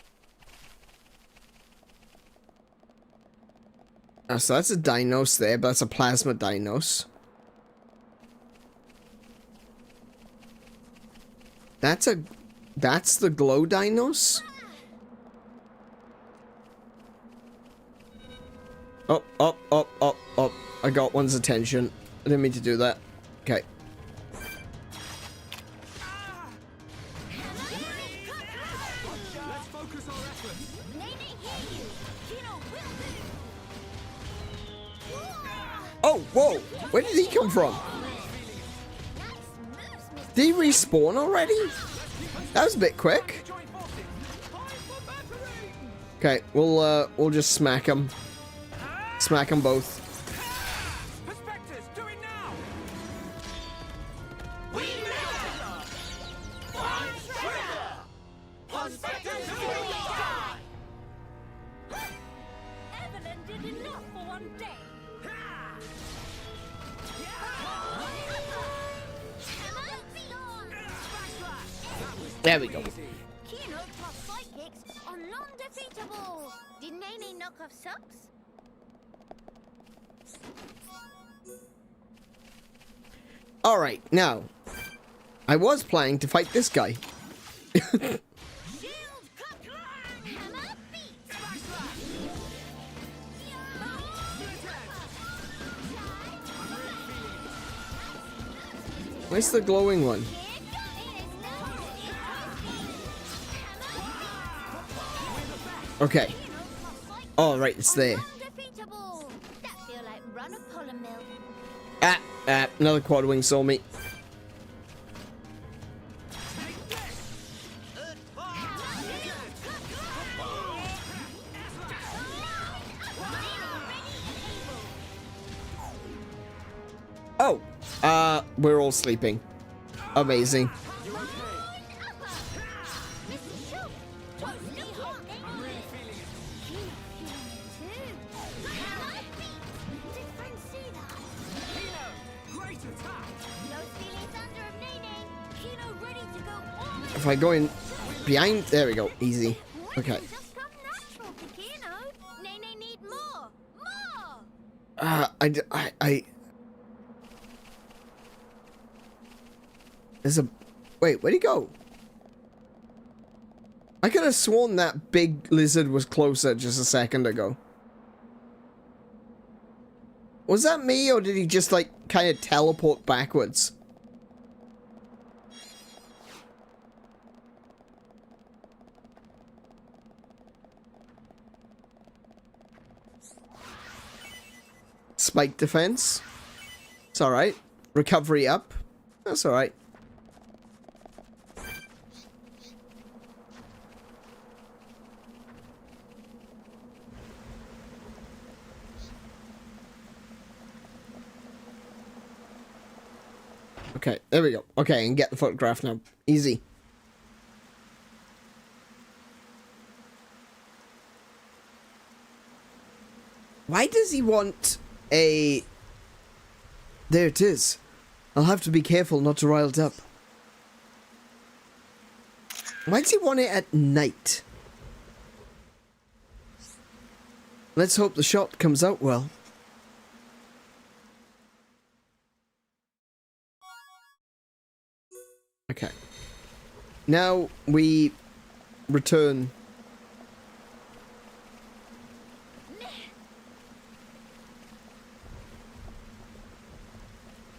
So that's a Dinos there, but that's a plasma Dinos. That's the glow Dinos? Oh, oh, oh, oh, oh. I got one's attention. I didn't mean to do that. Okay. Let's focus our efforts. Nene hear you. Kino will do. Oh, Whoa, where did he come from? Did he respawn already? That was a bit quick. Okay, we'll just smack him. Smack them both. Perspectives, do it now. Evelyn did enough for one day. There we go. Kino plus sidekicks are non-defeatable. Did Nene knock off socks? Alright, now. I was planning to fight this guy. Shield cut line. Hammer beat. Where's the glowing one? Okay. Oh, right, it's there. Undefeatable. That feel like run a pollen mill. Another quad wing saw me. Oh, we're all sleeping. Amazing. If I go in behind, there we go, easy. Okay. There's a, wait, where'd he go? I could have sworn that big lizard was closer just a second ago. Was that me, or did he just, like, kind of teleport backwards? Spike defense. It's alright. Recovery up. That's alright. Okay, there we go. Okay, and get the photograph now. Easy. Why does he want a... There it is. I'll have to be careful not to rile it up. Why does he want it at night? Let's hope the shot comes out well. Okay. Now we return.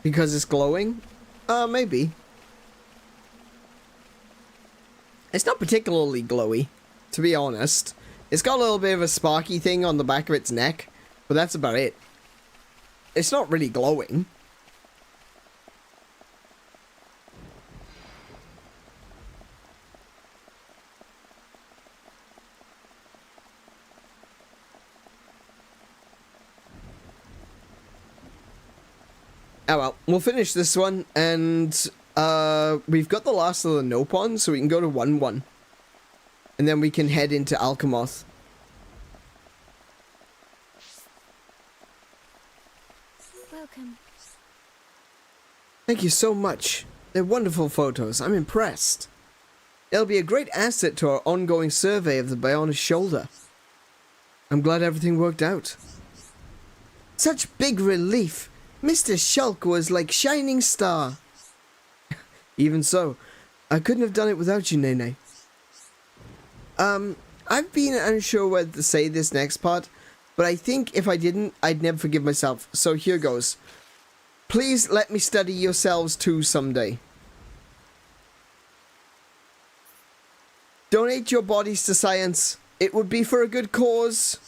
Because it's glowing? Maybe. It's not particularly glowy, to be honest. It's got a little bit of a sparky thing on the back of its neck, but that's about it. It's not really glowing. Oh well, we'll finish this one, and we've got the last of the Nopon, so we can go to 1-1. And then we can head into Alcamoth. Welcome. Thank you so much. They're wonderful photos. I'm impressed. They'll be a great asset to our ongoing survey of the Bionis shoulder. I'm glad everything worked out. Such big relief. Mr. Shulk was like shining star. Even so, I couldn't have done it without you, Nene. I've been unsure whether to say this next part, but I think if I didn't, I'd never forgive myself. So here goes. Please let me study yourselves too someday. Donate your bodies to science. It would be for a good cause.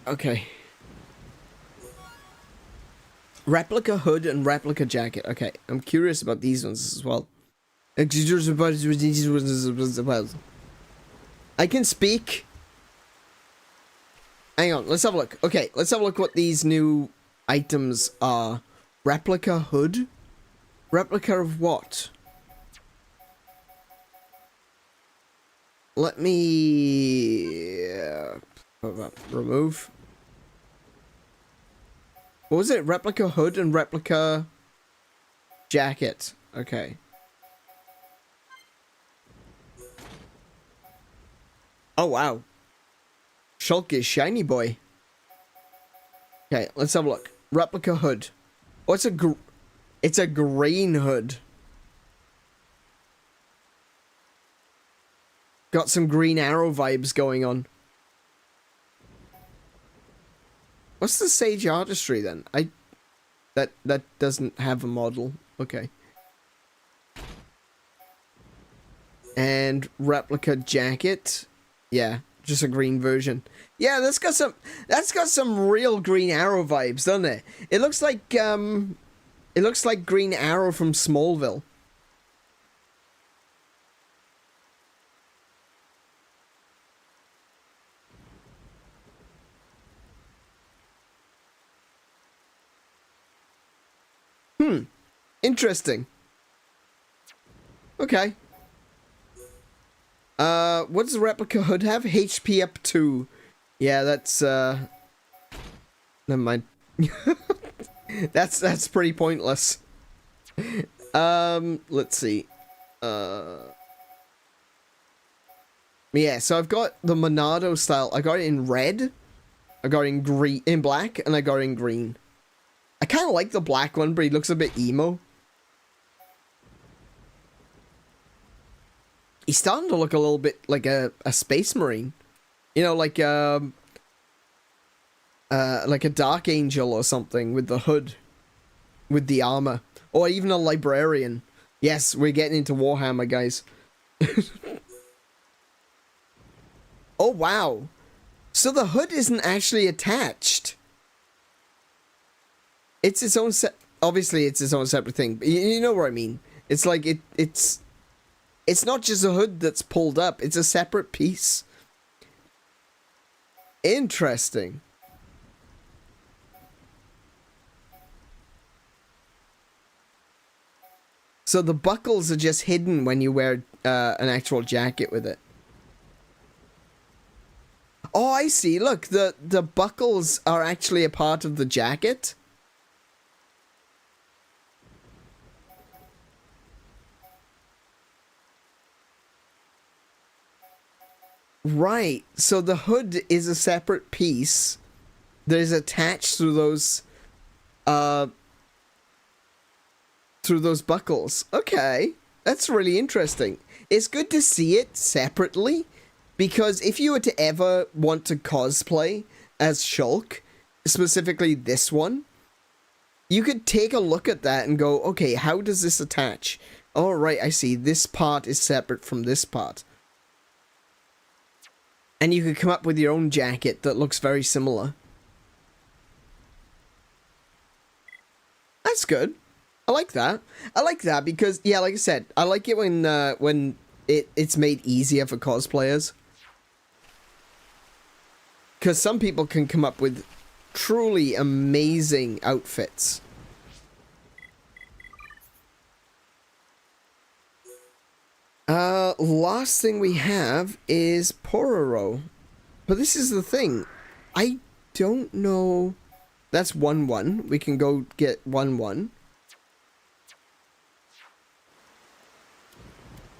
Okay. Replica hood and replica jacket. Okay, I'm curious about these ones as well. I can speak. Hang on, let's have a look. Okay, let's have a look what these new items are. Replica hood? Replica of what? Let me... remove. What was it? Replica hood and replica jacket. Okay. Oh, wow. Shulk is shiny boy. Okay, let's have a look. Replica hood. Oh, it's a green hood. Got some Green Arrow vibes going on. What's the Sage Artistry then? That doesn't have a model. Okay. And replica jacket. Yeah, just a green version. Yeah, that's got some real Green Arrow vibes, doesn't it? It looks like Green Arrow from Smallville. Interesting. Okay. What does the replica hood have? HP up 2. Yeah, that's never mind. That's pretty pointless. Let's see. Yeah, so I've got the Monado style. I got it in red, I got it in green, in black, and I got it in green. I kind of like the black one, but he looks a bit emo. He's starting to look a little bit like a space marine. You know, like a Dark Angel or something with the hood. With the armor. Or even a librarian. Yes, we're getting into Warhammer, guys. Oh, wow. So the hood isn't actually attached. It's its own obviously it's its own separate thing, but you know what I mean. It's like it's not just a hood that's pulled up, it's a separate piece. Interesting. So the buckles are just hidden when you wear an actual jacket with it. Oh, I see. Look, the buckles are actually a part of the jacket. Right, so the hood is a separate piece that is attached through those buckles. Okay, that's really interesting. It's good to see it separately, because if you were to ever want to cosplay as Shulk, specifically this one, you could take a look at that and go, okay, how does this attach? Oh, right, I see. This part is separate from this part. And you could come up with your own jacket that looks very similar. That's good. I like that. I like that because, yeah, like I said, I like it when it's made easier for cosplayers. Because some people can come up with truly amazing outfits. Last thing we have is Pororo. But this is the thing. I don't know. That's 1-1. We can go get 1-1.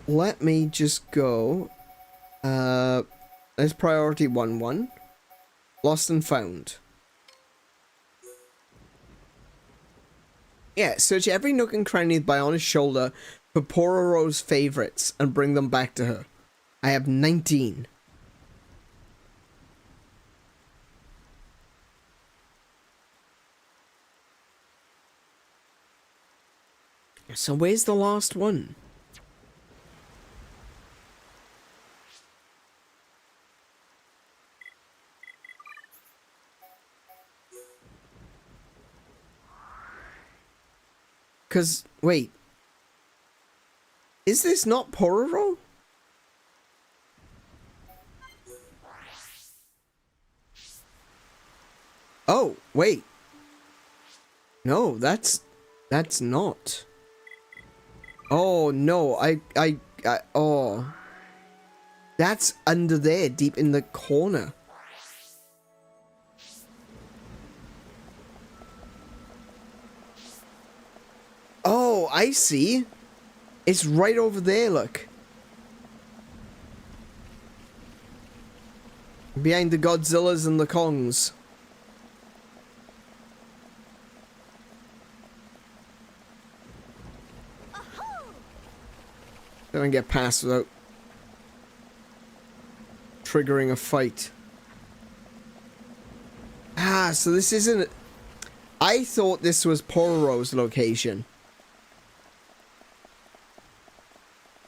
Let me just go. There's priority 1-1. Lost and found. Yeah, search every nook and cranny of Bionis' shoulder for Pororo's favorites and bring them back to her. I have 19. So where's the last one? Because, wait. Is this not Pororo? Oh, wait. No, that's not. Oh, no, oh. That's under there, deep in the corner. Oh, I see. It's right over there, look. Behind the Godzillas and the Kongs. Don't get past without triggering a fight. Ah, so this isn't... I thought this was Pororo's location.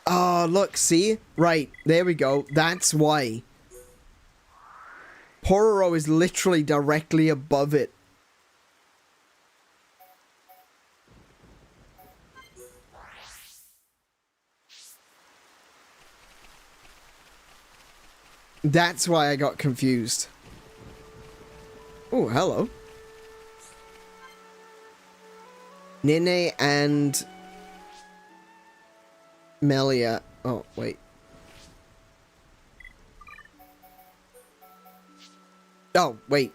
Oh, look, see? Right, there we go. That's why. Pororo is literally directly above it. That's why I got confused. Oh, hello. Nene and Melia. Oh, wait. Oh, wait.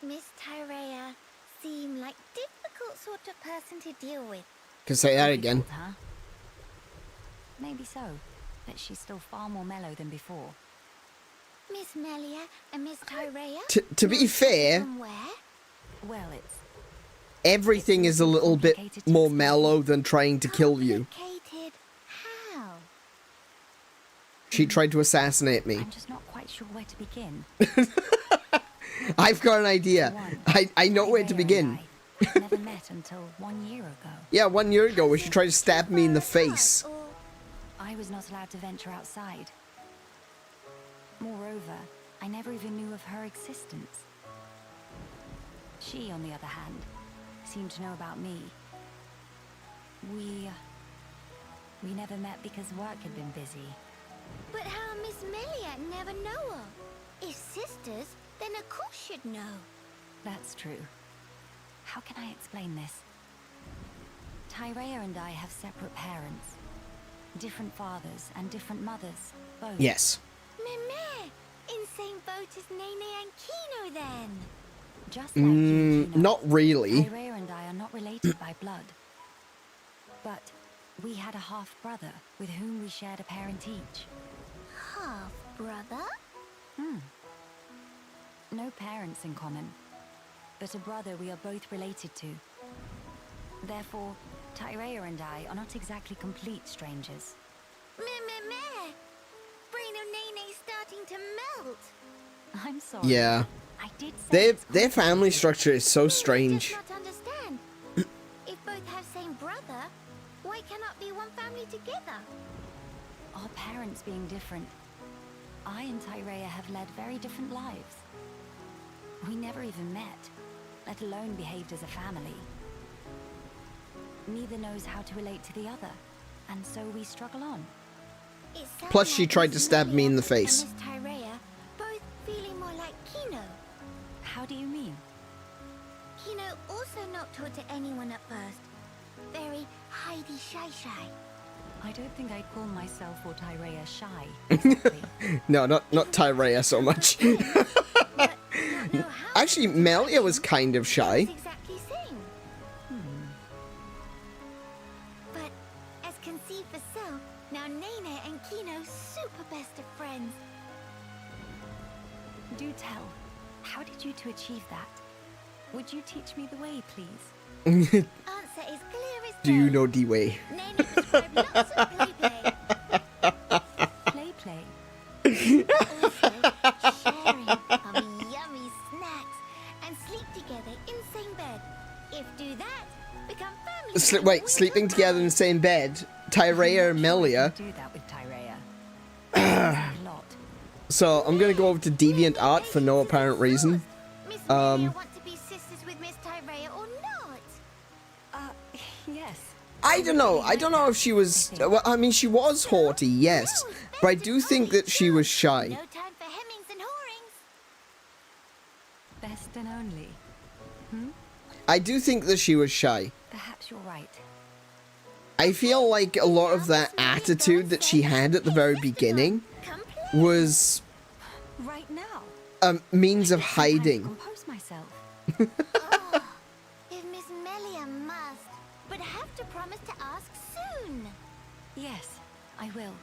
Miss Tyrea seemed like difficult sort of person to deal with. Can say that again. Difficult, huh? Maybe so, but she's still far more mellow than before. Miss Melia and Miss Tyrea? To be fair, From where? Well, it's everything is a little bit more mellow than trying to kill you. Complicated how? She tried to assassinate me. I'm just not quite sure where to begin. I've got an idea. One, I know where to Tyrea begin. and I never met until 1 year ago. Yeah, 1 year ago where she tried to stab me in the face. Or I was not allowed to venture outside. Moreover, I never even knew of her existence. She, on the other hand, seemed to know about me. We never met because work had been busy. but how Miss Melia never know her? If sisters, then of course she'd know. That's true. How can I explain this? Tyrea and I have separate parents. Different fathers and different mothers, both. Yes. Meme, in same boat as Nene and Kino then. Just like you, Kino, Not really. Tyrea and I are not related by blood. But we had a half-brother with whom we shared a parent each. Half brother? No parents in common, but a brother we are both related to. Therefore, Tyrea and I are not exactly complete strangers. Meme, brain of Nene's starting to melt. I'm sorry. Yeah. I did say it's Their family complicated. structure is so I strange. just not understand. If both have same brother, why cannot be one family together? Our parents being different, I and Tyrea have led very different lives. We never even met, let alone behaved as a family. Neither knows how to relate to the other, and so we struggle on. It sounds Plus, she like tried to Miss stab me in the Melia face. and Miss Tyrea both feeling more like Kino. How do you mean? Kino also not talk to anyone at first. Very hidey shy. I don't think I'd call myself or Tyrea shy. Exactly. No, not Tyrea so much. But not know how Actually, to Melia was interact. kind of shy. It's exactly same. But as can see for self, now Nene and Kino super best of friends. Do tell, how did you two achieve that? Would you teach me the way, please? Answer is clear as Do you day. know D-Way? Nene prescribed lots of play. Play. Also, sharing of yummy snacks and sleep together in same bed. If do that, become family. Wait, sleeping together in the same bed Tyrea and Melia. Do that with Tyrea. A lot. So I'm gonna go over to Deviant Art for no apparent reason. Miss Melia want to be sisters with Miss Tyrea or not? Yes. I don't know. I don't know if she was. Well, I mean, she was haughty, yes, but I do think that she was shy. No time for hemmings and hawings. Best and only. I do think that she was shy. Perhaps you're right. I feel like a lot of that attitude that she had at the very beginning was Right now. a means of I hiding. compose myself. If Miss Melia must, but have to promise to ask soon. Yes, I will.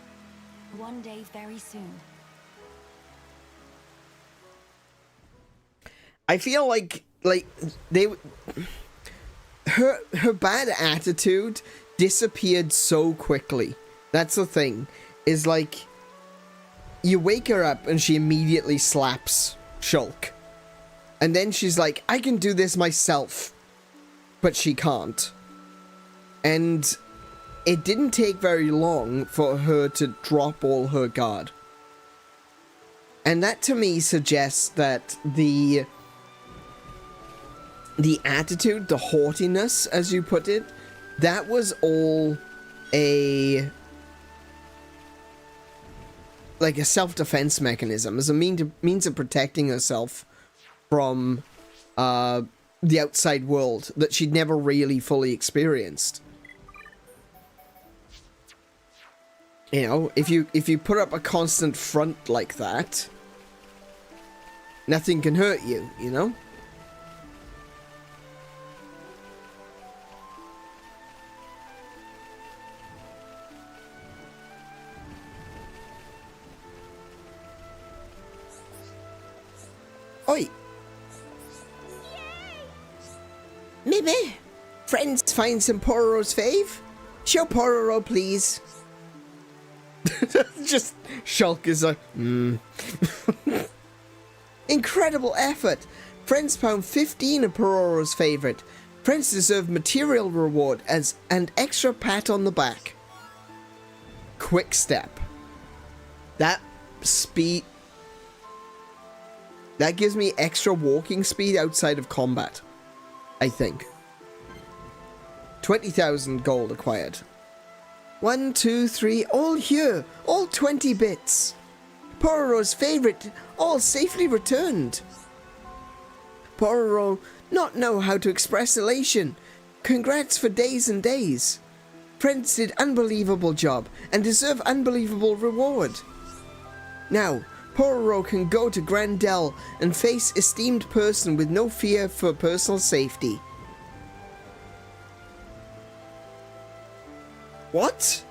One day very soon. I feel like they her bad attitude disappeared so quickly. That's the thing. Is like you wake her up and she immediately slaps Shulk. And then she's like, I can do this myself. But she can't. And it didn't take very long for her to drop all her guard. And that to me suggests that the attitude, the haughtiness, as you put it, that was all a self-defense mechanism, as a means of protecting herself from the outside world that she'd never really fully experienced. You know, if you put up a constant front like that, nothing can hurt you, you know? Oi! Maybe. Friends find some Pororo's fave? Show Pororo, please. Just Shulk is like, Incredible effort. Friends found 15 of Pororo's favorite. Friends deserve material reward as an extra pat on the back. Quick step. That speed. That gives me extra walking speed outside of combat, I think. 20,000 gold acquired. 1, 2, 3, all here. All 20 bits. Pororo's favorite, all safely returned. Pororo not know how to express elation. Congrats for days and days. Friends did unbelievable job and deserve unbelievable reward. Now, Pororo can go to Grandel and face esteemed person with no fear for personal safety. What?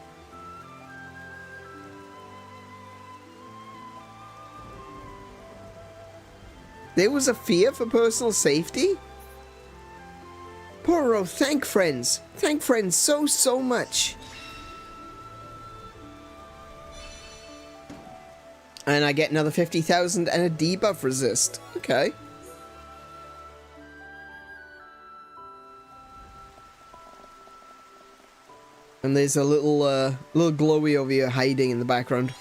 There was a fear for personal safety? Pororo, thank friends. Thank friends so much. And I get another 50,000 and a debuff resist. Okay. And there's a little glowy over here hiding in the background.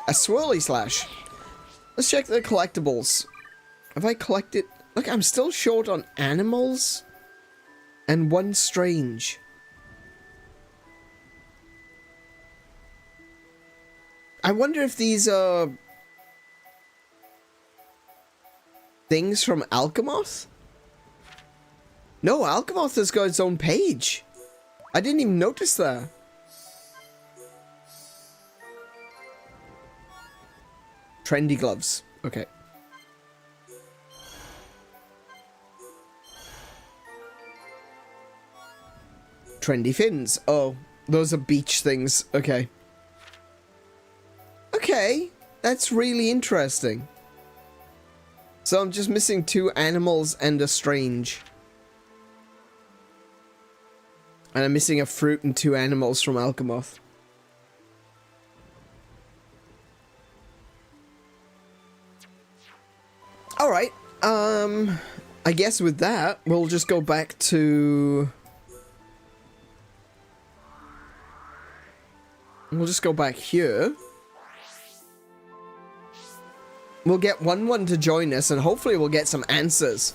A swirly slash. Let's check the collectibles. Have I collected? Look, I'm still short on animals and one strange. I wonder if these are things from Alcamoth? No, Alcamoth has got its own page. I didn't even notice that. Trendy gloves. Okay. Trendy fins. Oh, those are beach things. Okay. Okay, that's really interesting. So I'm just missing 2 animals and a strange. And I'm missing a fruit and 2 animals from Alcamoth. Alright, I guess with that, we'll just go back to We'll just go back here. We'll get 1-1 to join us, and hopefully we'll get some answers.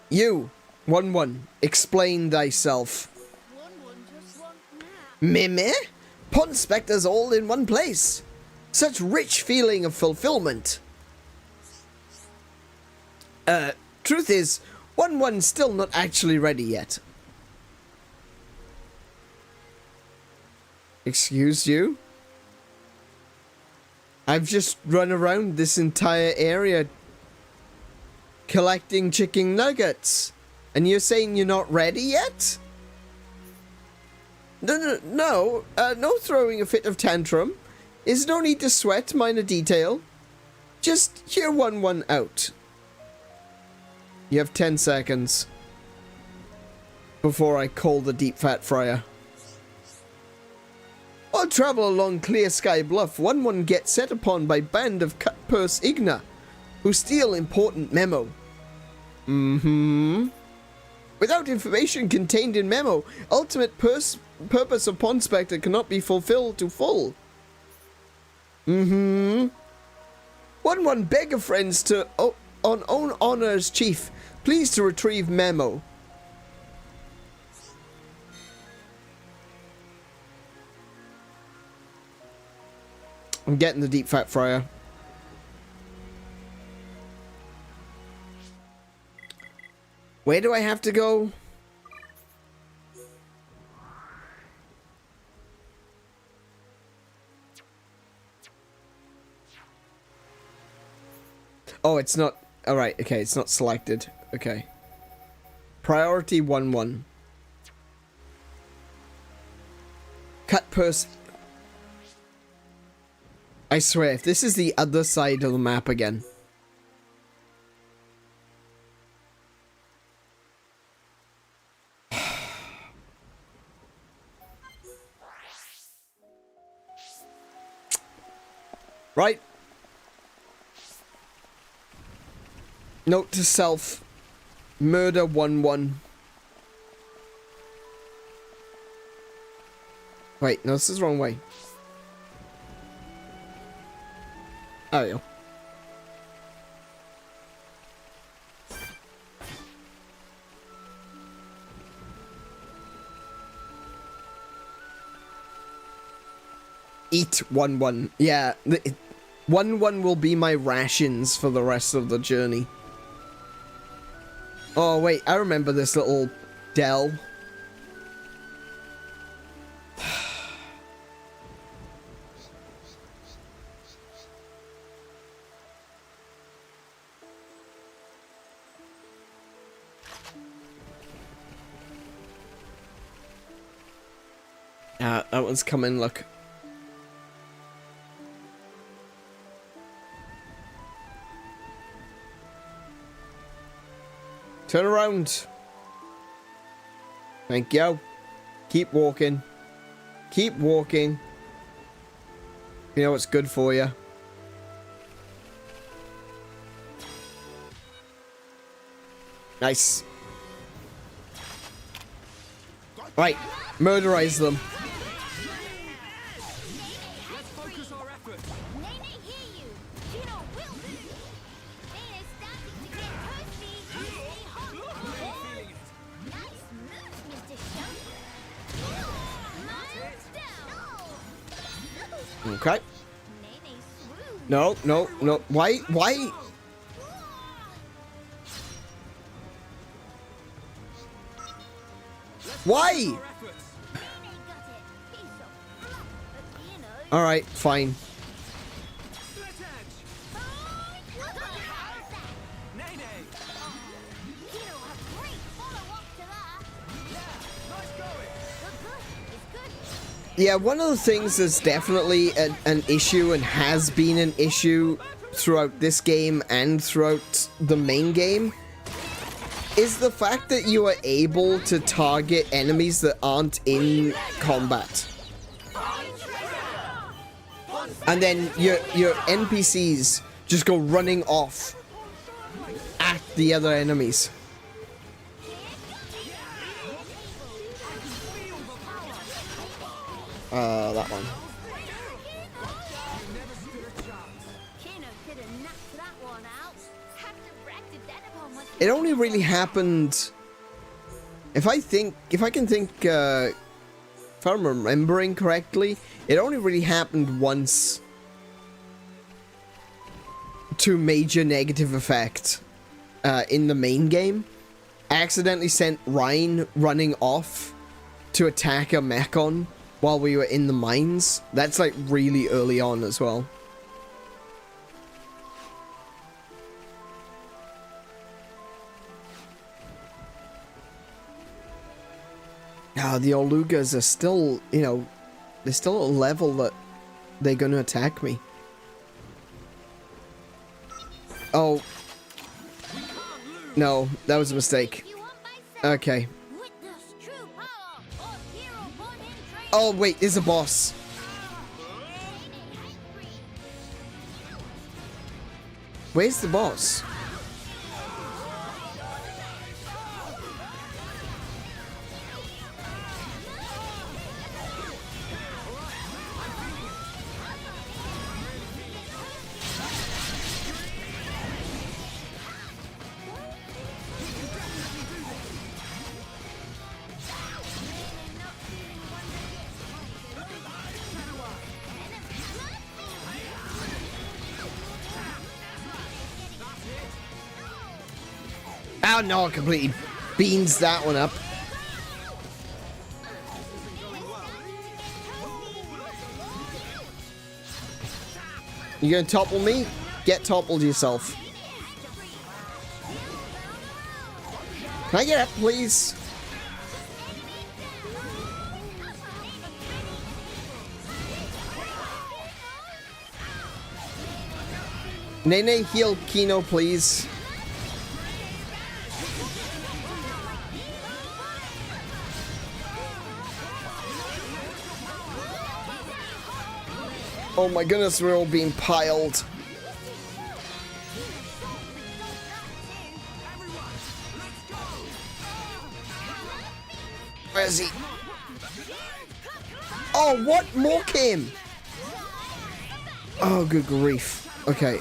You, 1-1, explain thyself. Meme? Pond specters all in one place. Such rich feeling of fulfillment. Truth is, 1-1's still not actually ready yet. Excuse you? I've just run around this entire area collecting chicken nuggets, and you're saying you're not ready yet? No, no throwing a fit of tantrum. Is no need to sweat minor detail. Just hear 1-1 out. You have 10 seconds before I call the deep fat fryer. While travel along Clear Sky Bluff, 1-1 gets set upon by band of cut-purse-𝗦𝗍, who steal important memo. Without information contained in memo, ultimate purpose of Pond Spectre cannot be fulfilled to full. 1-1 beg of friends to, on own honors, chief, please to retrieve memo. I'm getting the deep fat fryer. Where do I have to go? Oh, it's not. Alright, okay, it's not selected. Okay. Priority 1-1. Cut purse. I swear, if this is the other side of the map again. Right. Note to self. Murder 1-1. Wait, no, this is the wrong way. There you go. Eat 1-1. Yeah, 1-1 will be my rations for the rest of the journey. Oh, wait, I remember this little dell. That one's coming, look. Turn around. Thank you. Keep walking. Keep walking. You know what's good for you. Nice. Right. Murderize them. Let's focus our efforts. Nene hear you. Gino will. Nene's starting to get toasty. Toasty hot. Nice move, Mr. Shulk. Miles down. Okay. Nene swooped. No, no, no. Why? Why? Nene got it. Piece of fluff. But you know. Alright, fine. Split edge. How's that? Nene. Gino, a great follow-up to that. Nice going. Good. It's good. Yeah, one of the things that's definitely an issue and has been an issue throughout this game and throughout the main game is the fact that you are able to target enemies that aren't in combat. And then your NPCs just go running off at the other enemies. That one. Kino could have knocked that one out. Have to practice that upon what It only really happened. If I'm remembering correctly, it only really happened once to major negative effect in the main game. I accidentally sent Ryan running off to attack a Mechon while we were in the mines. That's like really early on as well. The Olugas are still, you know, they're still at a level that they're going to attack me. Oh. No, that was a mistake. you want myself. Okay. Witness true power of hero born in training. Oh, wait, there's a boss. Where's the boss? Oh no, it completely beans that one up. You gonna topple me? Get toppled yourself. Can I get up, please? Nene, heal Kino, please. Oh my goodness, we're all being piled. Where is he? Oh, what? More came. Oh, good grief. Okay.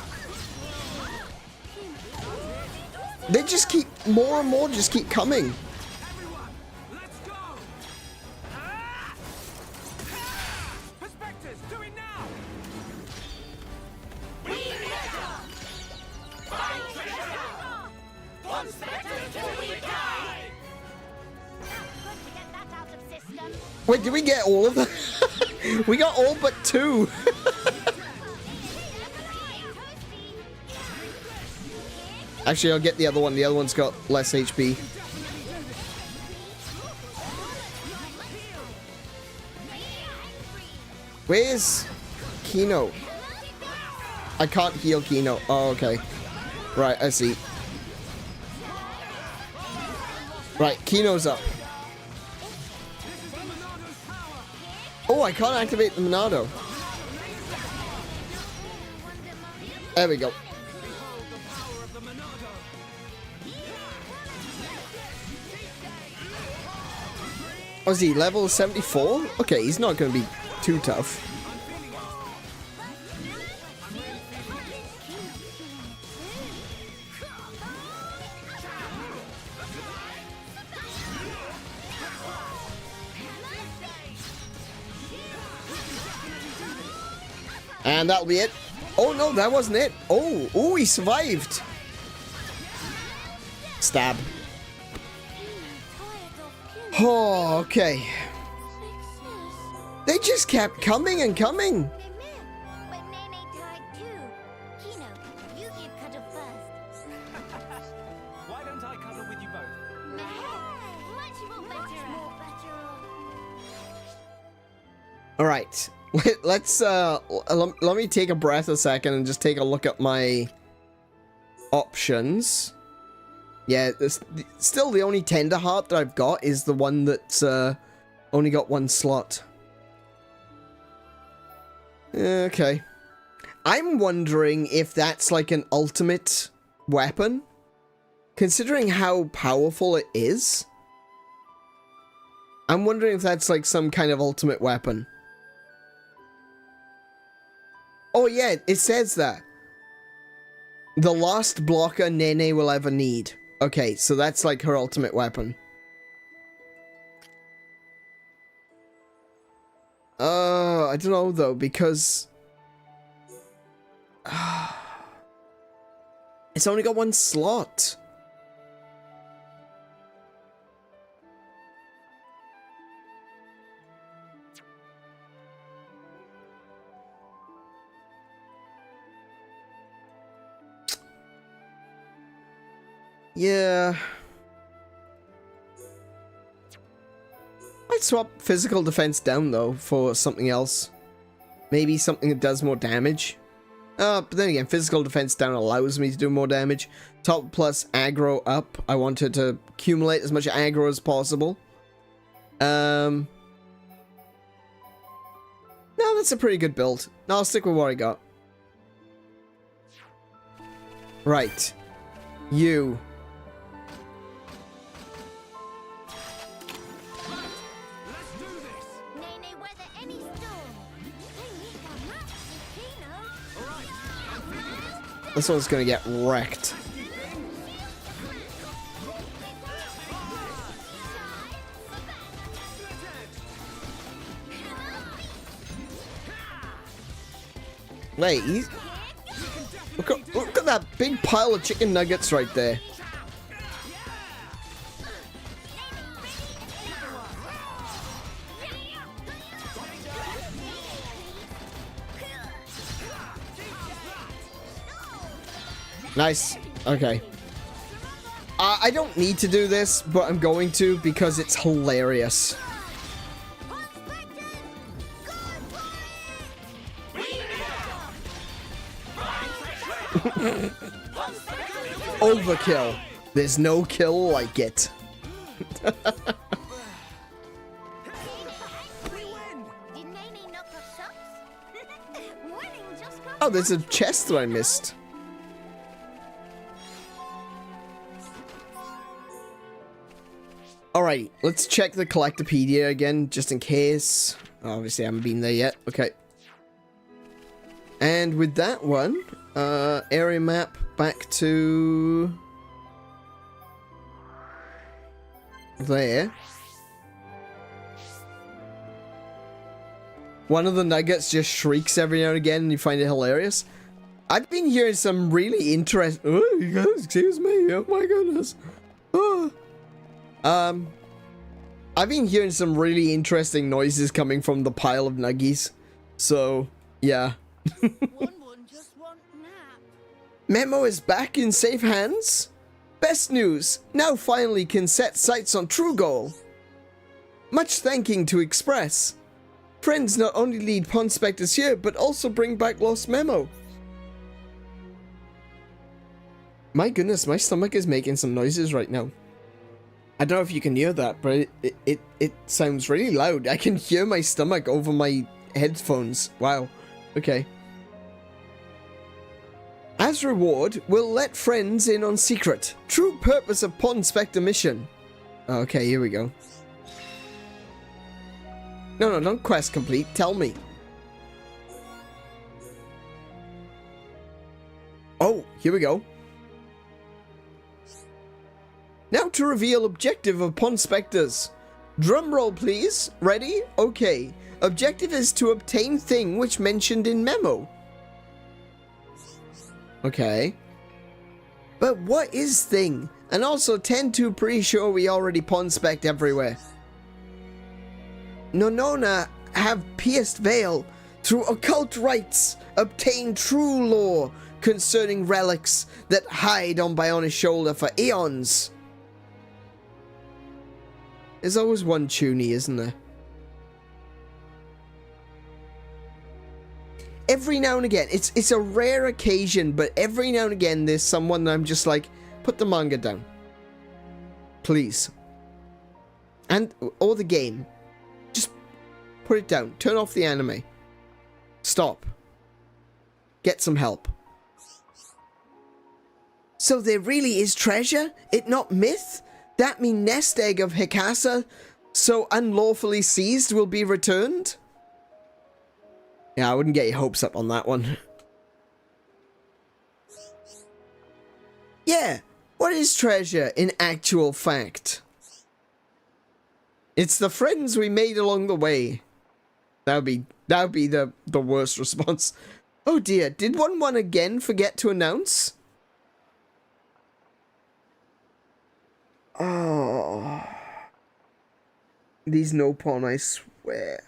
They just keep, more and more just keep coming. Let's go! Perspectives, do it now! Good to get that out of system. Wait, did we get all of them? We got all but 2. Actually, I'll get the other one. The other one's got less HP. Where's Kino? I can't heal Kino. Oh, okay. Right, I see. Right, Kino's up. Oh, I can't activate the Monado. There we go. Oh, is he level 74? Okay, he's not going to be too tough. And that'll be it. Oh no, that wasn't it. Oh, he survived. Stab. Oh, okay. They just kept coming and coming. They met, but Nene died too. Kino, you give cuddle first. Why don't I cuddle with you both? Much more better. All right. Let's let me take a breath a second and just take a look at my options. Yeah, still the only tender heart that I've got is the one that's only got 1 slot. Okay. I'm wondering if that's like an ultimate weapon, considering how powerful it is. I'm wondering if that's like some kind of ultimate weapon. Oh yeah, it says that. The last blocker Nene will ever need. Okay, so that's like her ultimate weapon. I don't know though, because... it's only got one slot. Yeah. I'd swap physical defense down though for something else. Maybe something that does more damage. But then again, physical defense down allows me to do more damage. Top plus aggro up. I wanted to accumulate as much aggro as possible. No, that's a pretty good build. No, I'll stick with what I got. Right. You. Nene weather any storm. This one's gonna get wrecked. Wait, he's... Look at that big pile of chicken nuggets right there. Nice. Okay. I don't need to do this, but I'm going to because it's hilarious. Overkill. There's no kill like it. Did Nene knock off socks? Winning just got Oh, there's a chest that I missed. Alright, let's check the Collectopedia again, just in case. Obviously, I haven't been there yet. Okay. And with that one, area map back to... there. One of the nuggets just shrieks every now and again, and you find it hilarious. I've been hearing some really interesting... Oh, excuse me. Oh my goodness. Oh. I've been hearing some really interesting noises coming from the pile of nuggies. So, yeah. one just want nap. Memo is back in safe hands. Best news, now finally can set sights on true goal. Much thanking to express. Friends not only lead Pond Spectres here, but also bring back lost Memo. My goodness, my stomach is making some noises right now. I don't know if you can hear that, but it sounds really loud. I can hear my stomach over my headphones. Wow. Okay. As reward, we'll let friends in on secret. True purpose of Pond Spectre mission. Okay, here we go. No, don't quest complete. Tell me. Oh, here we go. Now to reveal objective of Pond Spectres. Drum roll, please. Ready? Okay. Objective is to obtain thing which mentioned in memo. Okay. But what is thing? And also tend to pretty sure we already Pond Spect everywhere. Nonona have pierced veil through occult rites, obtain true lore concerning relics that hide on Bionis' shoulder for eons. There's always one Chuny, isn't there? Every now and again, it's a rare occasion, but every now and again there's someone that I'm just like, put the manga down. Please. Or the game. Just put it down. Turn off the anime. Stop. Get some help. So there really is treasure? It not myth? That mean nest egg of Hikasa, so unlawfully seized, will be returned? Yeah, I wouldn't get your hopes up on that one. Yeah, what is treasure in actual fact? It's the friends we made along the way. That would be the worst response. Oh dear, did 1-1 again forget to announce? Oh. These no pawn, I swear.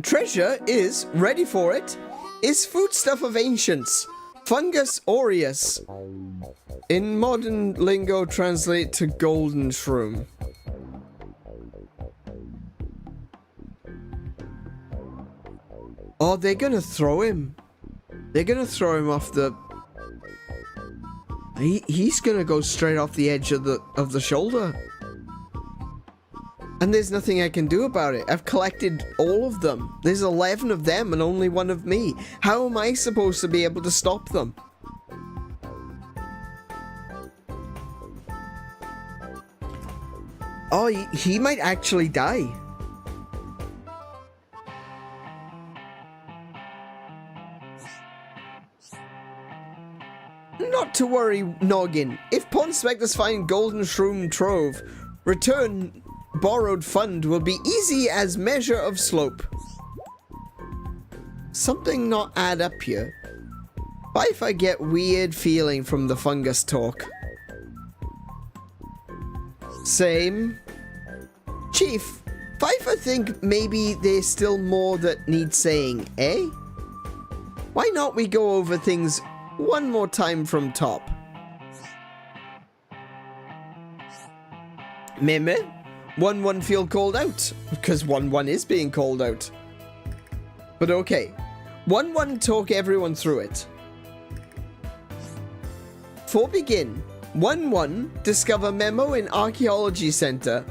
Treasure is, ready for it, is foodstuff of ancients. Fungus aureus. In modern lingo, translate to golden shroom. Oh, they're gonna throw him. They're gonna throw him off the... He's gonna go straight off the edge of the shoulder. And there's nothing I can do about it. I've collected all of them. There's 11 of them and only one of me. How am I supposed to be able to stop them? Oh, he might actually die. Not to worry, Noggin. If Pawn Spectres find Golden Shroom Trove, return borrowed fund will be easy as measure of slope. Something not add up here. Why if I get weird feeling from the fungus talk? Same. Chief, Pfeiffer think maybe there's still more that needs saying, eh? Why not we go over things one more time from top? Meme? 1-1 feel called out, because 1-1 is being called out. But okay, 1-1 talk everyone through it. For begin, 1-1 discover memo in Archaeology Center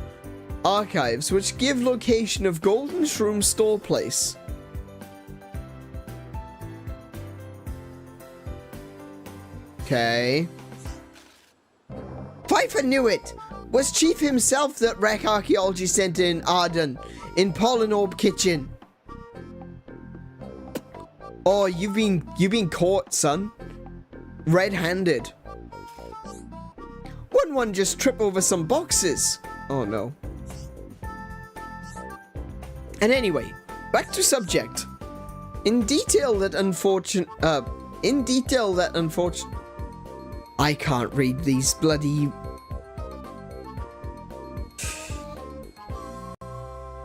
archives which give location of Golden Shroom store place. Okay. Pfeiffer knew it! Was Chief himself that wreck Archaeology Center in Arden, in Pollinorb Kitchen. Oh, you've been caught, son. Red-handed. 1-1 just trip over some boxes. Oh no. And anyway, back to subject. In detail that unfortunate I can't read these bloody...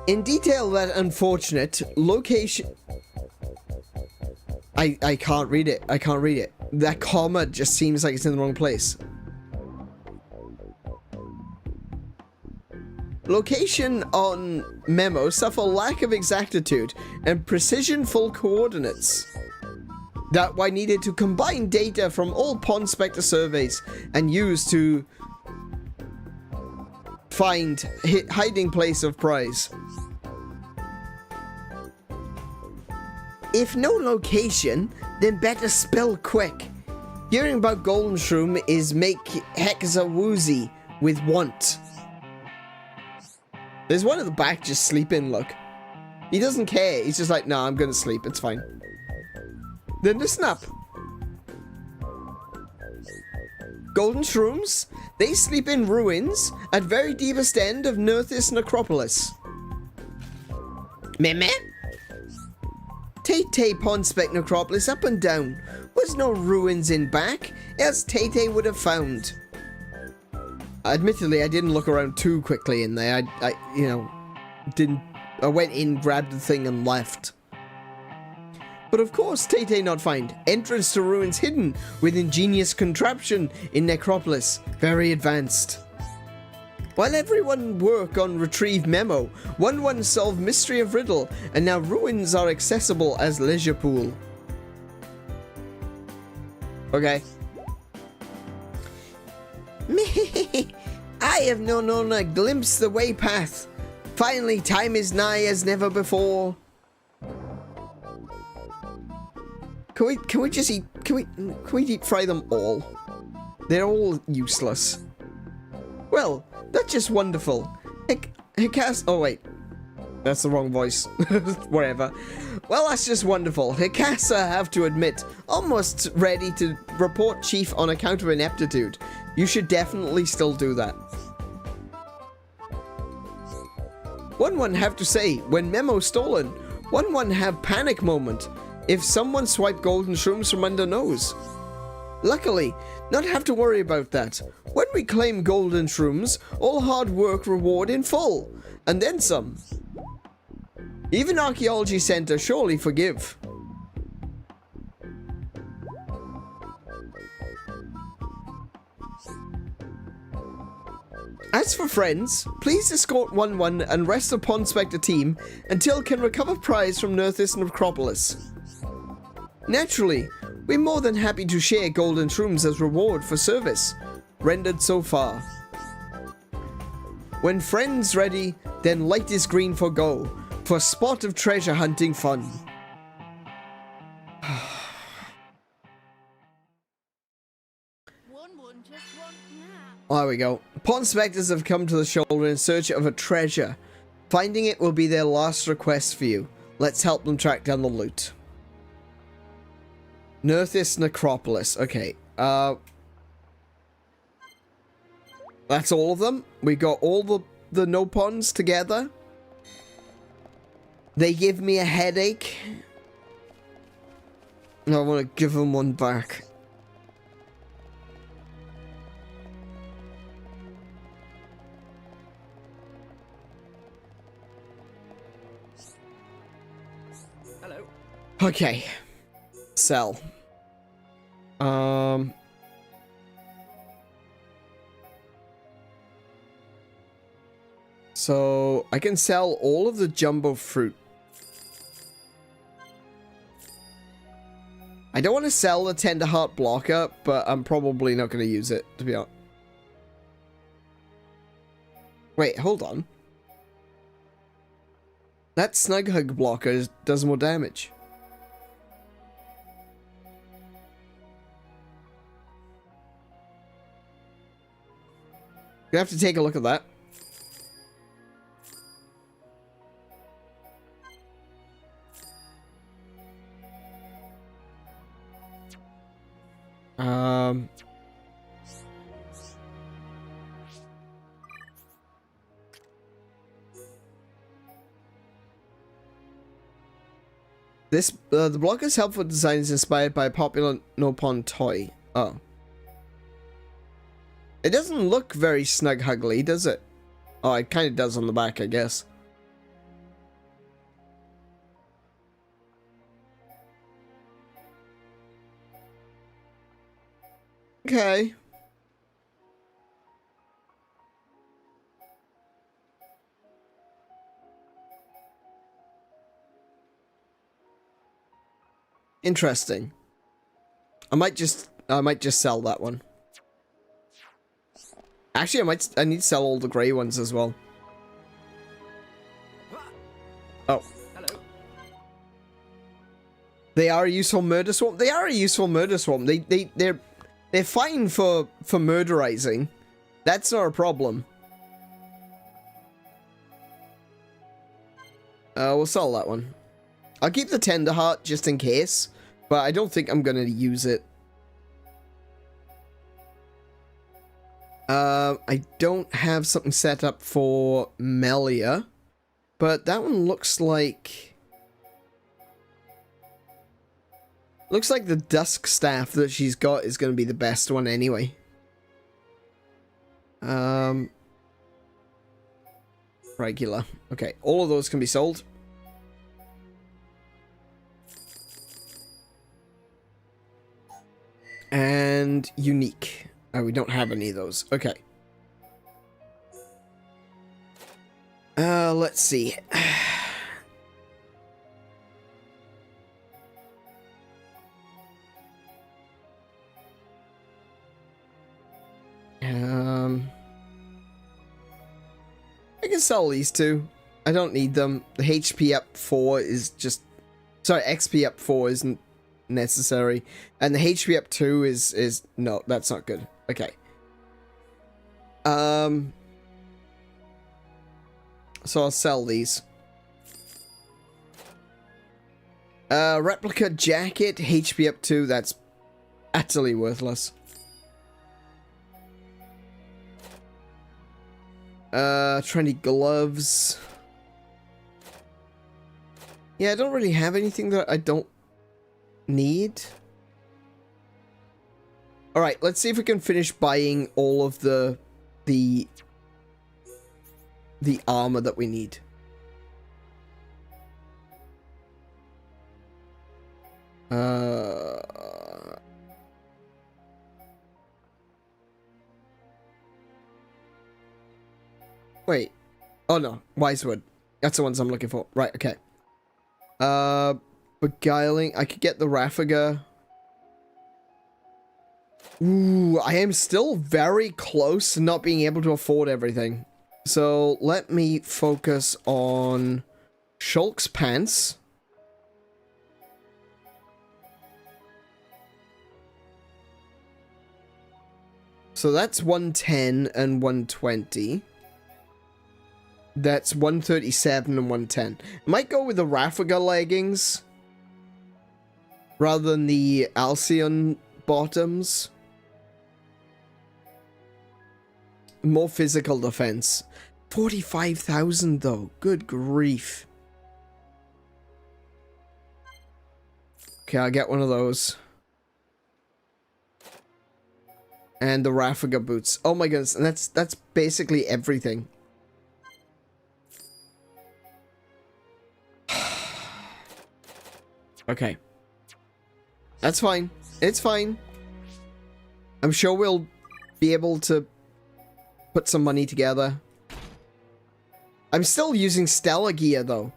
In detail that unfortunate location... I can't read it. I can't read it. That comma just seems like it's in the wrong place. Location on memo suffer lack of exactitude and precision full coordinates. That why needed to combine data from all Pawn Spectre surveys and use to find hiding place of prize. If no location, then better spell quick. Hearing about Golden Shroom is make hexa woozy with want. There's one at the back just sleeping, look. He doesn't care, he's just like, nah, I'm gonna sleep, it's fine. Then the snap. Golden Shrooms, they sleep in ruins at very deepest end of Nerthis necropolis. Meh? Tay Pawn Spec necropolis up and down. Was no ruins in back, else Tay would have found. Admittedly, I didn't look around too quickly in there. I you know, I went in, grabbed the thing and left. But of course, Tay not find. Entrance to ruins hidden with ingenious contraption in necropolis. Very advanced. While everyone work on retrieve memo, 1-1 solve mystery of riddle, and now ruins are accessible as leisure pool. Okay. I have known a glimpse the way path. Finally, time is nigh as never before. Can we just eat? Can we deep fry them all? They're all useless. Well, that's just wonderful. Heck, Hikasa... Oh, wait. That's the wrong voice. Whatever. Well, that's just wonderful. Hikasa, I have to admit, almost ready to report Chief on account of ineptitude. You should definitely still do that. One have to say, when memo stolen, one have panic moment if someone swipe golden shrooms from under nose. Luckily, not have to worry about that. When we claim golden shrooms, all hard work reward in full, and then some. Even Archaeology Center surely forgive. As for friends, please escort 1-1 and rest the Pond Spectre team until can recover prize from 𝗦𝘄𝗶𝘁𝗰𝗵. Naturally, we're more than happy to share golden shrooms as reward for service rendered so far. When friends ready, then light is green for go, for spot of treasure hunting fun. There we go. Pond Spectres have come to the shoulder in search of a treasure. Finding it will be their last request for you. Let's help them track down the loot. 𝗦𝘄𝗶𝘁𝗰𝗵. Necropolis. Okay. That's all of them. We got all the no ponds together. They give me a headache. I want to give them one back. Hello. Okay. Sell. So I can sell all of the jumbo fruit. I don't want to sell the Tender Heart blocker, but I'm probably not going to use it, to be honest. Wait, hold on. That Snug Hug blocker does more damage. You have to take a look at that. The blocker's helpful design is inspired by a popular no-pond toy. Oh. It doesn't look very snug huggly, does it? Oh, it kind of does on the back, I guess. Okay. Interesting. I might just sell that one. Actually, I need to sell all the grey ones as well. Oh. Hello. They are a useful murder swarm. They are a useful murder swarm. They're fine for murderizing. That's not a problem. We'll sell that one. I'll keep the Tender Heart just in case, but I don't think I'm gonna use it. I don't have something set up for Melia, but that one looks like the Dusk Staff that she's got is going to be the best one anyway. Regular. Okay, all of those can be sold. And unique. Oh, we don't have any of those. Okay. Let's see. I can sell these two. I don't need them. The HP up 4 is just... Sorry, XP up 4 isn't necessary. And the HP up 2 is... No, that's not good. Okay. So I'll sell these. Replica jacket, HP up 2. That's utterly worthless. Trendy gloves. Yeah, I don't really have anything that I don't need. Alright, let's see if we can finish buying all of the armor that we need. Wait. Oh no, Wisewood. That's the ones I'm looking for. Right, okay. Beguiling. I could get the Raffiga. Ooh, I am still very close to not being able to afford everything. So let me focus on Shulk's pants. So that's 110 and 120. That's 137 and 110. Might go with the Raffiga leggings rather than the Alcyon bottoms. More physical defense. 45,000 though. Good grief. Okay, I'll get one of those. And the Raffiga boots. Oh my goodness, and that's basically everything. Okay. That's fine. It's fine. I'm sure we'll be able to put some money together. I'm still using Stellar gear though.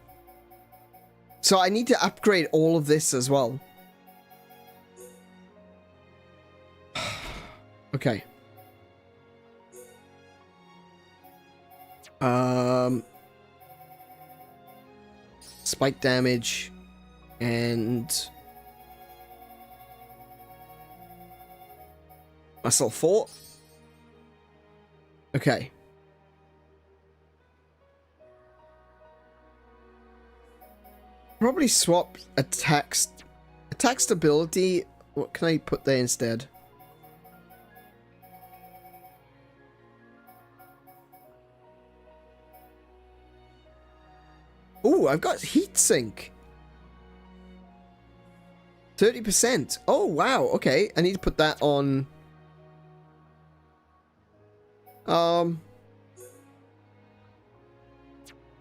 So I need to upgrade all of this as well. Okay. Spike damage and muscle 4. Okay. Probably swap attack stability. What can I put there instead? Ooh, I've got heatsink. 30%. Oh, wow. Okay, I need to put that on.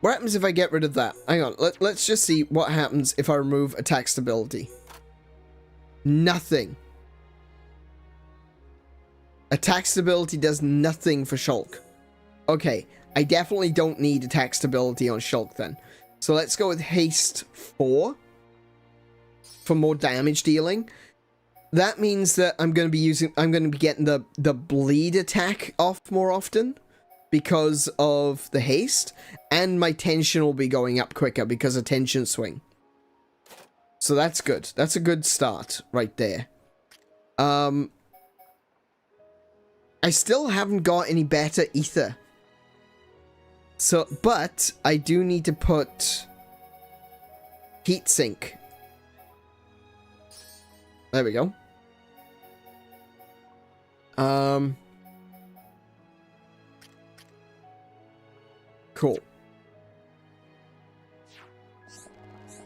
What happens if I get rid of that? Hang on. Let's just see what happens if I remove attack stability. Nothing. Attack stability does nothing for Shulk. Okay, I definitely don't need attack stability on Shulk then. So let's go with haste 4 for more damage dealing. That means that I'm going to be getting the bleed attack off more often because of the haste, and my tension will be going up quicker because of tension swing. So that's good. That's a good start right there. I still haven't got any better ether. So, but I do need to put heatsink. There we go. Cool.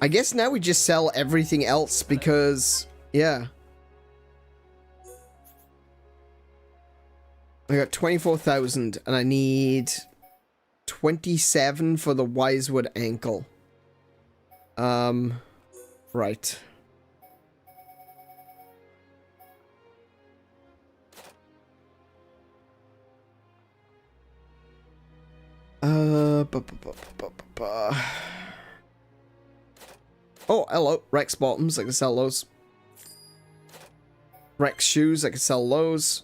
I guess now we just sell everything else because, yeah. I got 24,000 and I need 27 for the Wisewood ankle. Right. Oh, hello. Rex bottoms. I can sell those. Rex shoes. I can sell those.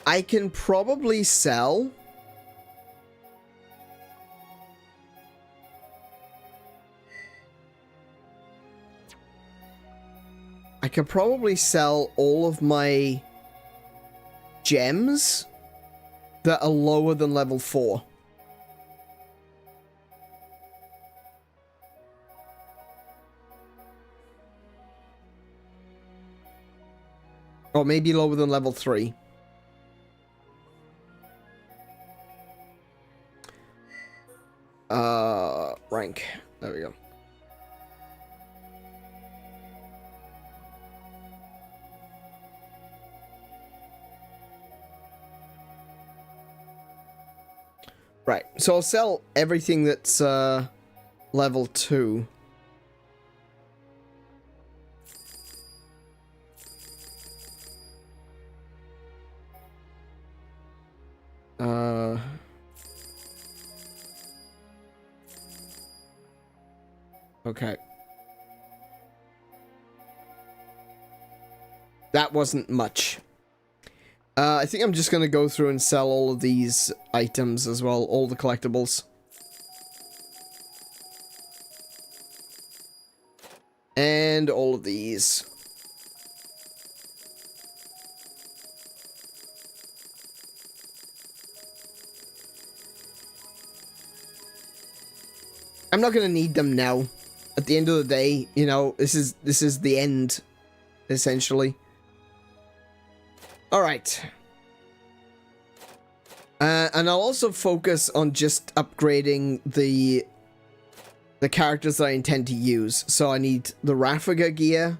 I can probably sell... I can probably sell all of my gems that are lower than level 4. Or maybe lower than level 3. Rank. There we go. Right, so I'll sell everything that's level 2. Okay. That wasn't much. I think I'm just going to go through and sell all of these items as well, all the collectibles. And all of these. I'm not going to need them now. At the end of the day, you know, this is the end, essentially. Alright. And I'll also focus on just upgrading the characters that I intend to use. So I need the Raffiga gear.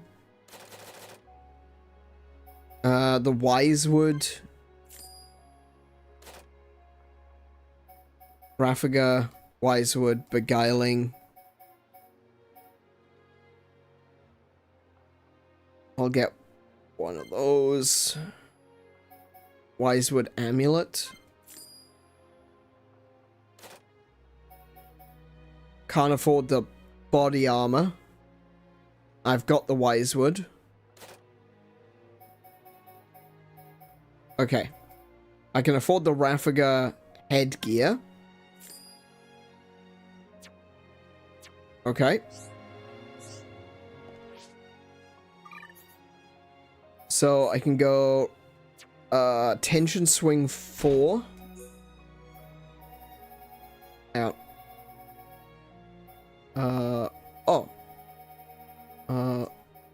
The Wisewood. Raffiga, Wisewood, Beguiling. I'll get one of those. Wisewood Amulet. Can't afford the body armor. I've got the Wisewood. Okay. I can afford the Raffiga headgear. Okay. So I can go tension swing 4. Out.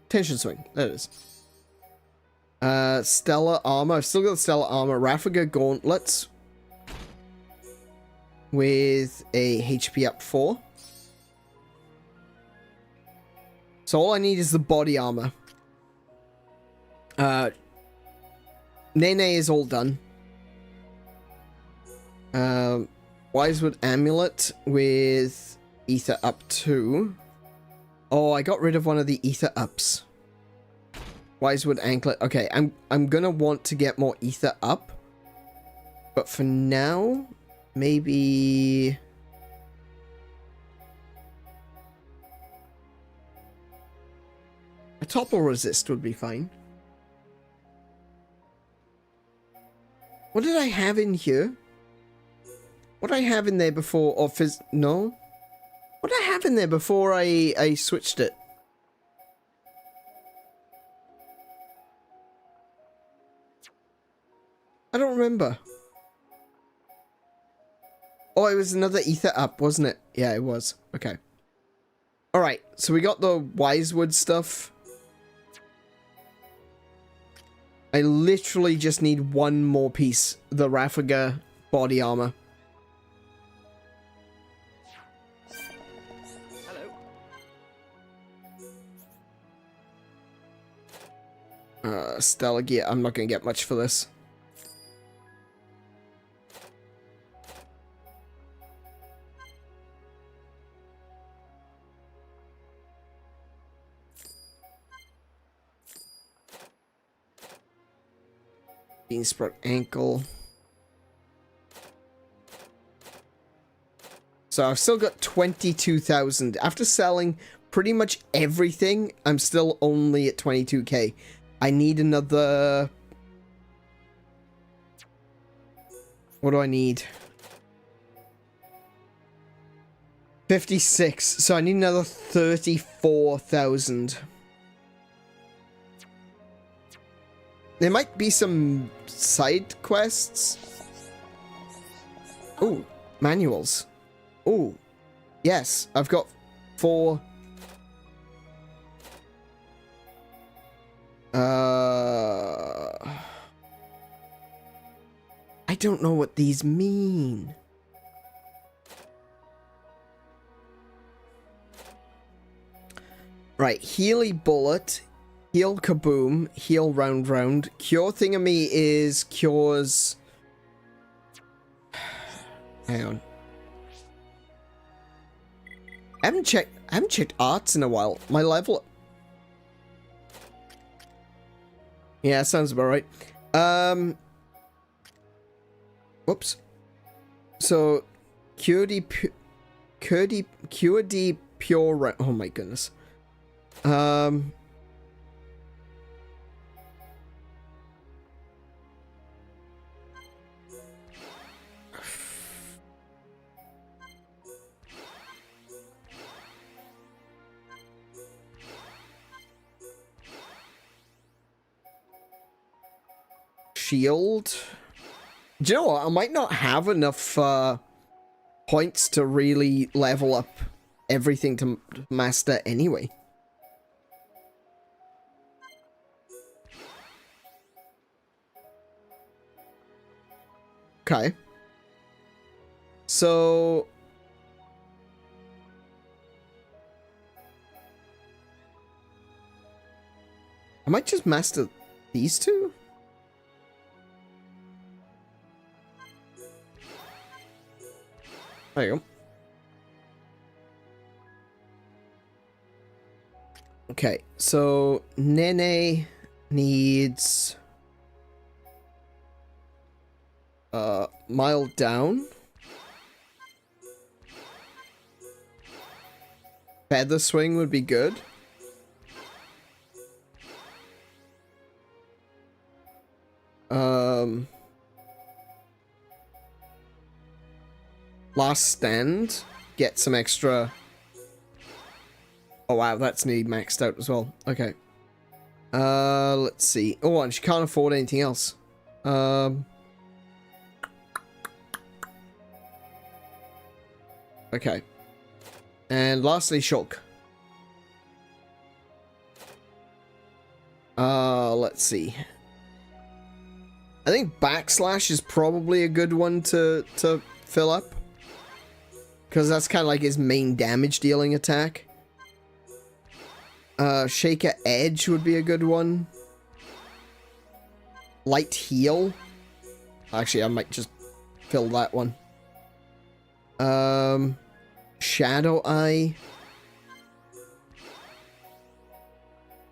Tension swing. There it is. Stellar armor. I've still got stellar armor. Raffiga gauntlets. With a HP up 4. So all I need is the body armor. Nene is all done. Wisewood Amulet with Ether up 2. Oh, I got rid of one of the Ether ups. Wisewood Anklet. Okay, I'm gonna want to get more Ether up. But for now, maybe... a topple resist would be fine. What did I have in here? What did I have in there before? Or no? What did I have in there before I switched it? I don't remember. Oh, it was another Ether up, wasn't it? Yeah, it was. Okay. Alright, so we got the Wisewood stuff. I literally just need one more piece. The Raffiga body armor. Hello. Stellar gear. I'm not going to get much for this. Beansprout ankle. So I've still got 22,000. After selling pretty much everything, I'm still only at 22k. I need another... what do I need? 56. So I need another 34,000. There might be some side quests Ooh, manuals. Ooh, yes, I've got 4. I don't know what these mean. Right, Healy Bullet, Heal Kaboom, Heal Round Round. Cure Thingamy is cures... Hang on. I haven't checked arts in a while. My level... Yeah, sounds about right. Whoops. So, QD Pure... Oh my goodness. Shield. Do you know what? I might not have enough points to really level up everything to master anyway. Okay. So... I might just master these two? There you go. Okay, so Nene needs mild down. Feather swing would be good. Last stand. Get some extra. Oh wow, that's nearly maxed out as well. Okay. Let's see. Oh, and she can't afford anything else. Okay. And lastly, Shulk. Let's see. I think backslash is probably a good one to fill up. Because that's kind of like his main damage dealing attack. Shaker Edge would be a good one. Light Heal. Actually, I might just fill that one. Shadow Eye.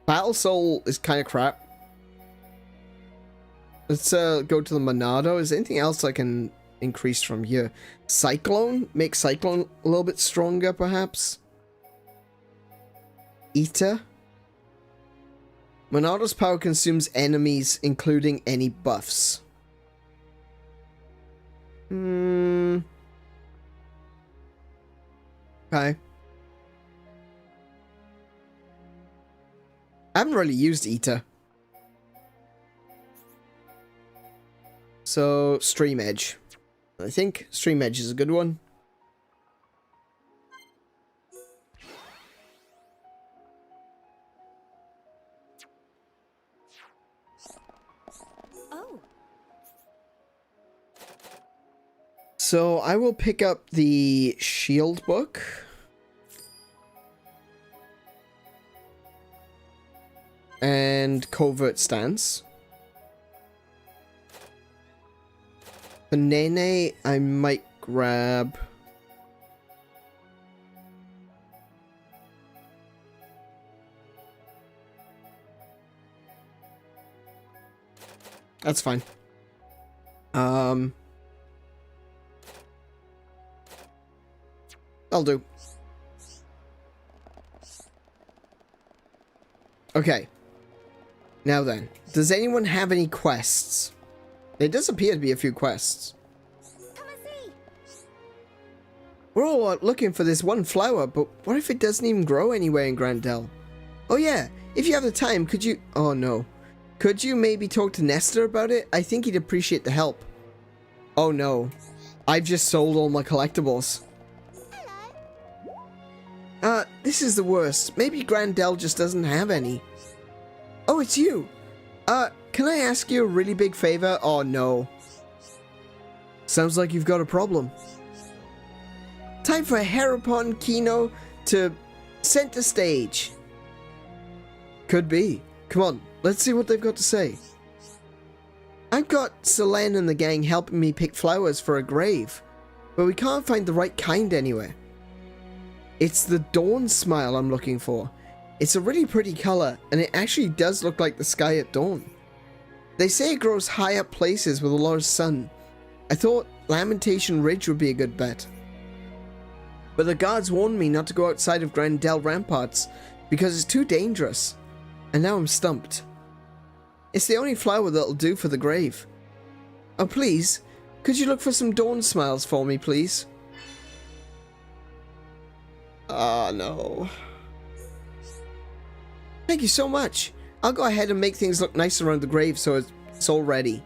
Battle Soul is kind of crap. Let's go to the Monado. Is there anything else I can increase from here? Cyclone? Make Cyclone a little bit stronger, perhaps? Ether? Monado's power consumes enemies, including any buffs. Okay. I haven't really used Ether. So, Stream Edge. I think Stream Edge is a good one. Oh. So, I will pick up the Shield book. And Covert Stance. For Nene, I might grab... That's fine. I'll do. Okay. Now then, does anyone have any quests? There does appear to be a few quests. Come and see. We're all out looking for this one flower, but what if it doesn't even grow anywhere in Grandel? Oh yeah, if you have the time, could you... Oh no. Could you maybe talk to Nestor about it? I think he'd appreciate the help. Oh no. I've just sold all my collectibles. This is the worst. Maybe Grandel just doesn't have any. Oh, it's you. Can I ask you a really big favor? Oh, no. Sounds like you've got a problem. Time for Herapon Kino to center stage. Could be. Come on, let's see what they've got to say. I've got Selene and the gang helping me pick flowers for a grave, but we can't find the right kind anywhere. It's the dawn smile I'm looking for. It's a really pretty color, and it actually does look like the sky at dawn. They say it grows high up places with a lot of sun. I thought Lamentation Ridge would be a good bet. But the guards warned me not to go outside of Grandel Ramparts because it's too dangerous. And now I'm stumped. It's the only flower that'll do for the grave. Oh, please, could you look for some dawn smiles for me, please? Ah, no. Thank you so much. I'll go ahead and make things look nice around the grave so it's all ready.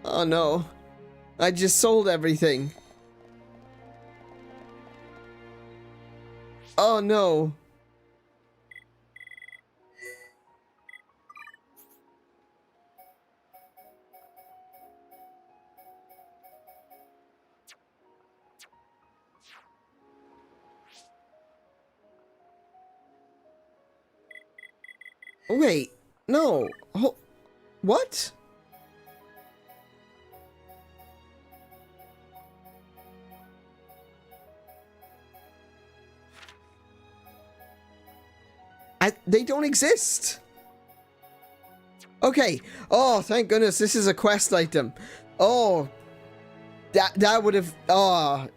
Oh, no. I just sold everything. Oh, no. Wait, no. What? They don't exist. Okay. Oh, thank goodness this is a quest item. Oh, that would have. Oh.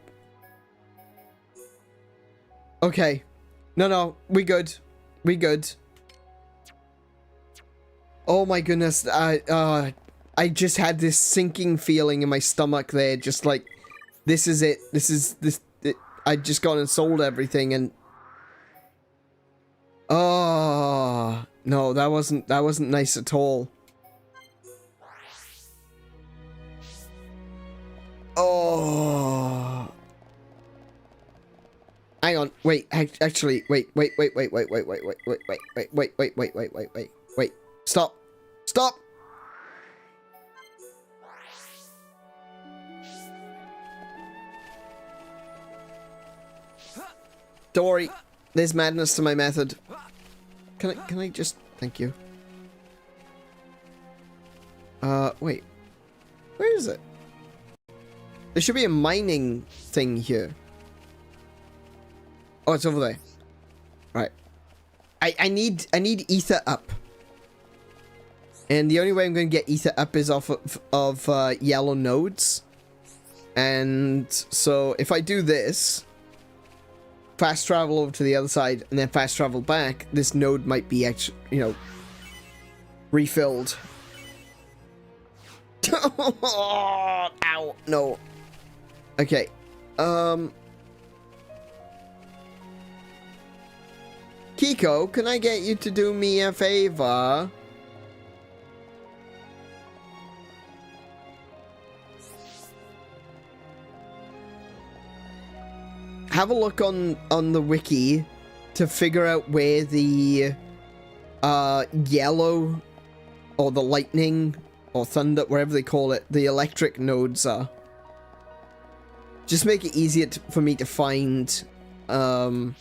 Okay. No, we good. We good. Oh my goodness, I just had this sinking feeling in my stomach there, just like, this is it, I just gone and sold everything and... Oh, no, that wasn't nice at all. Oh... Hang on, wait, actually, wait. Stop. Stop! Don't worry. There's madness to my method. Can I just... Thank you. Wait. Where is it? There should be a mining thing here. Oh, it's over there. Right. I need ether up. And the only way I'm going to get ether up is off of yellow nodes. And so if I do this, fast travel over to the other side, and then fast travel back, this node might be actually, you know, refilled. Ow, no. Okay. Kiko, can I get you to do me a favor? Have a look on the wiki to figure out where the yellow or the lightning or thunder, wherever they call it, the electric nodes are. Just make it easier for me to find the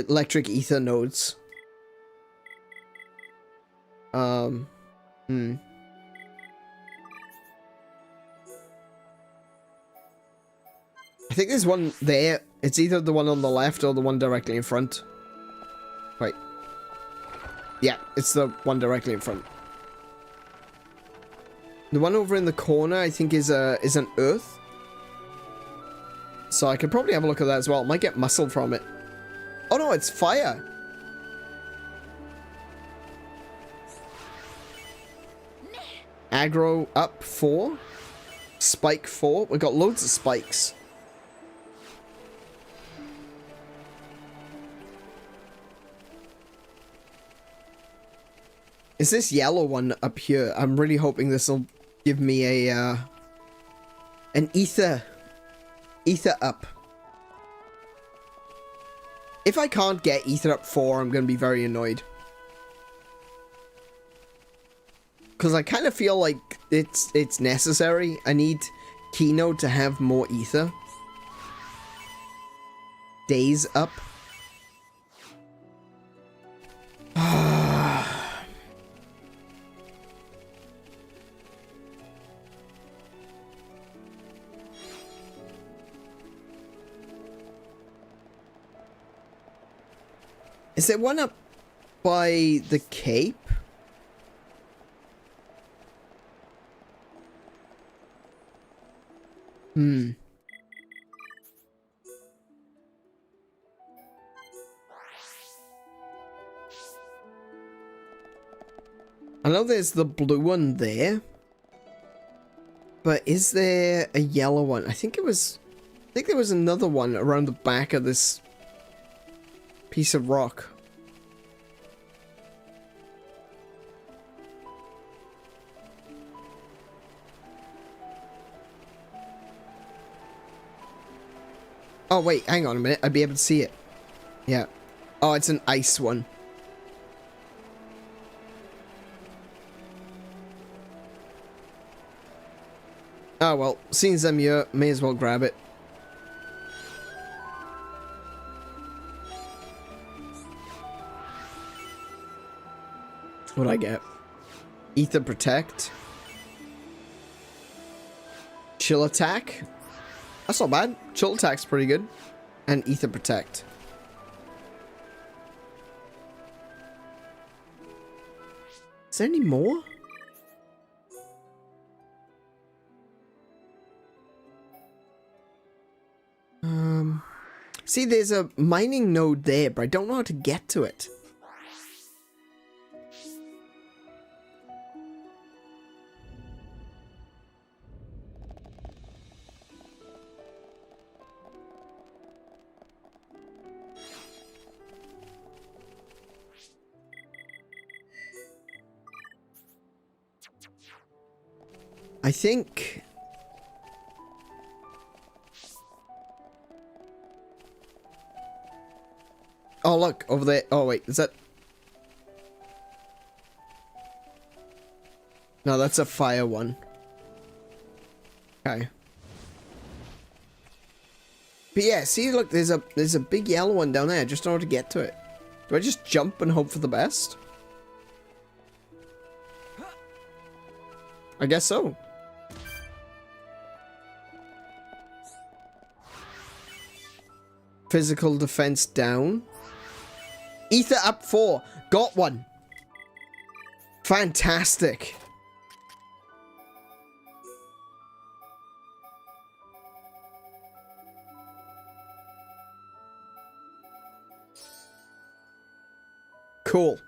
electric ether nodes. I think there's one there. It's either the one on the left or the one directly in front. Wait. Yeah, it's the one directly in front. The one over in the corner, I think, is an earth. So I could probably have a look at that as well. Might get muscle from it. Oh no, it's fire. Aggro up 4. Spike 4. We've got loads of spikes. Is this yellow one up here? I'm really hoping this will give me a an ether up. If I can't get ether up 4, I'm gonna be very annoyed. Because I kind of feel like it's necessary. I need Kino to have more ether. Days up. Is there one up by the cape? I know there's the blue one there. But is there a yellow one? I think there was another one around the back of this piece of rock. Oh wait, hang on a minute. I'd be able to see it. Yeah. Oh, it's an ice one. Oh well, seeing as I'm here, may as well grab it. What'd I get? Ether Protect. Chill Attack. That's not bad. Chill Attack's pretty good. And Ether Protect. Is there any more? See, there's a mining node there, but I don't know how to get to it. I think... Oh, look, over there. Oh, wait, is that... No, that's a fire one. Okay. But yeah, see, look, there's a big yellow one down there. I just don't know how to get to it. Do I just jump and hope for the best? I guess so. Physical defense down. Ether up 4. Got one. Fantastic. Cool.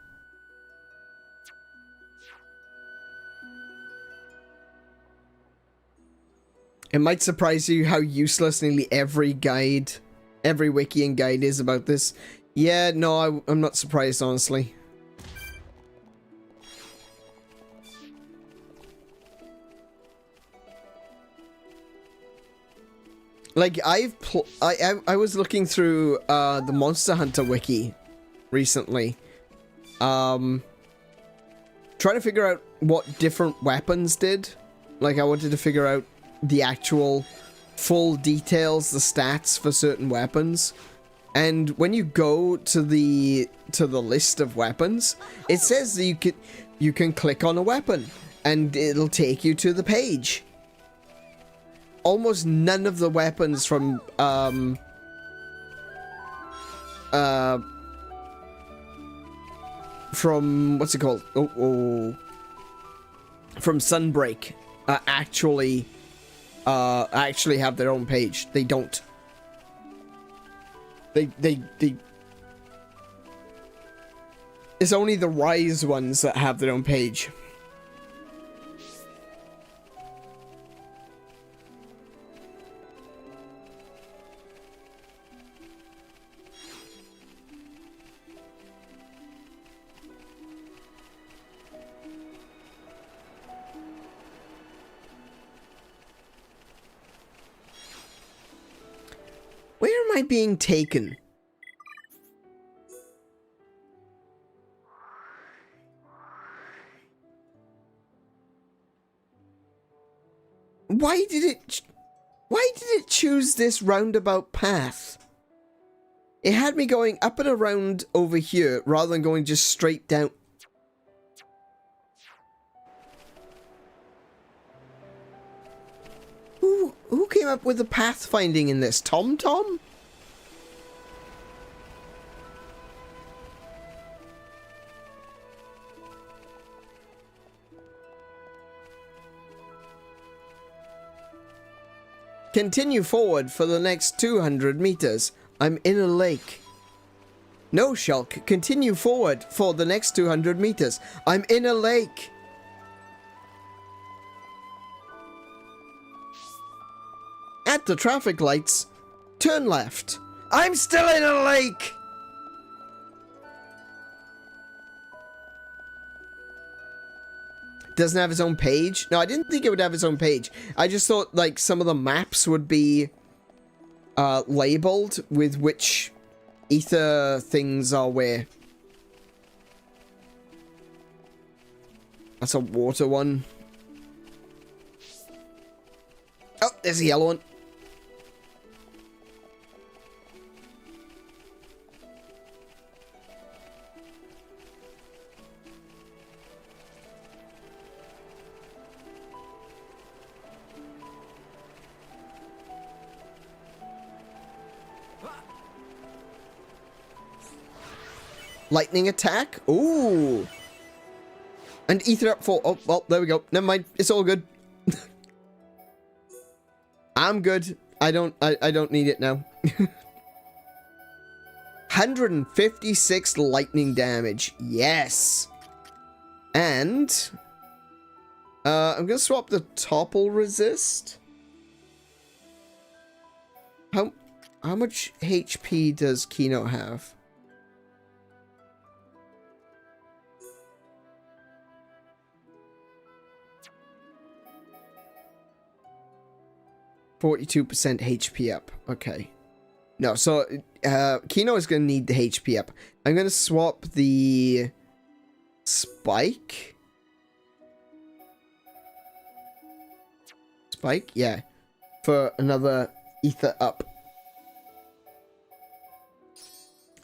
It might surprise you how useless nearly every guide, every wiki and guide is about this. Yeah, no, I'm not surprised, honestly. Like, I was looking through the Monster Hunter wiki recently. Trying to figure out what different weapons did. Like, I wanted to figure out the actual full details, the stats for certain weapons. And when you go to the list of weapons, it says that you can click on a weapon and it'll take you to the page. Almost none of the weapons from what's it called? From Sunbreak actually have their own page. They don't. They it's only the Rise ones that have their own page. am I being taken? Why did it choose this roundabout path? It had me going up and around over here rather than going just straight down. Who came up with the pathfinding in this? TomTom? Continue forward for the next 200 meters. I'm in a lake. No, Shulk. Continue forward for the next 200 meters. I'm in a lake. At the traffic lights, turn left. I'm still in a lake! Doesn't have its own page? No, I didn't think it would have its own page. I just thought, like, some of the maps would be labeled with which ether things are where. That's a water one. Oh, there's a yellow one. Lightning attack? Ooh. And ether up for... Oh, well, there we go. Never mind. It's all good. I'm good. I don't need it now. 156 lightning damage. Yes. And... I'm gonna swap the topple resist. How much HP does Kino have? 42% HP up. Okay. No, so Kino is going to need the HP up. I'm going to swap the Spike. Spike? Yeah. For another ether up.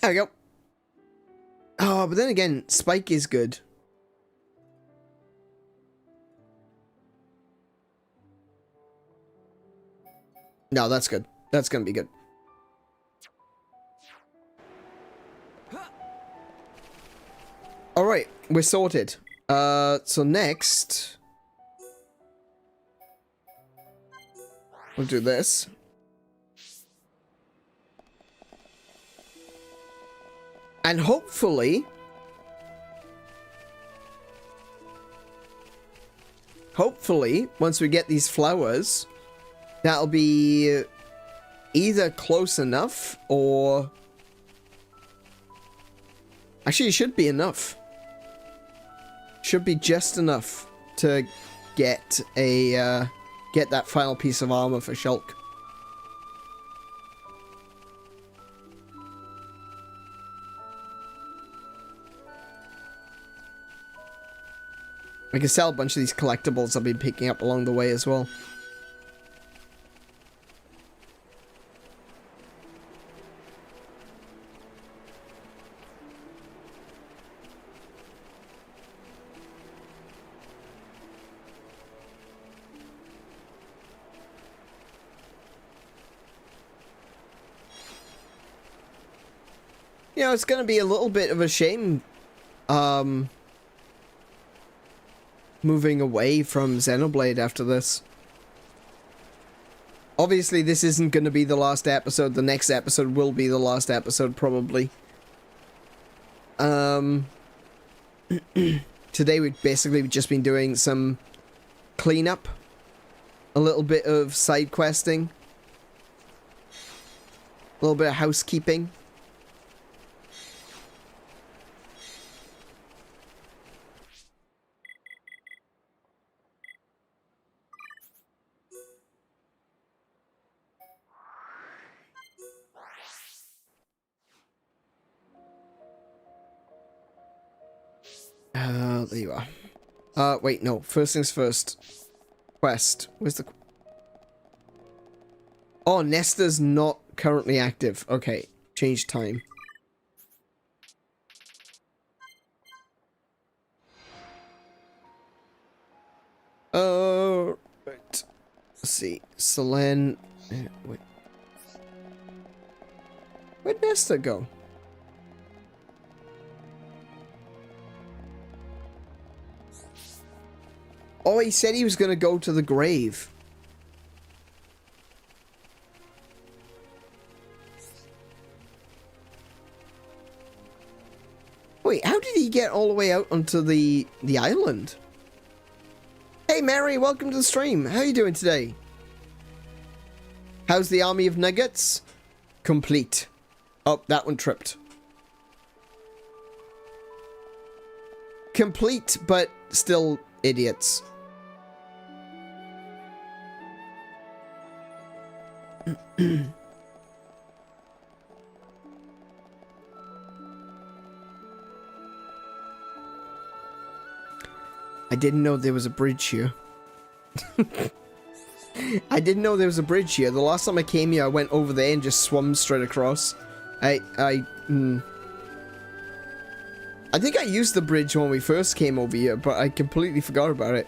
There we go. Oh, but then again, Spike is good. No, that's good. That's gonna be good. Alright, we're sorted. So next... we'll do this. And hopefully... once we get these flowers... that'll be either close enough or... actually, it should be enough. Should be just enough to get a get that final piece of armor for Shulk. I can sell a bunch of these collectibles I've been picking up along the way as well. You know, it's going to be a little bit of a shame, moving away from Xenoblade after this. Obviously, this isn't going to be the last episode. The next episode will be the last episode, probably. Today we've basically just been doing some cleanup. A little bit of side questing. A little bit of housekeeping. There you are. Wait, no. First things first. Quest. Where's the... Oh, Nesta's not currently active. Okay. Change time. Right. Let's see. Selene. Wait. Where'd Nesta go? Oh, he said he was going to go to the grave. Wait, how did he get all the way out onto the island? Hey Mary, welcome to the stream. How are you doing today? How's the army of nuggets? Complete. Oh, that one tripped. Complete, but still idiots. I didn't know there was a bridge here. I didn't know there was a bridge here. The last time I came here, I went over there and just swum straight across. I think I used the bridge when we first came over here, but I completely forgot about it.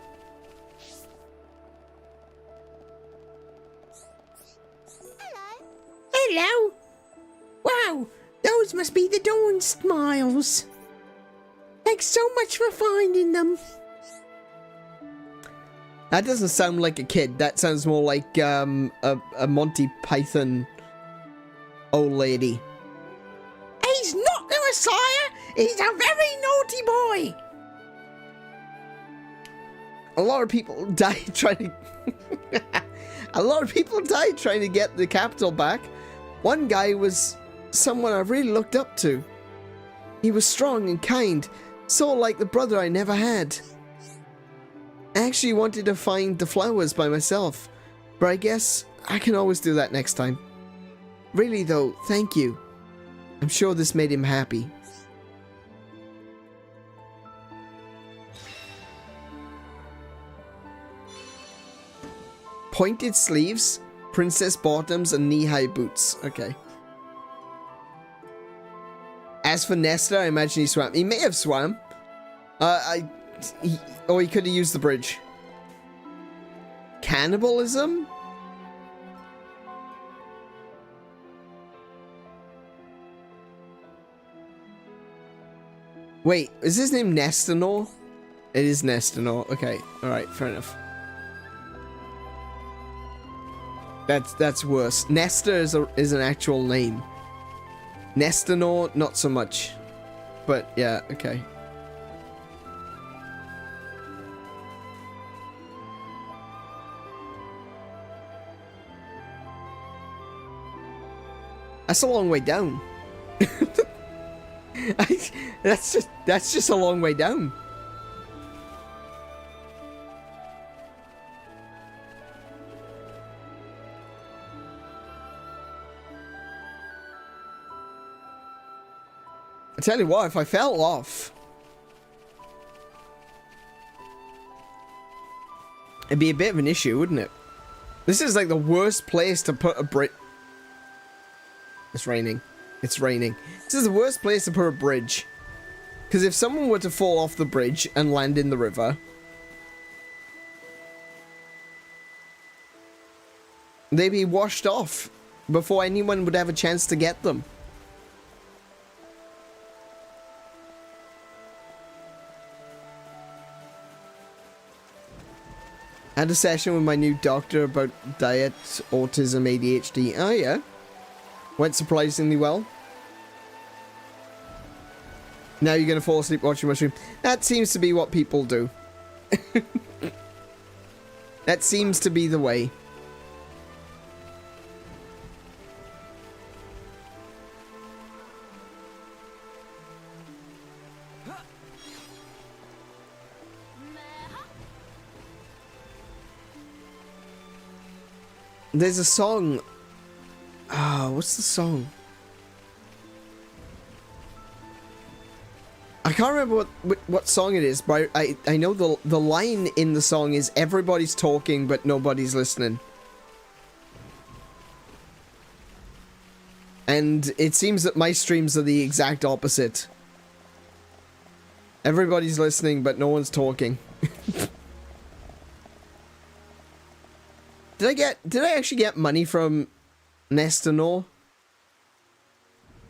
Hello. Wow, those must be the Dawn Smiles. Thanks so much for finding them. That doesn't sound like a kid. That sounds more like a Monty Python old lady. He's not the Messiah. He's a very naughty boy. A lot of people died trying to... A lot of people died trying to get the capital back. One guy was someone I really looked up to. He was strong and kind, so like the brother I never had. I actually wanted to find the flowers by myself, but I guess I can always do that next time. Really though, thank you. I'm sure this made him happy. Pointed sleeves, princess bottoms, and knee-high boots. Okay. As for Nesta, I imagine he swam. He may have swam. He could have used the bridge. Cannibalism? Wait, is his name Nestanor? It is Nestanor. Okay, alright, fair enough. That's worse. Nesta is an actual name. Nestanor, not so much. But yeah, okay. That's a long way down. That's just a long way down. I tell you what, if I fell off, it'd be a bit of an issue, wouldn't it? This is like the worst place to put a bridge. It's raining. It's raining. This is the worst place to put a bridge. Because if someone were to fall off the bridge and land in the river, they'd be washed off before anyone would have a chance to get them. Had a session with my new doctor about diet, autism, ADHD. Oh yeah. Went surprisingly well. Now you're gonna fall asleep watching my stream. That seems to be what people do. That seems to be the way. There's a song. Ah, what's the song? I can't remember what song it is, but I know the line in the song is everybody's talking but nobody's listening. And it seems that my streams are the exact opposite. Everybody's listening but no one's talking. Did I actually get money from Nestor?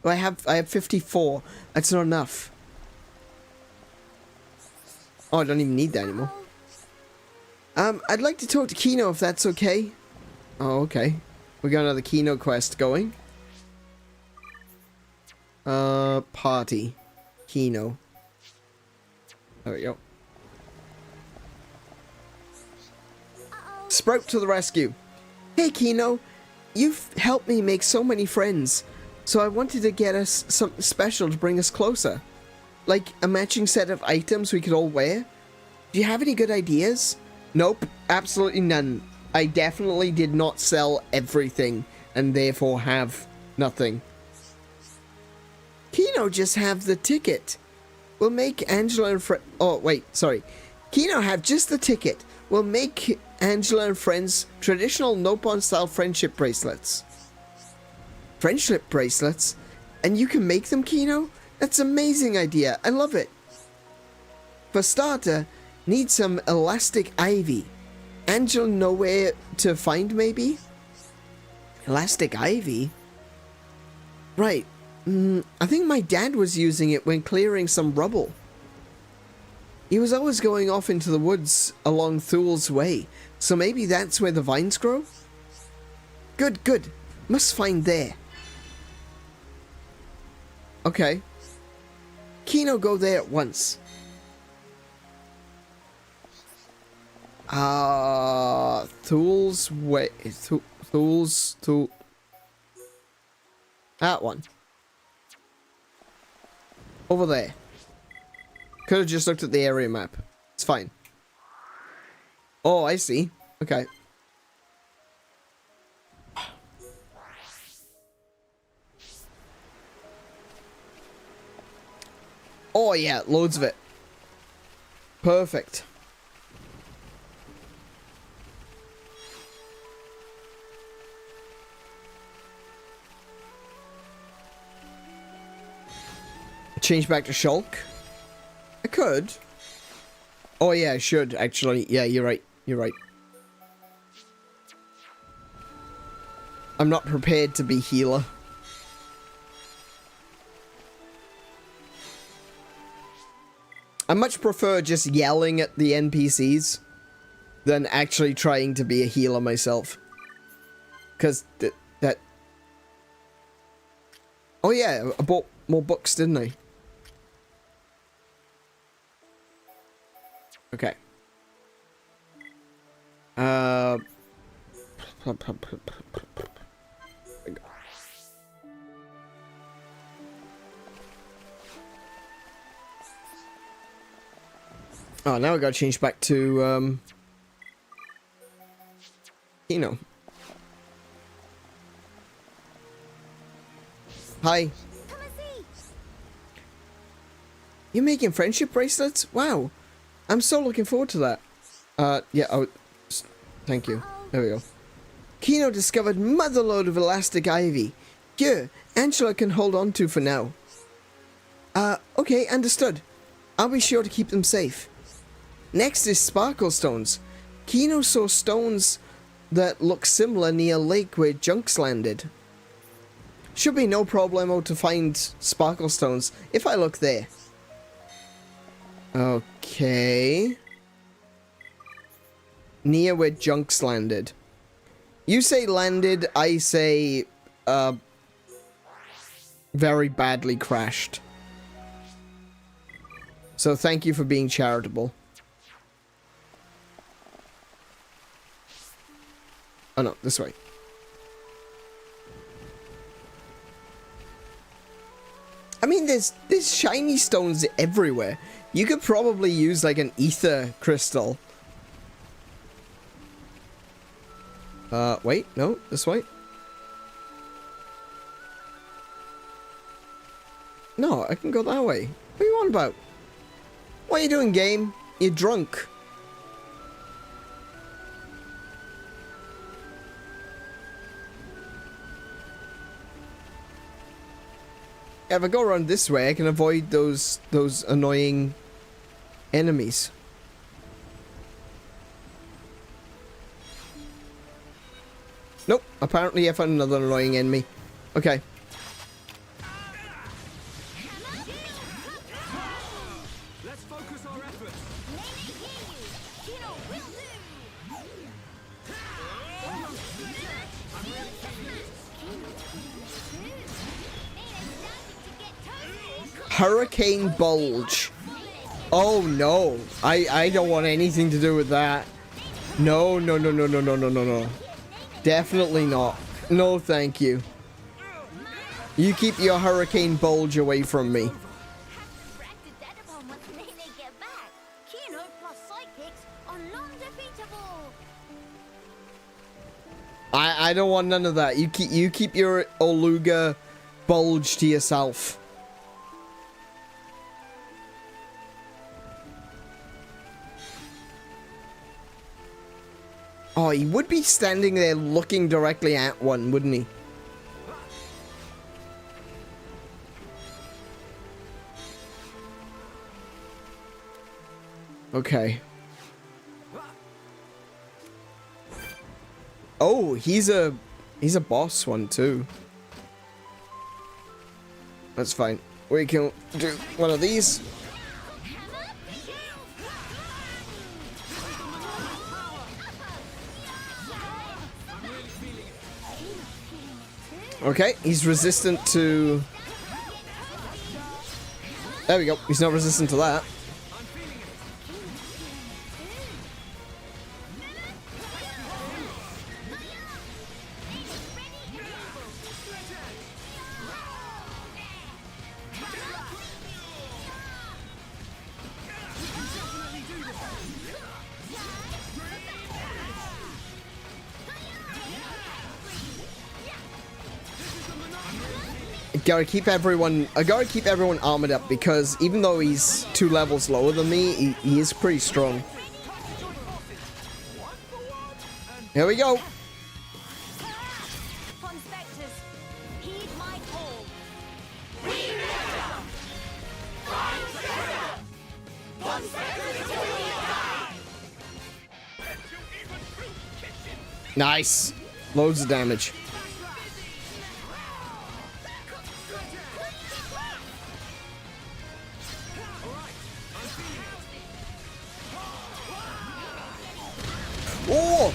I have 54. That's not enough. Oh, I don't even need that anymore. I'd like to talk to Kino if that's okay. Oh, okay. We got another Kino quest going. Party. Kino. There we go. Sprout to the rescue. Hey, Kino. You've helped me make so many friends. So I wanted to get us something special to bring us closer. Like a matching set of items we could all wear. Do you have any good ideas? Nope, absolutely none. I definitely did not sell everything and therefore have nothing. Kino just have the ticket. We'll make Angela and oh, wait, sorry. Kino have just the ticket. We'll make Angela and friends traditional Nopon-style friendship bracelets. Friendship bracelets? And you can make them, Kino? That's an amazing idea. I love it. For starter, need some elastic ivy. Angela know where to find, maybe? Elastic ivy? Right. I think my dad was using it when clearing some rubble. He was always going off into the woods along Thul's Way, so maybe that's where the vines grow? Good, good. Must find there. Okay. Kino go there at once. Thul's Way. Thul's. That one. Over there. Could have just looked at the area map. It's fine. Oh, I see. Okay. Oh yeah, loads of it. Perfect. Change back to Shulk. I could. Oh yeah, I should actually. Yeah, you're right. You're right. I'm not prepared to be healer. I much prefer just yelling at the NPCs than actually trying to be a healer myself. Because that... Oh yeah, I bought more books, didn't I? Okay. Oh, now I gotta change back to, Kino. Hi. Come and see. You making friendship bracelets? Wow. I'm so looking forward to that. Yeah, oh, thank you. There we go. Kino discovered motherload of elastic ivy. Good. Angela can hold on to for now. Okay, understood. I'll be sure to keep them safe. Next is sparkle stones. Kino saw stones that look similar near a lake where junks landed. Should be no problemo to find sparkle stones if I look there. Okay. Near where junks landed. You say landed, I say, very badly crashed. So thank you for being charitable. Oh no, this way. I mean, there's shiny stones everywhere. You could probably use like an ether crystal. Wait, no, this way. No, I can go that way. What are you on about? What are you doing, game? You're drunk. Yeah, if I go around this way, I can avoid those annoying enemies. Nope, apparently I found another annoying enemy. Okay. Let's focus our efforts. Hurricane Bulge. Oh no. I don't want anything to do with that. No, no, no, no, no, no, no, no, no. Definitely not. No, thank you. You keep your Hurricane Bulge away from me. I don't want none of that. You keep your Oluga Bulge to yourself. Oh, he would be standing there looking directly at one, wouldn't he? Okay. Oh, he's a boss one too. That's fine. We can do one of these. Okay, he's resistant to... There we go. He's not resistant to that. I gotta keep everyone armored up because even though he's 2 levels lower than me, he is pretty strong. Here we go. Nice. Loads of damage. Oh!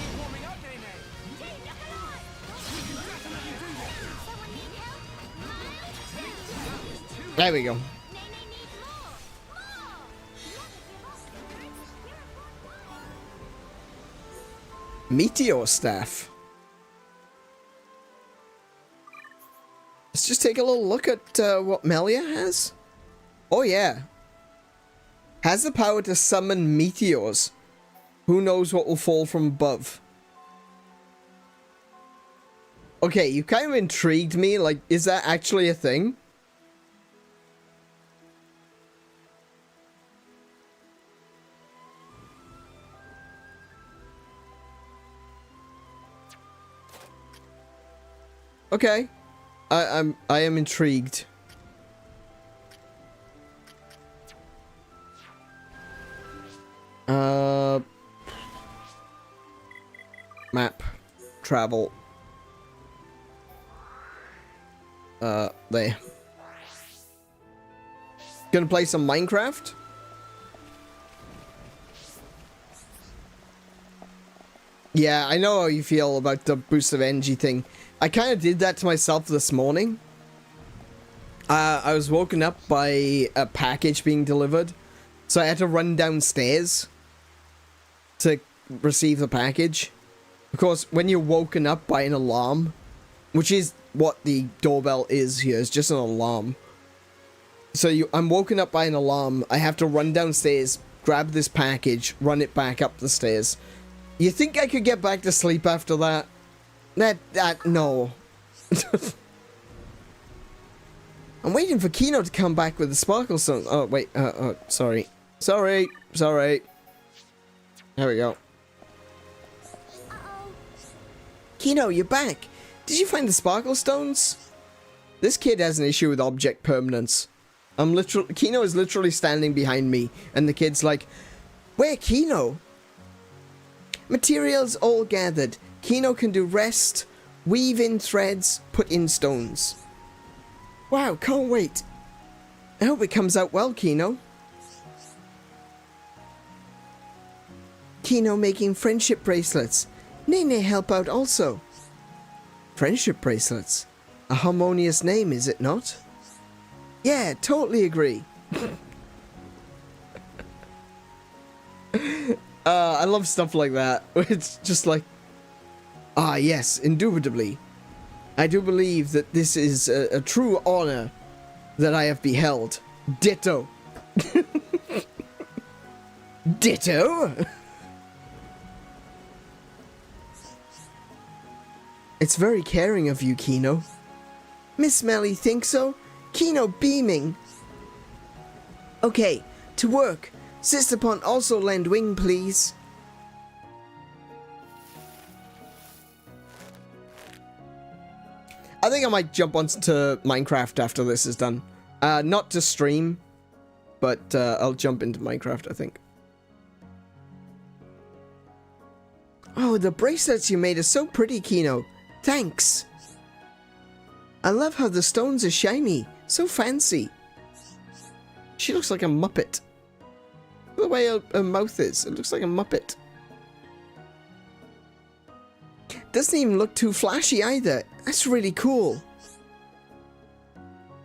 There we go. Meteor Staff. Let's just take a little look at what Melia has. Oh yeah. Has the power to summon meteors. Who knows what will fall from above? Okay, you kind of intrigued me. Like, is that actually a thing? Okay. I am intrigued. Map. Travel. There. Gonna play some Minecraft? Yeah, I know how you feel about the boost of energy thing. I kind of did that to myself this morning. I was woken up by a package being delivered, so I had to run downstairs to receive the package. Of course, when you're woken up by an alarm, which is what the doorbell is here, it's just an alarm. So I'm woken up by an alarm, I have to run downstairs, grab this package, run it back up the stairs. You think I could get back to sleep after that? No. I'm waiting for Kino to come back with the Sparkle Stone. Oh, wait, sorry. Sorry. Sorry. There we go. Uh-oh. Kino, you're back. Did you find the sparkle stones? This kid has an issue with object permanence. Kino is literally standing behind me, and the kid's like, where, Kino? Materials all gathered. Kino can do rest, weave in threads, put in stones. Wow, can't wait. I hope it comes out well, Kino. Kino making friendship bracelets. Nene help out also. Friendship bracelets? A harmonious name, is it not? Yeah, totally agree. I love stuff like that. It's just like, ah yes, indubitably. I do believe that this is a true honor that I have beheld. Ditto. Ditto? It's very caring of you, Kino. Miss Melly thinks so? Kino beaming. Okay, to work. Sister Pond also lend wing, please. I think I might jump onto Minecraft after this is done. Not to stream, but I'll jump into Minecraft, I think. Oh, the bracelets you made are so pretty, Kino. Thanks. I love how the stones are shiny. So fancy. She looks like a Muppet. The way her mouth is, it looks like a Muppet. Doesn't even look too flashy either. That's really cool.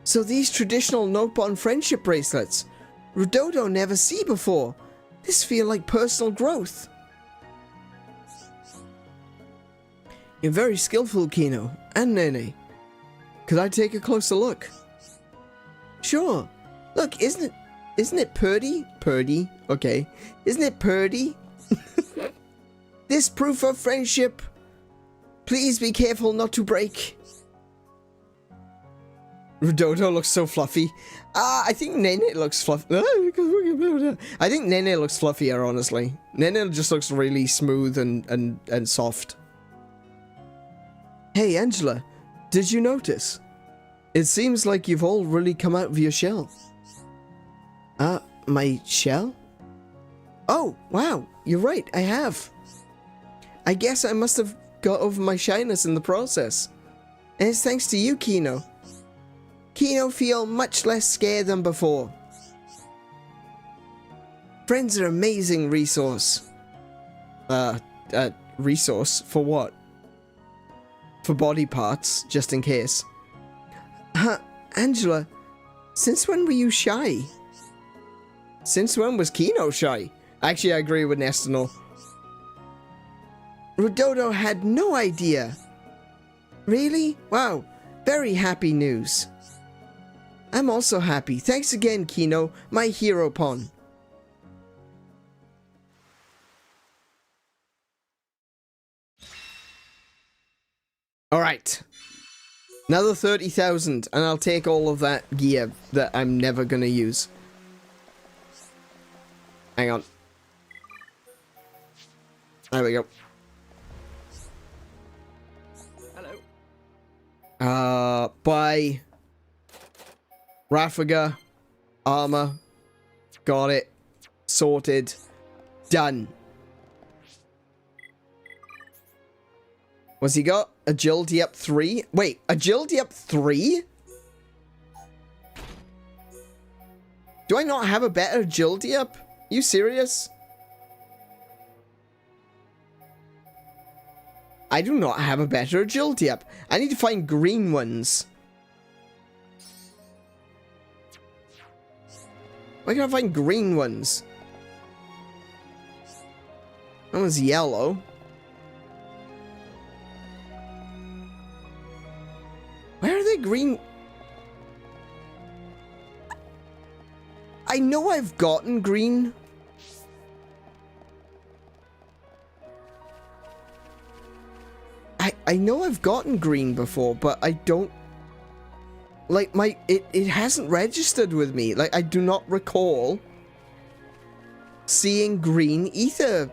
So these traditional Nopon friendship bracelets, Rudodo never see before. This feel like personal growth. You're very skillful, Kino, and Nene. Could I take a closer look? Sure. Look, isn't it purdy? Purdy, okay. Isn't it purdy? This proof of friendship. Please be careful not to break. Rudodo looks so fluffy. I think Nene looks fluffy. I think Nene looks fluffier, honestly. Nene just looks really smooth and soft. Hey, Angela, did you notice? It seems like you've all really come out of your shell. My shell? Oh, wow, you're right, I have. I guess I must have got over my shyness in the process. And it's thanks to you, Kino. Kino feel much less scared than before. Friends are amazing resource. Resource? For what? For body parts, just in case. Angela, since when were you shy? Since when was Kino shy? Actually, I agree with Nestinol. Rudodo had no idea. Really? Wow. Very happy news. I'm also happy. Thanks again, Kino, my hero pawn. Alright. Another 30,000, and I'll take all of that gear that I'm never gonna use. Hang on. There we go. Hello. Buy Raffiga armor. Got it. Sorted. Done. What's he got? Agility up 3? Wait, agility up 3? Do I not have a better agility up? You serious? I do not have a better agility up. I need to find green ones. Why can't I find green ones? That one's yellow. Where are they green? I know I've gotten green. I know I've gotten green before, but I don't... Like, it hasn't registered with me. Like, I do not recall seeing green ether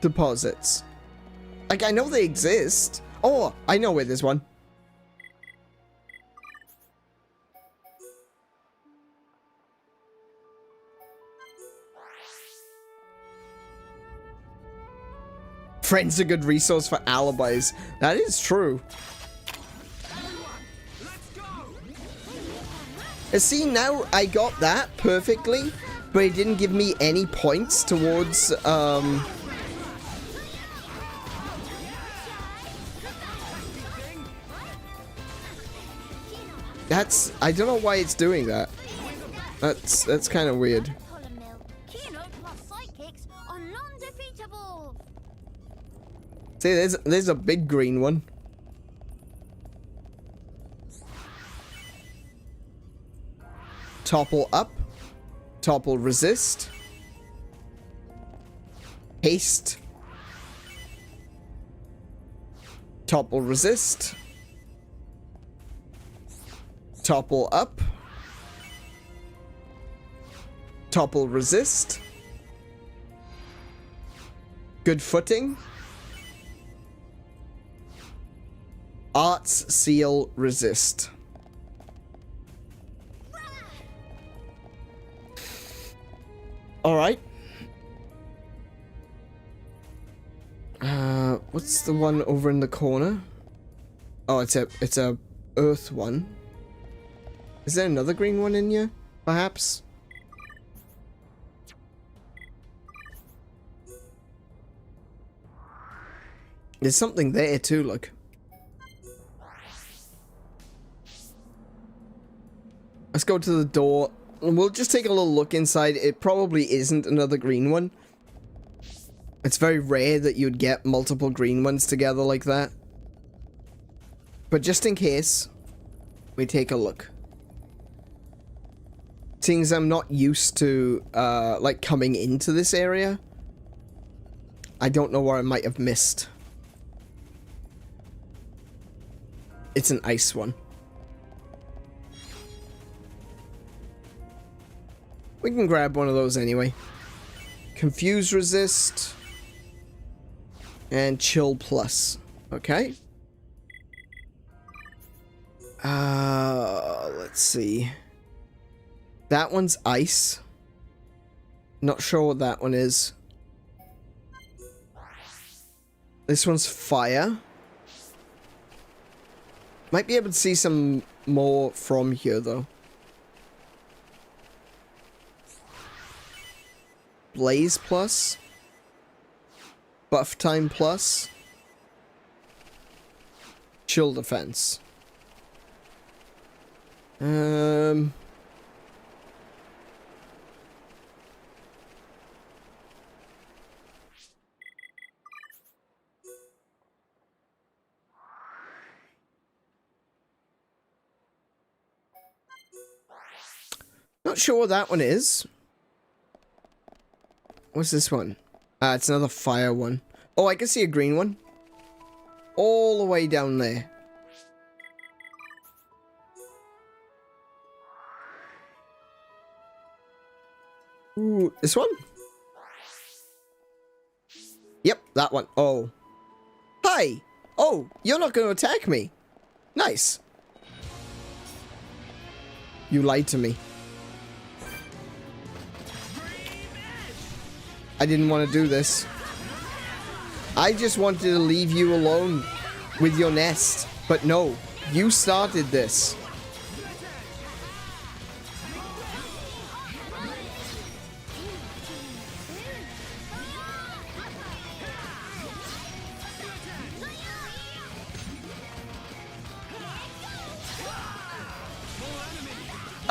deposits. Like, I know they exist. Oh, I know where there's one. Friends a good resource for alibis. That is true. See, now I got that perfectly, but it didn't give me any points towards, I don't know why it's doing that. That's kind of weird. See, there's a big green one. Topple up. Topple resist. Haste. Topple resist. Topple up. Topple resist. Good footing. Arts seal resist. All right. What's the one over in the corner? Oh, it's a earth one. Is there another green one in here? Perhaps. There's something there too, look. Let's go to the door. We'll just take a little look inside. It probably isn't another green one. It's very rare that you'd get multiple green ones together like that. But just in case, we take a look. Seeing as I'm not used to, like, coming into this area, I don't know where I might have missed. It's an ice one. We can grab one of those anyway. Confuse resist. And chill plus. Okay. Let's see. That one's ice. Not sure what that one is. This one's fire. Might be able to see some more from here though. Blaze plus. Buff time plus. Chill defense. Not sure what that one is. What's this one? It's another fire one. Oh, I can see a green one. All the way down there. Ooh, this one? Yep, that one. Oh. Hi! Oh, you're not going to attack me. Nice. You lied to me. I didn't want to do this. I just wanted to leave you alone with your nest. But no, you started this.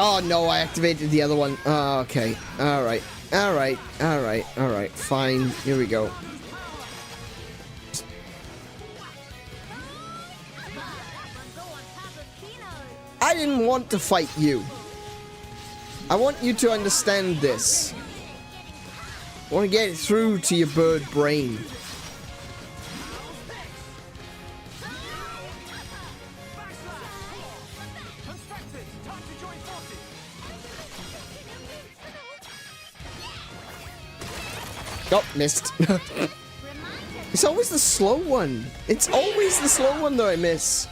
Oh no, I activated the other one. Oh, okay. Alright. Alright. Alright. Alright. Fine. Here we go. I didn't want to fight you. I want you to understand this. I want to get it through to your bird brain. Oh, missed. It's always the slow one. It's always the slow one that I miss.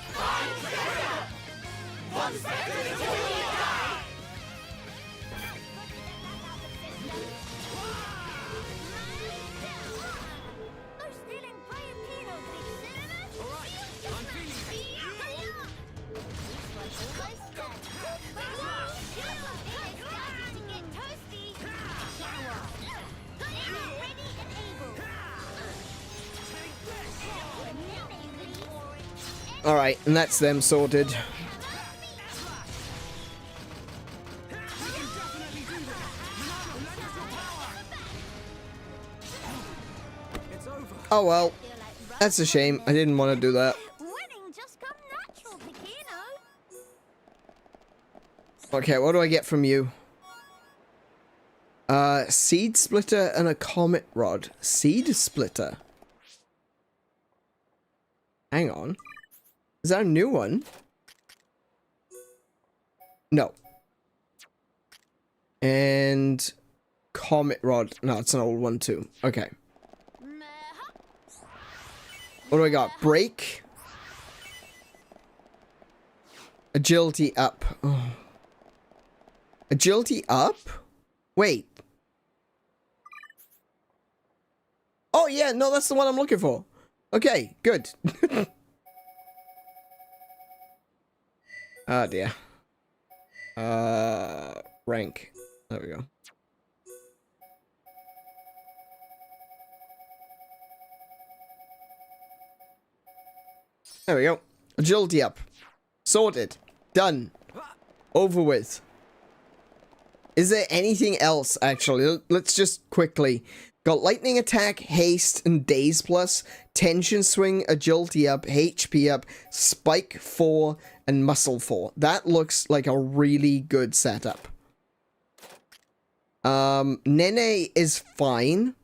Alright, and that's them sorted. Oh well, that's a shame. I didn't want to do that. Winning just come natural to Kino. Okay, what do I get from you? Seed splitter and a comet rod. Seed splitter. Hang on. Is that a new one? No. And comet rod. No, it's an old one too. Okay. What do I got? Break. Agility up. Oh. Agility up? Wait. Oh yeah, no, that's the one I'm looking for. Okay, good. Oh dear. Rank. There we go. There we go. Agility up. Sorted. Done. Over with. Is there anything else, actually? Let's just quickly. Got lightning attack, haste, and daze plus, tension swing, agility up, HP up, spike 4, and muscle 4. That looks like a really good setup. Nene is fine.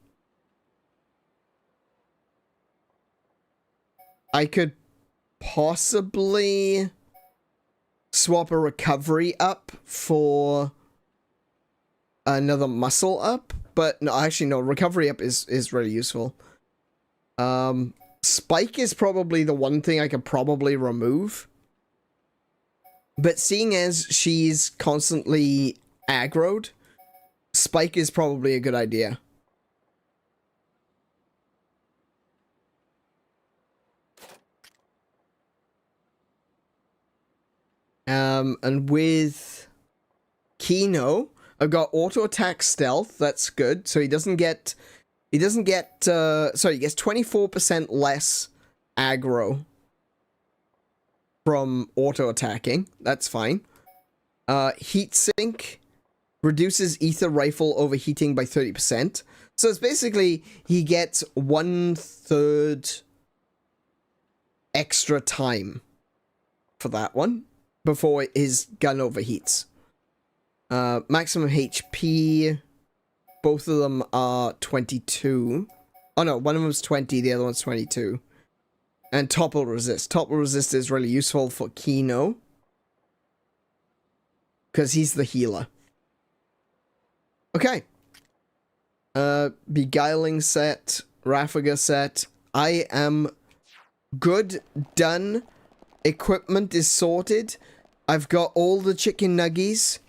I could possibly swap a recovery up for another muscle up. But no, actually no, recovery up is really useful. Spike is probably the one thing I could probably remove. But seeing as she's constantly aggroed, Spike is probably a good idea. And with Kino, I've got auto attack stealth. That's good. So he doesn't get, sorry, he gets 24% less aggro from auto attacking. That's fine. Heat sink reduces ether rifle overheating by 30%. So it's basically he gets 1/3 extra time for that one before his gun overheats. Maximum HP, both of them are 22. Oh no, one of them's 20, the other one's 22. And topple resist. Topple resist is really useful for Kino, because he's the healer. Okay. Beguiling set, Raffiga set. I am good, done. Equipment is sorted. I've got all the chicken nuggies.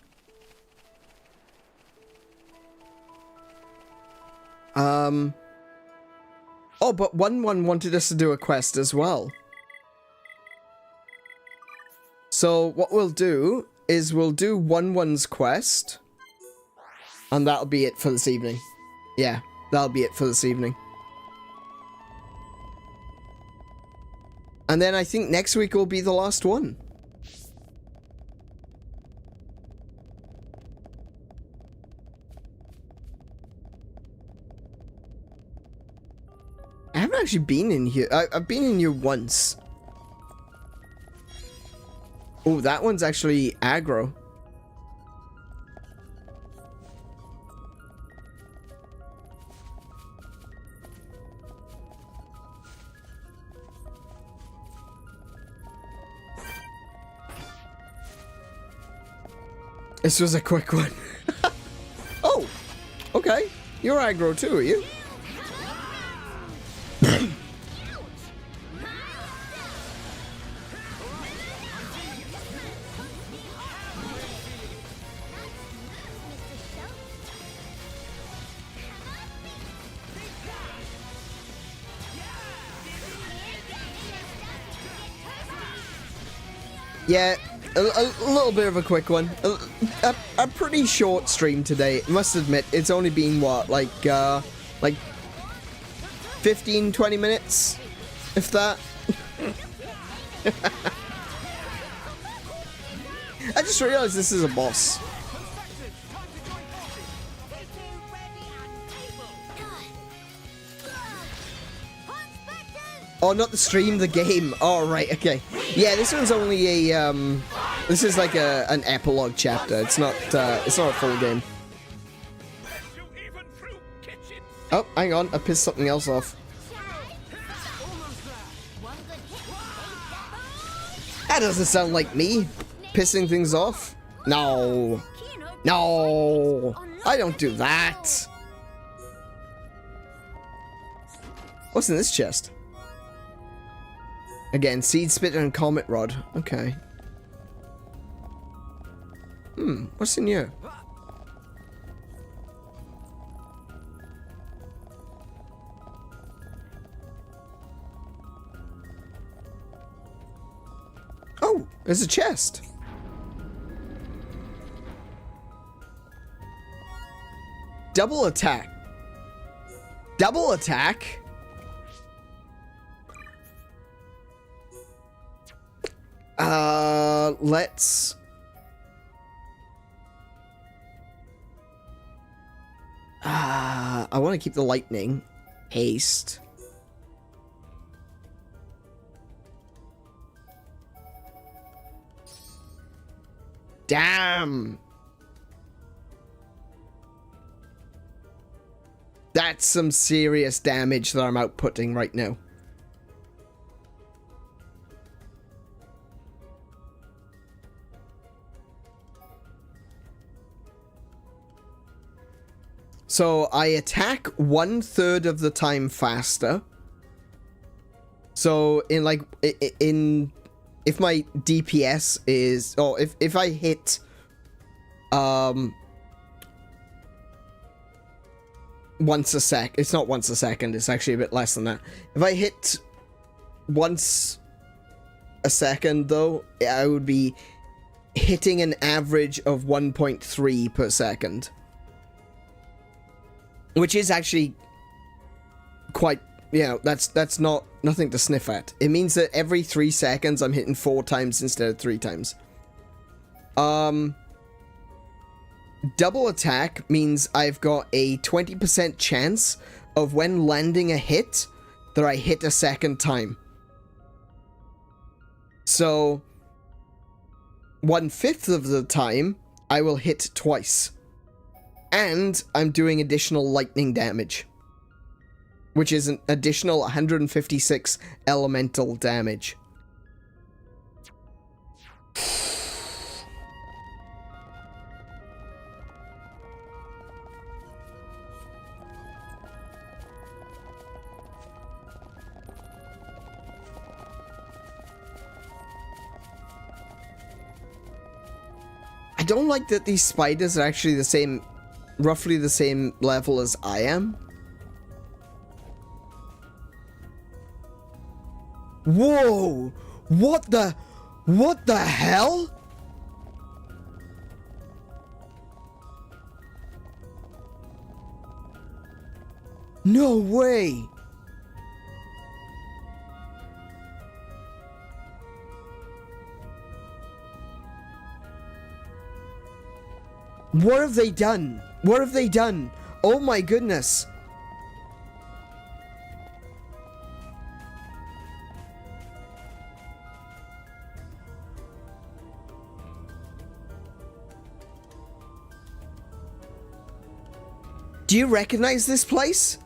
Oh, but one wanted us to do a quest as well. So what we'll do is we'll do 1's quest. And that'll be it for this evening. Yeah, that'll be it for this evening. And then I think next week will be the last one. I haven't actually been in here. I've been in here once. Oh, that one's actually aggro. This was a quick one. Oh, okay. You're aggro too, are you? Yeah, a little bit of a quick one. A pretty short stream today. Must admit, it's only been what, like 15, 20 minutes, if that. I just realized this is a boss. Oh, not the stream, the game. Oh, right, okay. Yeah, this one's only a, this is like an epilogue chapter. It's not a full game. Oh, hang on, I pissed something else off. That doesn't sound like me, pissing things off. No. No. I don't do that. What's in this chest? Again, seed spitter and comet rod. Okay. What's in here? Oh, there's a chest. Double attack. Double attack? Let's... I want to keep the lightning. Haste. Damn! That's some serious damage that I'm outputting right now. So I attack 1/3 of the time faster. So in like if my DPS is, or if I hit once a sec, it's not once a second, it's actually a bit less than that. If I hit once a second though, I would be hitting an average of 1.3 per second. Which is actually quite, you know, that's nothing to sniff at. It means that every 3 seconds I'm hitting 4 times instead of 3 times. Double attack means I've got a 20% chance of when landing a hit that I hit a second time. So 1/5 of the time I will hit twice. And I'm doing additional lightning damage, which is an additional 156 elemental damage. I don't like that these spiders are actually the same, roughly the same level as I am. Whoa! What the hell? No way! What have they done? What have they done? Oh my goodness. Do you recognize this place?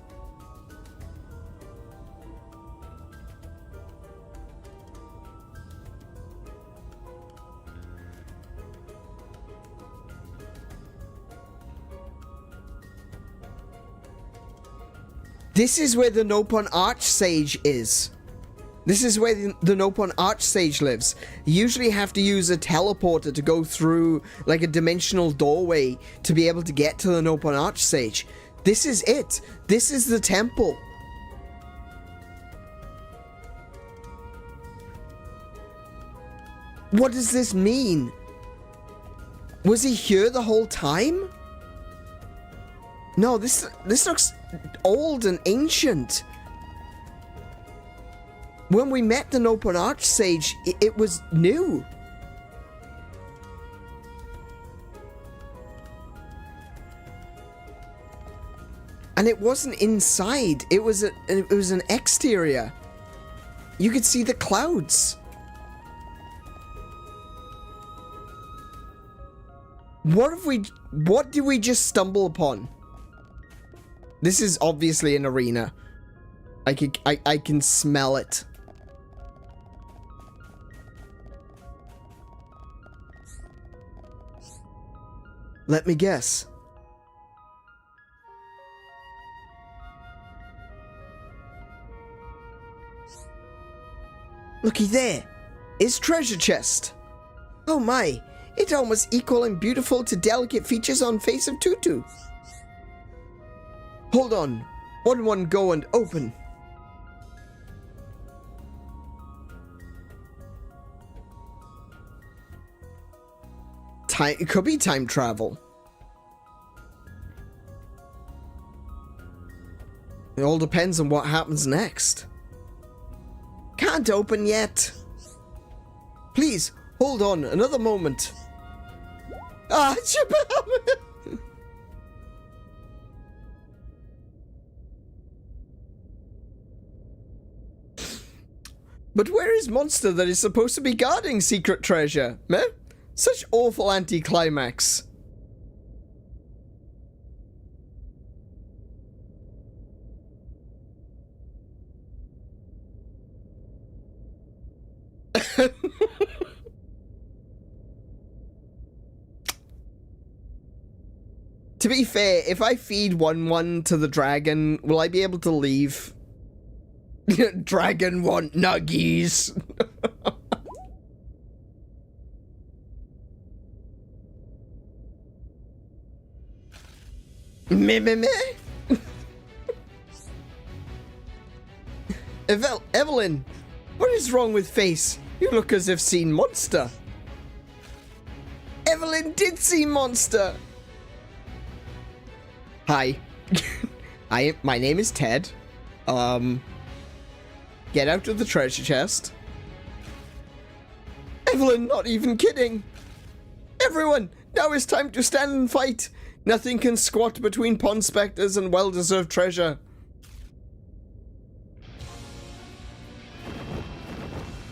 This is where the Nopon Archsage is. This is where the Nopon Archsage lives. You usually have to use a teleporter to go through like a dimensional doorway to be able to get to the Nopon Archsage. This is it. This is the temple. What does this mean? Was he here the whole time? No, this looks old and ancient. When we met the Noble Archsage, it was new. And it wasn't inside. It was an exterior. You could see the clouds. What did we just stumble upon? This is obviously an arena. I can smell it. Let me guess. Looky there. It's treasure chest. Oh my. It's almost equal and beautiful to delicate features on face of Tutu. Hold on. One go and open. It could be time travel. It all depends on what happens next. Can't open yet. Please, hold on another moment. Ah, Shabam! But where is monster that is supposed to be guarding secret treasure? Meh? Such awful anticlimax. To be fair, if I feed 1-1 to the dragon, will I be able to leave? Dragon want nuggies. Meh. Evelyn, what is wrong with face? You look as if seen monster. Evelyn did see monster. Hi. My name is Ted. Get out of the treasure chest. Evelyn, not even kidding. Everyone, now is time to stand and fight. Nothing can squat between pond specters and well-deserved treasure.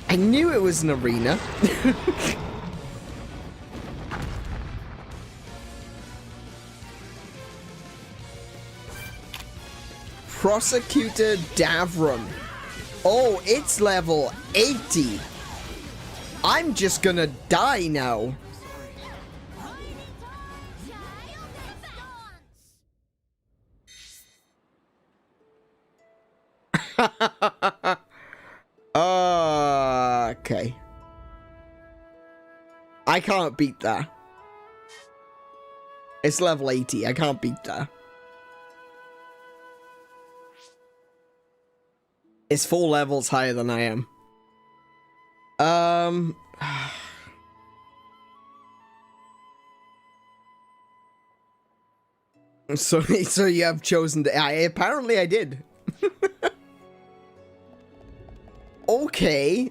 I knew it was an arena. Prosecutor Davram. Oh, it's level 80. I'm just gonna die now. Okay. I can't beat that. It's level 80. I can't beat that. It's 4 levels higher than I am. So you have chosen to... apparently I did. Okay,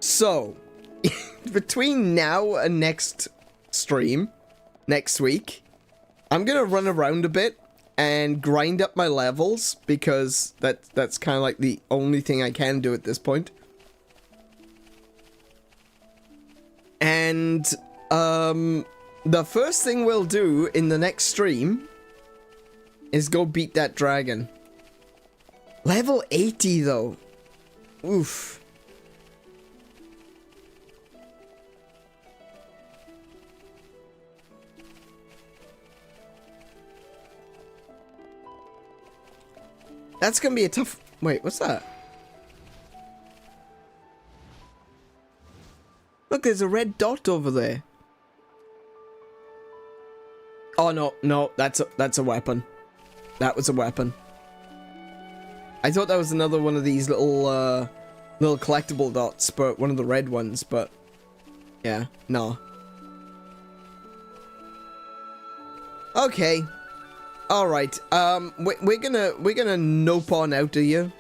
so, between now and next stream, next week, I'm gonna run around a bit and grind up my levels, because that's kind of like the only thing I can do at this point. And, the first thing we'll do in the next stream is go beat that dragon. Level 80 though. Oof. That's gonna be a tough... Wait, what's that? Look, there's a red dot over there. Oh no, that's a weapon. That was a weapon. I thought that was another one of these little little collectible dots, but one of the red ones, but yeah, no. Okay. Alright, we're gonna nope on out of you.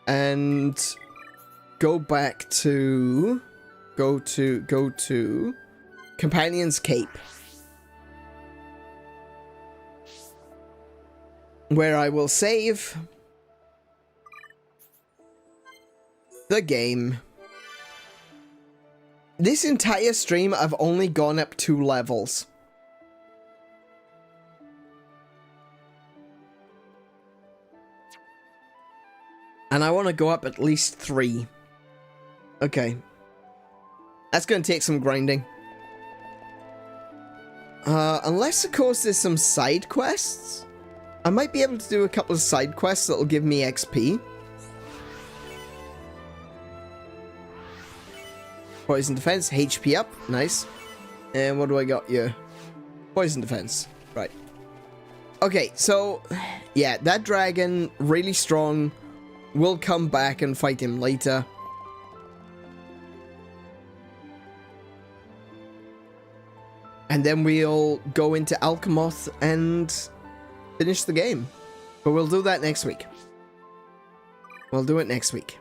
And go back to go to Companion's Cape, where I will save the game. This entire stream I've only gone up 2 levels. And I want to go up at least 3. Okay. That's going to take some grinding. Unless, of course, there's some side quests. I might be able to do a couple of side quests that'll give me XP. Poison defense, HP up. Nice. And what do I got here? Poison defense. Right. Okay, so, yeah, that dragon, really strong. We'll come back and fight him later. And then we'll go into Alcamoth and finish the game. But we'll do that next week. We'll do it next week.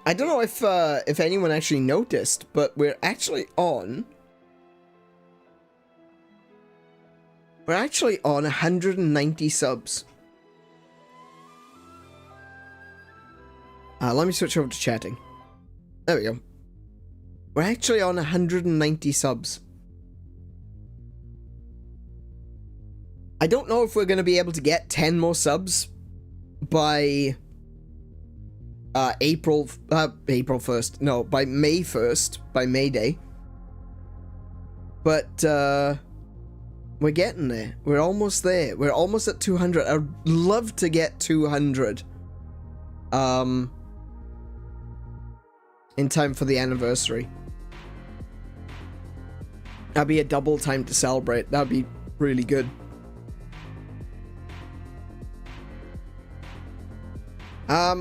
I don't know if anyone actually noticed, but we're actually on 190 subs. Let me switch over to chatting. There we go. We're actually on 190 subs. I don't know if we're going to be able to get 10 more subs by April 1st. No, by May 1st, by May Day. But we're getting there. We're almost there. We're almost at 200. I'd love to get 200 in time for the anniversary. That'd be a double time to celebrate. That'd be really good.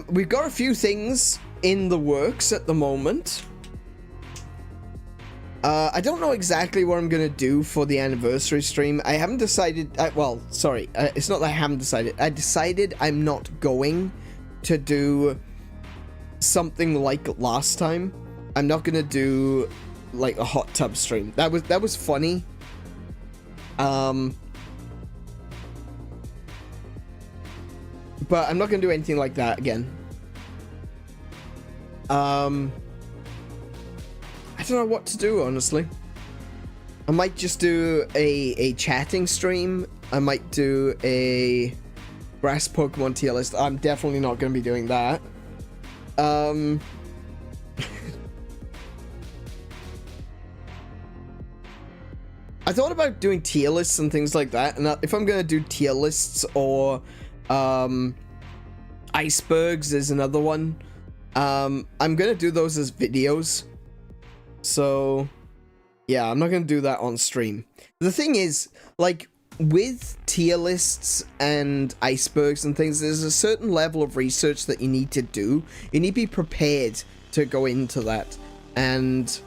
We've got a few things in the works at the moment. I don't know exactly what I'm gonna do for the anniversary stream. I haven't decided. Well, sorry, it's not that I haven't decided. I decided I'm not going to do something like last time. I'm not gonna do like a hot tub stream. That was funny. But I'm not gonna do anything like that again. I don't know what to do, honestly. I might just do a chatting stream. I might do a grass Pokemon tier list. I'm definitely not gonna be doing that. I thought about doing tier lists and things like that, and if I'm gonna do tier lists or icebergs is another one. I'm gonna do those as videos. So yeah, I'm not gonna do that on stream. The thing is, like, with tier lists and icebergs and things, there's a certain level of research that you need to do. You need to be prepared to go into that. And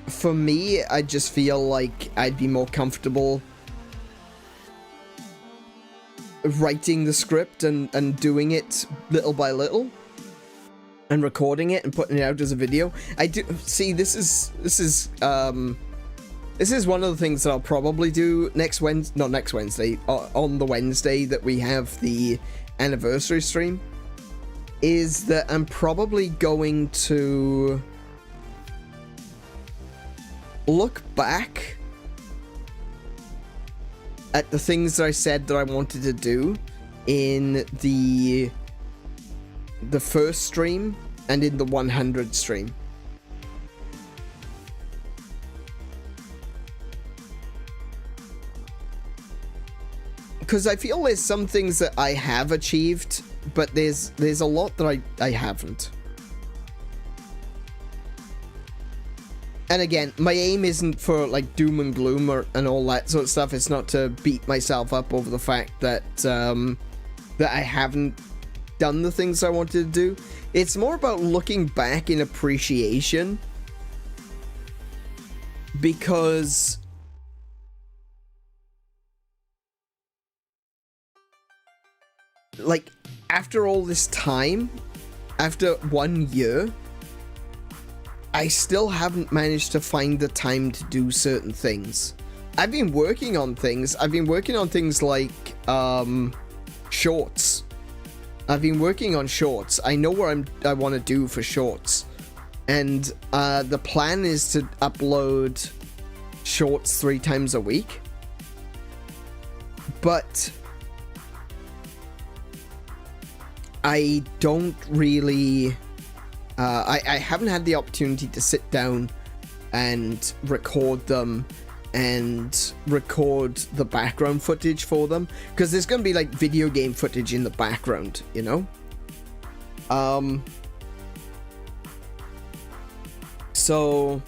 for me, I just feel like I'd be more comfortable writing the script and doing it little by little and recording it and putting it out as a video. I do see this is one of the things that I'll probably do next Wednesday, not next Wednesday, on the Wednesday that we have the anniversary stream, is that I'm probably going to look back at the things that I said that I wanted to do in the first stream and in the 100 stream. Because I feel there's some things that I have achieved, but there's a lot that I haven't. And again, my aim isn't for like doom and gloom and all that sort of stuff. It's not to beat myself up over the fact that that I haven't done the things I wanted to do. It's more about looking back in appreciation, because like after all this time, after 1 year, I still haven't managed to find the time to do certain things. I've been working on things. I've been working on things like shorts. I've been working on shorts. I know what I want to do for shorts. And the plan is to upload shorts 3 times a week. But I don't really... I haven't had the opportunity to sit down and record them and record the background footage for them, because there's going to be like video game footage in the background, you know? So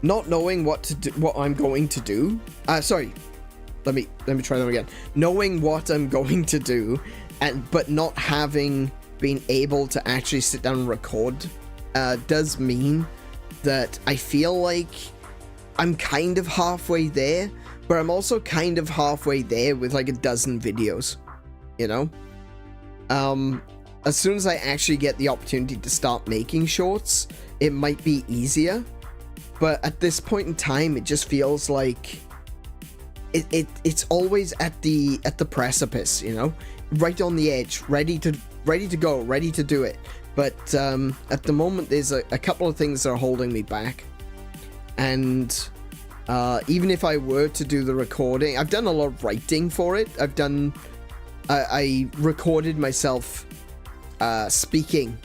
not knowing what to do, what I'm going to do, sorry, let me try that again. Knowing what I'm going to do, but not having been able to actually sit down and record does mean that I feel like I'm kind of halfway there, but I'm also kind of halfway there with like a dozen videos, you know? As soon as I actually get the opportunity to start making shorts, it might be easier, but at this point in time, it just feels like it's always at the precipice, you know? Right on the edge, ready to go, ready to do it. But at the moment, there's a couple of things that are holding me back. And even if I were to do the recording, I've done a lot of writing for it. I recorded myself speaking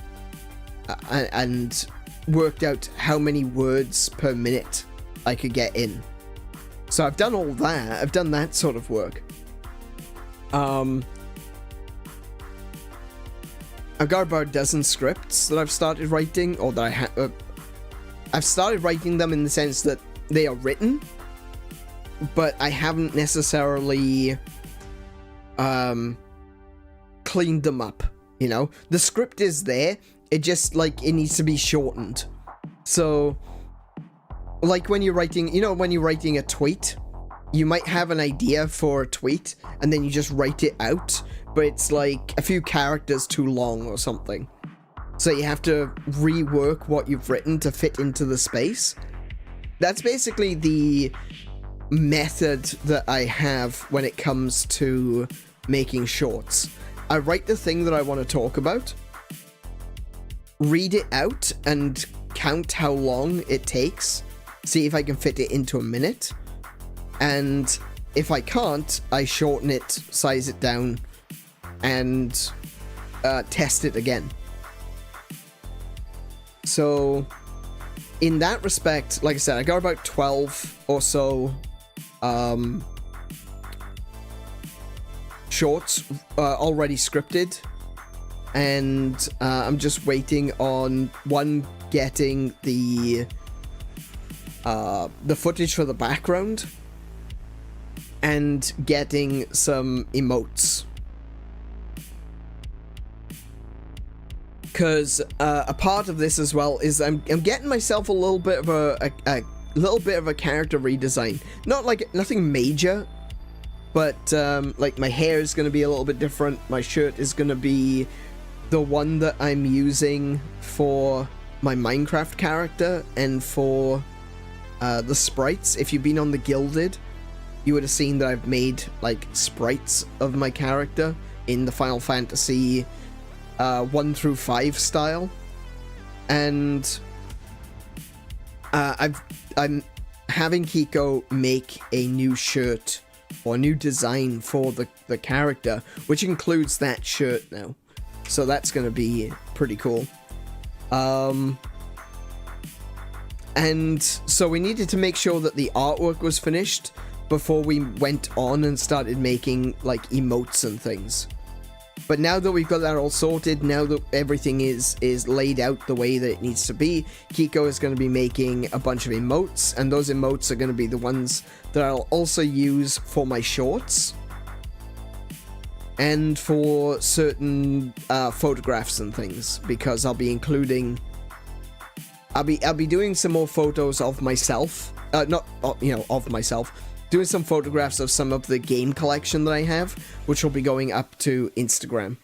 and worked out how many words per minute I could get in. So I've done all that. I've done that sort of work. I've got about a dozen scripts that I've started writing, or that I've started writing them in the sense that they are written, but I haven't necessarily cleaned them up, you know? The script is there, it just, like, it needs to be shortened. So, like when you're writing, you know, when you're writing a tweet, you might have an idea for a tweet, and then you just write it out, but it's like a few characters too long or something. So you have to rework what you've written to fit into the space. That's basically the method that I have when it comes to making shorts. I write the thing that I want to talk about, read it out and count how long it takes, see if I can fit it into a minute, and if I can't, I shorten it, size it down, and test it again. So in that respect, like I said, I got about 12 or so shorts already scripted, and I'm just waiting on one getting the footage for the background and getting some emotes. Because a part of this as well is I'm getting myself a little bit of a little bit of a character redesign. Not like nothing major, but like my hair is going to be a little bit different. My shirt is going to be the one that I'm using for my Minecraft character and for the sprites. If you've been on the Gilded, you would have seen that I've made like sprites of my character in the Final Fantasy 1 through 5 style, and I'm having Kiko make a new shirt or a new design for the character, which includes that shirt now. So that's going to be pretty cool. And so we needed to make sure that the artwork was finished before we went on and started making like emotes and things. But now that we've got that all sorted, now that everything is laid out the way that it needs to be, Kiko is going to be making a bunch of emotes, and those emotes are going to be the ones that I'll also use for my shorts and for certain photographs and things, because I'll be including, I'll be doing some more photos of myself, not you know, of myself, doing some photographs of some of the game collection that I have, which will be going up to Instagram.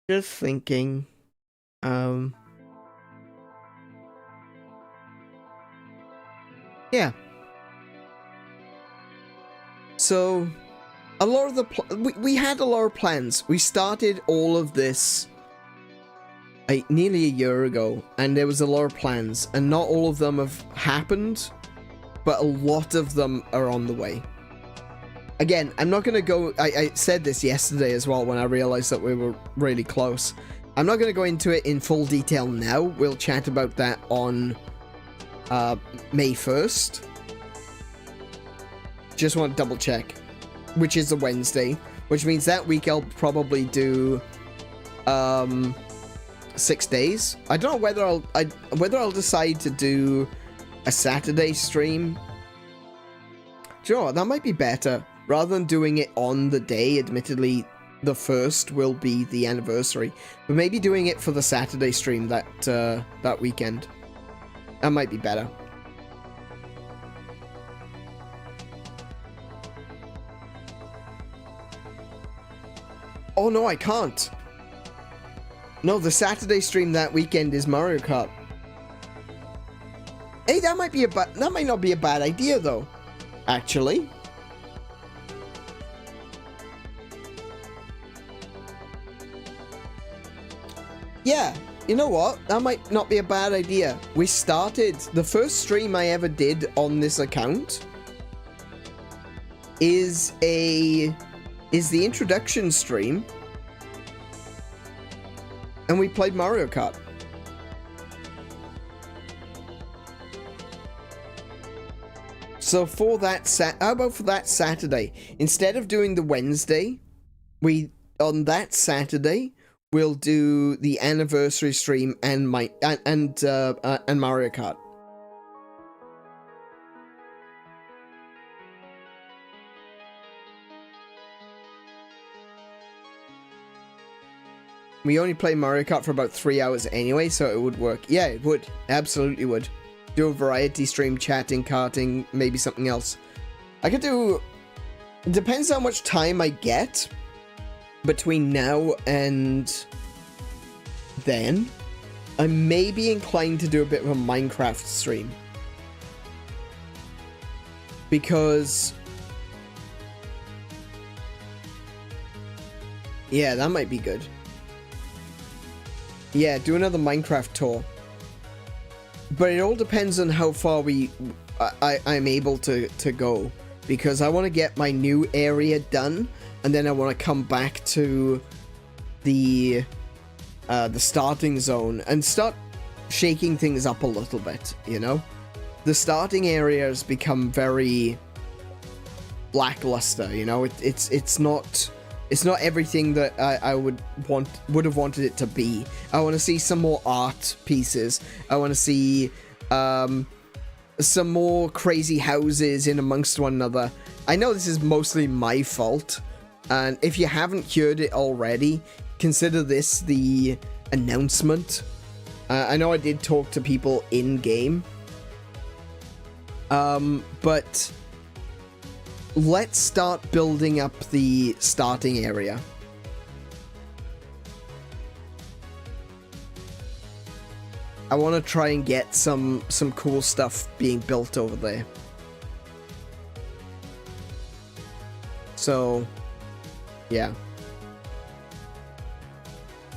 Just thinking, yeah. So, a lot of the we had a lot of plans. We started all of this nearly a year ago, and there was a lot of plans, and not all of them have happened, but a lot of them are on the way. Again, I'm not going to go... I said this yesterday as well when I realized that we were really close. I'm not going to go into it in full detail now. We'll chat about that on May 1st. Just want to double check, which is a Wednesday, which means that week I'll probably do 6 days. I don't know whether I'll decide to do a Saturday stream. Do you know what? That might be better. Rather than doing it on the day, admittedly, the 1st will be the anniversary, but maybe doing it for the Saturday stream that weekend. That might be better. Oh no, I can't. No, the Saturday stream that weekend is Mario Kart. Hey, that might not be a bad idea though, actually. Yeah, you know what? That might not be a bad idea. We started the first stream I ever did on this account is the introduction stream, and we played Mario Kart. So for that how about for that Saturday, instead of doing the Wednesday, on that Saturday we'll do the anniversary stream and Mario Kart. We only play Mario Kart for about 3 hours anyway, so it would work. Yeah, it would. Absolutely would. Do a variety stream, chatting, karting, maybe something else. I could do... Depends how much time I get between now and then. I may be inclined to do a bit of a Minecraft stream. Because... yeah, that might be good. Yeah, do another Minecraft tour. But it all depends on how far I'm able to go. Because I want to get my new area done, and then I want to come back to the starting zone and start shaking things up a little bit, you know? The starting area has become very lackluster, you know? It's not everything that I would have wanted it to be. I want to see some more art pieces. I want to see some more crazy houses in amongst one another. I know this is mostly my fault, and if you haven't heard it already, consider this the announcement. I know I did talk to people in game, but let's start building up the starting area. I want to try and get some cool stuff being built over there. So, yeah.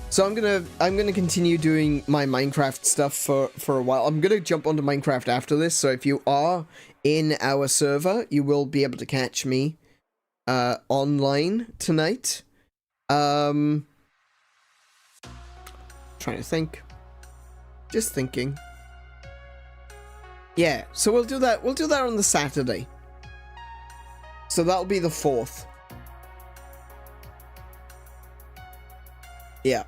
So I'm gonna continue doing my Minecraft stuff for a while. I'm gonna jump onto Minecraft after this, so if you are in our server, you will be able to catch me online tonight. Trying to think. Just thinking. Yeah, so we'll do that on the Saturday. So that'll be the 4th. Yeah.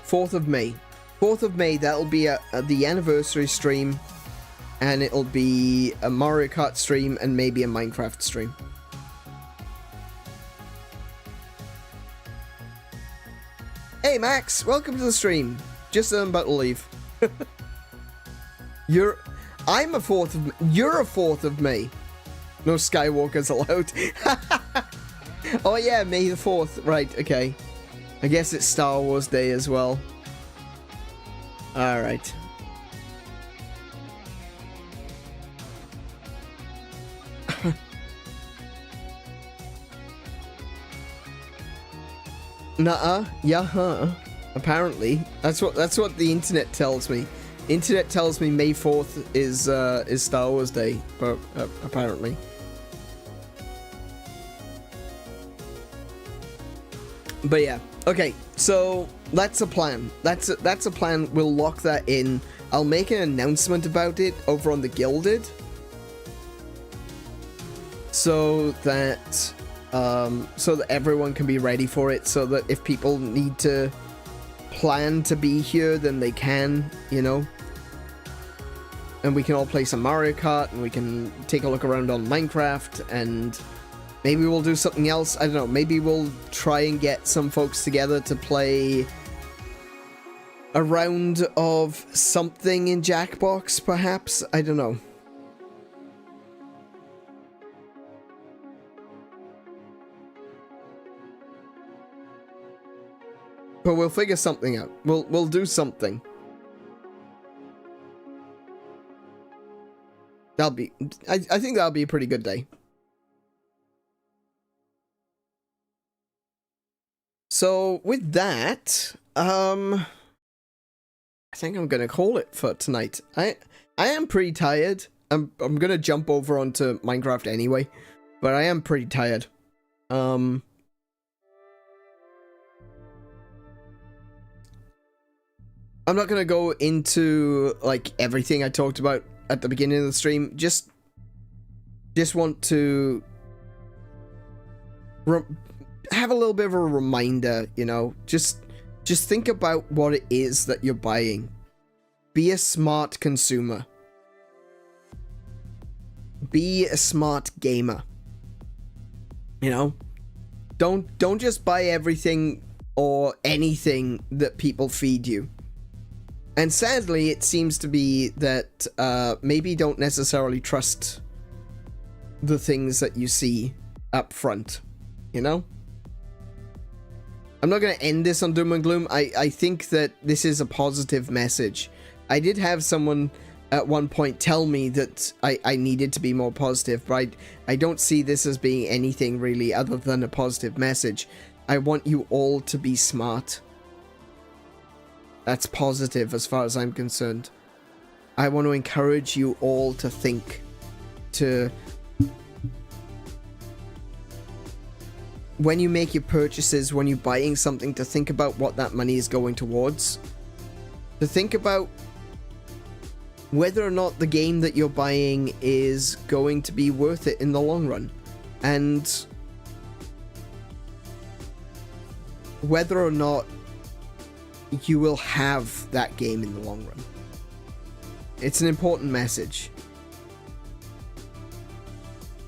4th of May. 4th of May, that'll be the anniversary stream. And it'll be a Mario Kart stream and maybe a Minecraft stream. Hey Max, welcome to the stream. Just about to leave. I'm a 4th of... You're a 4th of May. No Skywalkers allowed. Oh yeah, May the 4th. Right, okay. I guess it's Star Wars Day as well. Alright. Nuh-uh. Yeah-huh. Apparently. That's what the internet tells me. Internet tells me May 4th is Star Wars Day, but apparently. But yeah. Okay, so that's a plan. That's a plan. We'll lock that in. I'll make an announcement about it over on the Gilded. So that everyone can be ready for it, so that if people need to plan to be here, then they can, you know. And we can all play some Mario Kart, and we can take a look around on Minecraft, and maybe we'll do something else. I don't know, maybe we'll try and get some folks together to play a round of something in Jackbox, perhaps? I don't know. But we'll figure something out. We'll do something. That'll be... I think that'll be a pretty good day. So, with that, I think I'm gonna call it for tonight. I am pretty tired. I'm gonna jump over onto Minecraft anyway, but I am pretty tired. I'm not gonna go into like everything I talked about at the beginning of the stream. Just want to have a little bit of a reminder, you know. Just think about what it is that you're buying. Be a smart consumer. Be a smart gamer. You know? Don't just buy everything or anything that people feed you. And sadly, it seems to be that maybe don't necessarily trust the things that you see up front, you know? I'm not going to end this on doom and gloom. I think that this is a positive message. I did have someone at one point tell me that I needed to be more positive, but I don't see this as being anything really other than a positive message. I want you all to be smart. That's positive as far as I'm concerned. I want to encourage you all to think, to... When you make your purchases, when you're buying something, to think about what that money is going towards. To think about whether or not the game that you're buying is going to be worth it in the long run. And whether or not you will have that game in the long run. It's an important message.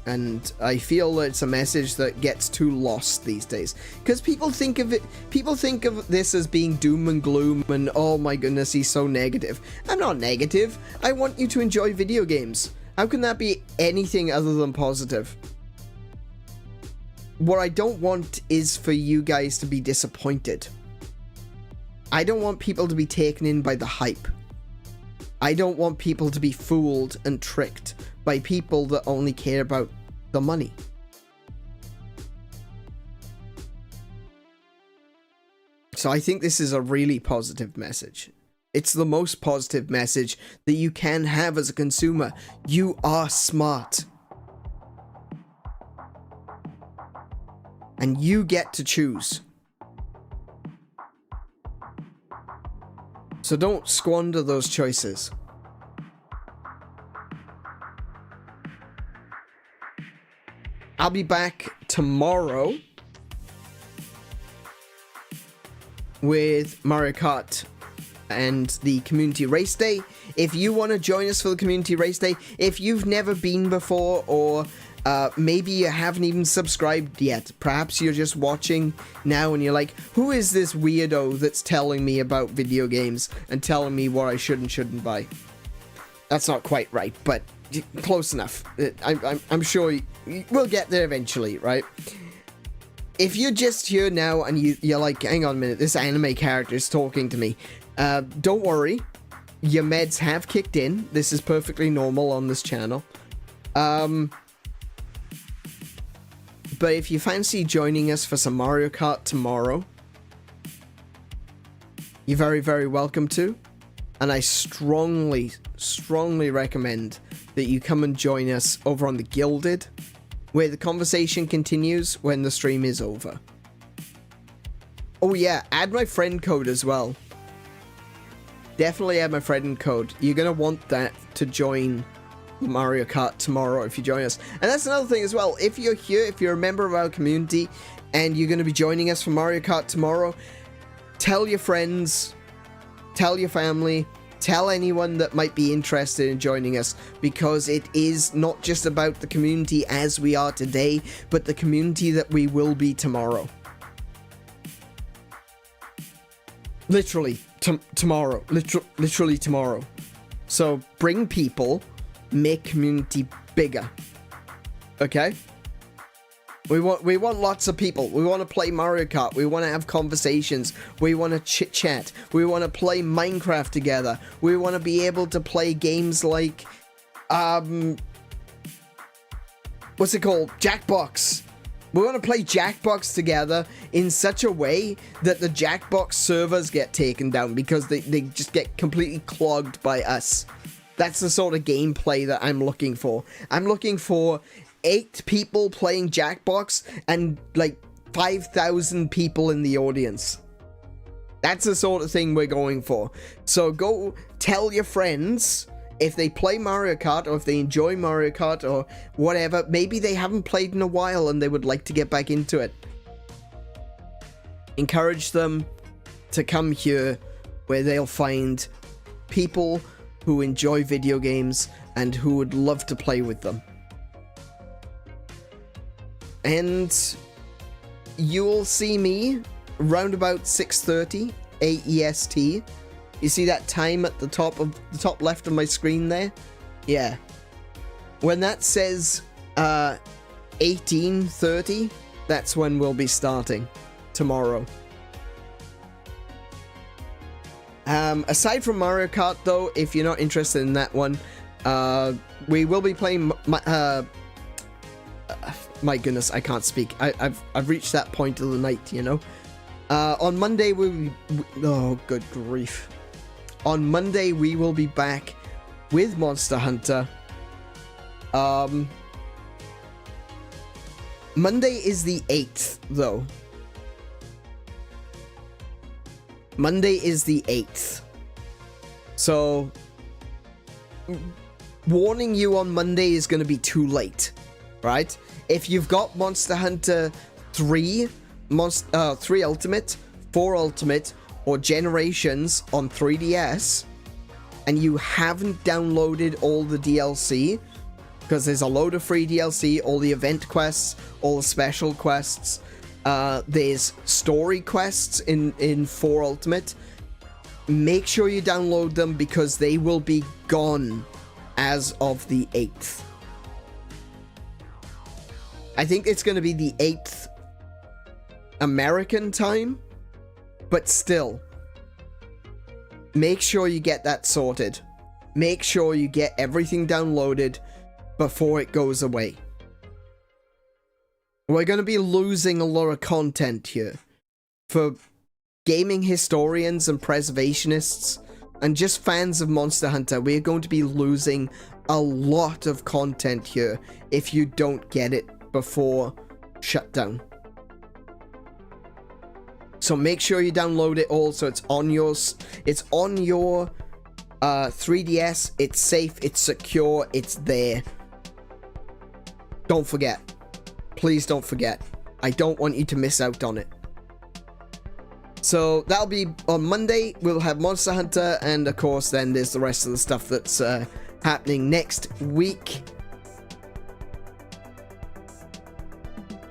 And I feel that it's a message that gets too lost these days. Because people think of this as being doom and gloom and, oh my goodness, he's so negative. I'm not negative. I want you to enjoy video games. How can that be anything other than positive? What I don't want is for you guys to be disappointed. I don't want people to be taken in by the hype. I don't want people to be fooled and tricked by people that only care about the money. So I think this is a really positive message. It's the most positive message that you can have as a consumer. You are smart. And you get to choose. So don't squander those choices. I'll be back tomorrow with Mario Kart and the Community Race Day. If you want to join us for the Community Race Day, if you've never been before, or maybe you haven't even subscribed yet, perhaps you're just watching now and you're like, who is this weirdo that's telling me about video games and telling me what I should and shouldn't buy? That's not quite right, but close enough. I'm sure we'll get there eventually, right? If you're just here now and you're like, hang on a minute, this anime character is talking to me, don't worry, your meds have kicked in. This is perfectly normal on this channel. But if you fancy joining us for some Mario Kart tomorrow, you're very, very welcome to. And I strongly, strongly recommend that you come and join us over on the Gilded, where the conversation continues when the stream is over. Oh yeah, add my friend code as well. Definitely add my friend code. You're going to want that to join Mario Kart tomorrow if you join us. And that's another thing as well. If you're here, if you're a member of our community and you're going to be joining us for Mario Kart tomorrow, tell your friends, tell your family, tell anyone that might be interested in joining us, because it is not just about the community as we are today, but the community that we will be tomorrow. Literally tomorrow. Literally tomorrow. So bring people, make community bigger. Okay? We want lots of people. We want to play Mario Kart. We want to have conversations. We want to chit chat. We want to play Minecraft together. We want to be able to play games like what's it called? Jackbox. We want to play Jackbox together in such a way that the Jackbox servers get taken down because they just get completely clogged by us. That's the sort of gameplay that I'm looking for. I'm looking for 8 people playing Jackbox and like 5,000 people in the audience. That's the sort of thing we're going for. So go tell your friends if they play Mario Kart, or if they enjoy Mario Kart or whatever. Maybe they haven't played in a while and they would like to get back into it. Encourage them to come here where they'll find people who enjoy video games and who would love to play with them. And you'll see me round about 6:30 AEST. You see that time at the top left of my screen there? Yeah. When that says 18:30, that's when we'll be starting tomorrow. Aside from Mario Kart though, if you're not interested in that one, we will be playing my goodness, I can't speak. I've reached that point of the night, you know. On Monday oh good grief. On Monday we will be back with Monster Hunter. Monday is the 8th though. Monday is the 8th. So warning you on Monday is going to be too late, right? If you've got Monster Hunter 3, 3 Ultimate, 4 Ultimate, or Generations on 3DS, and you haven't downloaded all the DLC, because there's a load of free DLC, all the event quests, all the special quests, there's story quests in 4 Ultimate, make sure you download them because they will be gone as of the 8th. I think it's going to be the 8th American time, but still, make sure you get that sorted. Make sure you get everything downloaded before it goes away. We're going to be losing a lot of content here. For gaming historians and preservationists, and just fans of Monster Hunter, we're going to be losing a lot of content here if you don't get it before shutdown. So make sure you download it all so it's on your 3DS, it's safe, it's secure, it's there. Don't forget. please don't forget. I don't want you to miss out on it. So that'll be on Monday. We'll have Monster Hunter, and of course then there's the rest of the stuff that's happening next week.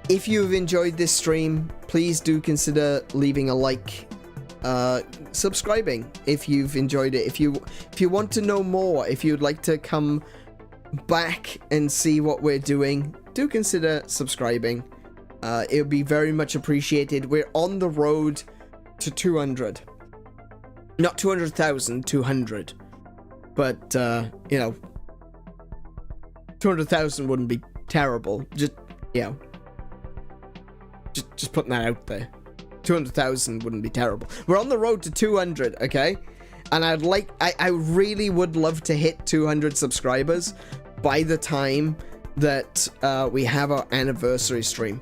If you've enjoyed this stream, please do consider leaving a like, subscribing if you've enjoyed it. If you want to know more, if you'd like to come back and see what we're doing, do consider subscribing. It would be very much appreciated. We're on the road to 200. Not 200,000, 200. But, you know, 200,000 wouldn't be terrible. Just, you know, just putting that out there. 200,000 wouldn't be terrible. We're on the road to 200, okay? And I really would love to hit 200 subscribers by the time that we have our anniversary stream.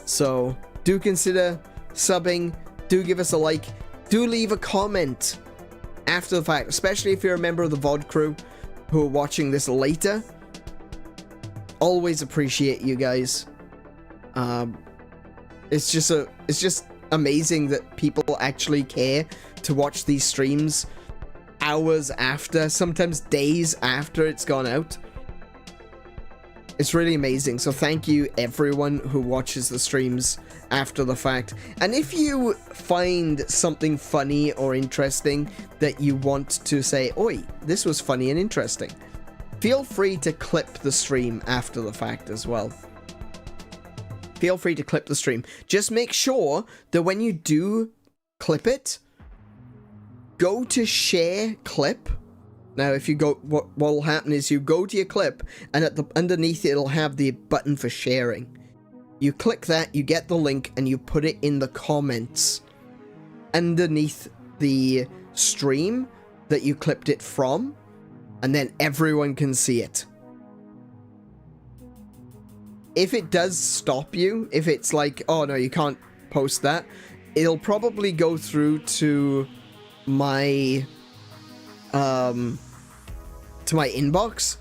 So do consider subbing, do give us a like, do leave a comment after the fact, especially if you're a member of the VOD crew who are watching this later. Always appreciate you guys. It's just amazing that people actually care to watch these streams hours after, sometimes days after it's gone out. It's really amazing. So thank you everyone who watches the streams after the fact. And if you find something funny or interesting that you want to say, oi, this was funny and interesting, feel free to clip the stream after the fact as well. Feel free to clip the stream. Just make sure that when you do clip it, go to share clip. Now, if you go, what will happen is you go to your clip, and at the underneath it'll have the button for sharing. You click that, you get the link, and you put it in the comments underneath the stream that you clipped it from, and then everyone can see it. If it does stop you, if it's like, oh no, you can't post that, it'll probably go through to my inbox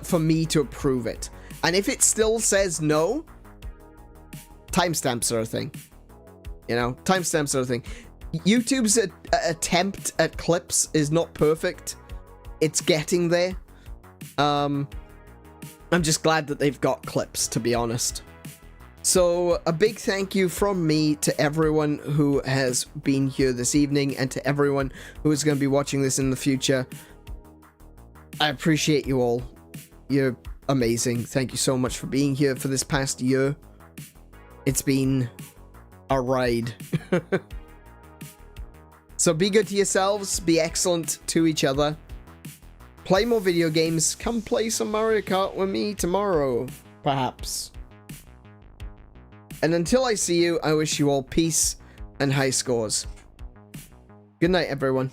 for me to approve it. And if it still says no, timestamps are a thing. You know, timestamps are a thing. YouTube's attempt at clips is not perfect. It's getting there. I'm just glad that they've got clips, to be honest. So, a big thank you from me to everyone who has been here this evening, and to everyone who is going to be watching this in the future. I appreciate you all. You're amazing. Thank you so much for being here for this past year. It's been a ride. So be good to yourselves, be excellent to each other. Play more video games. Come play some Mario Kart with me tomorrow, perhaps. And until I see you, I wish you all peace and high scores. Good night, everyone.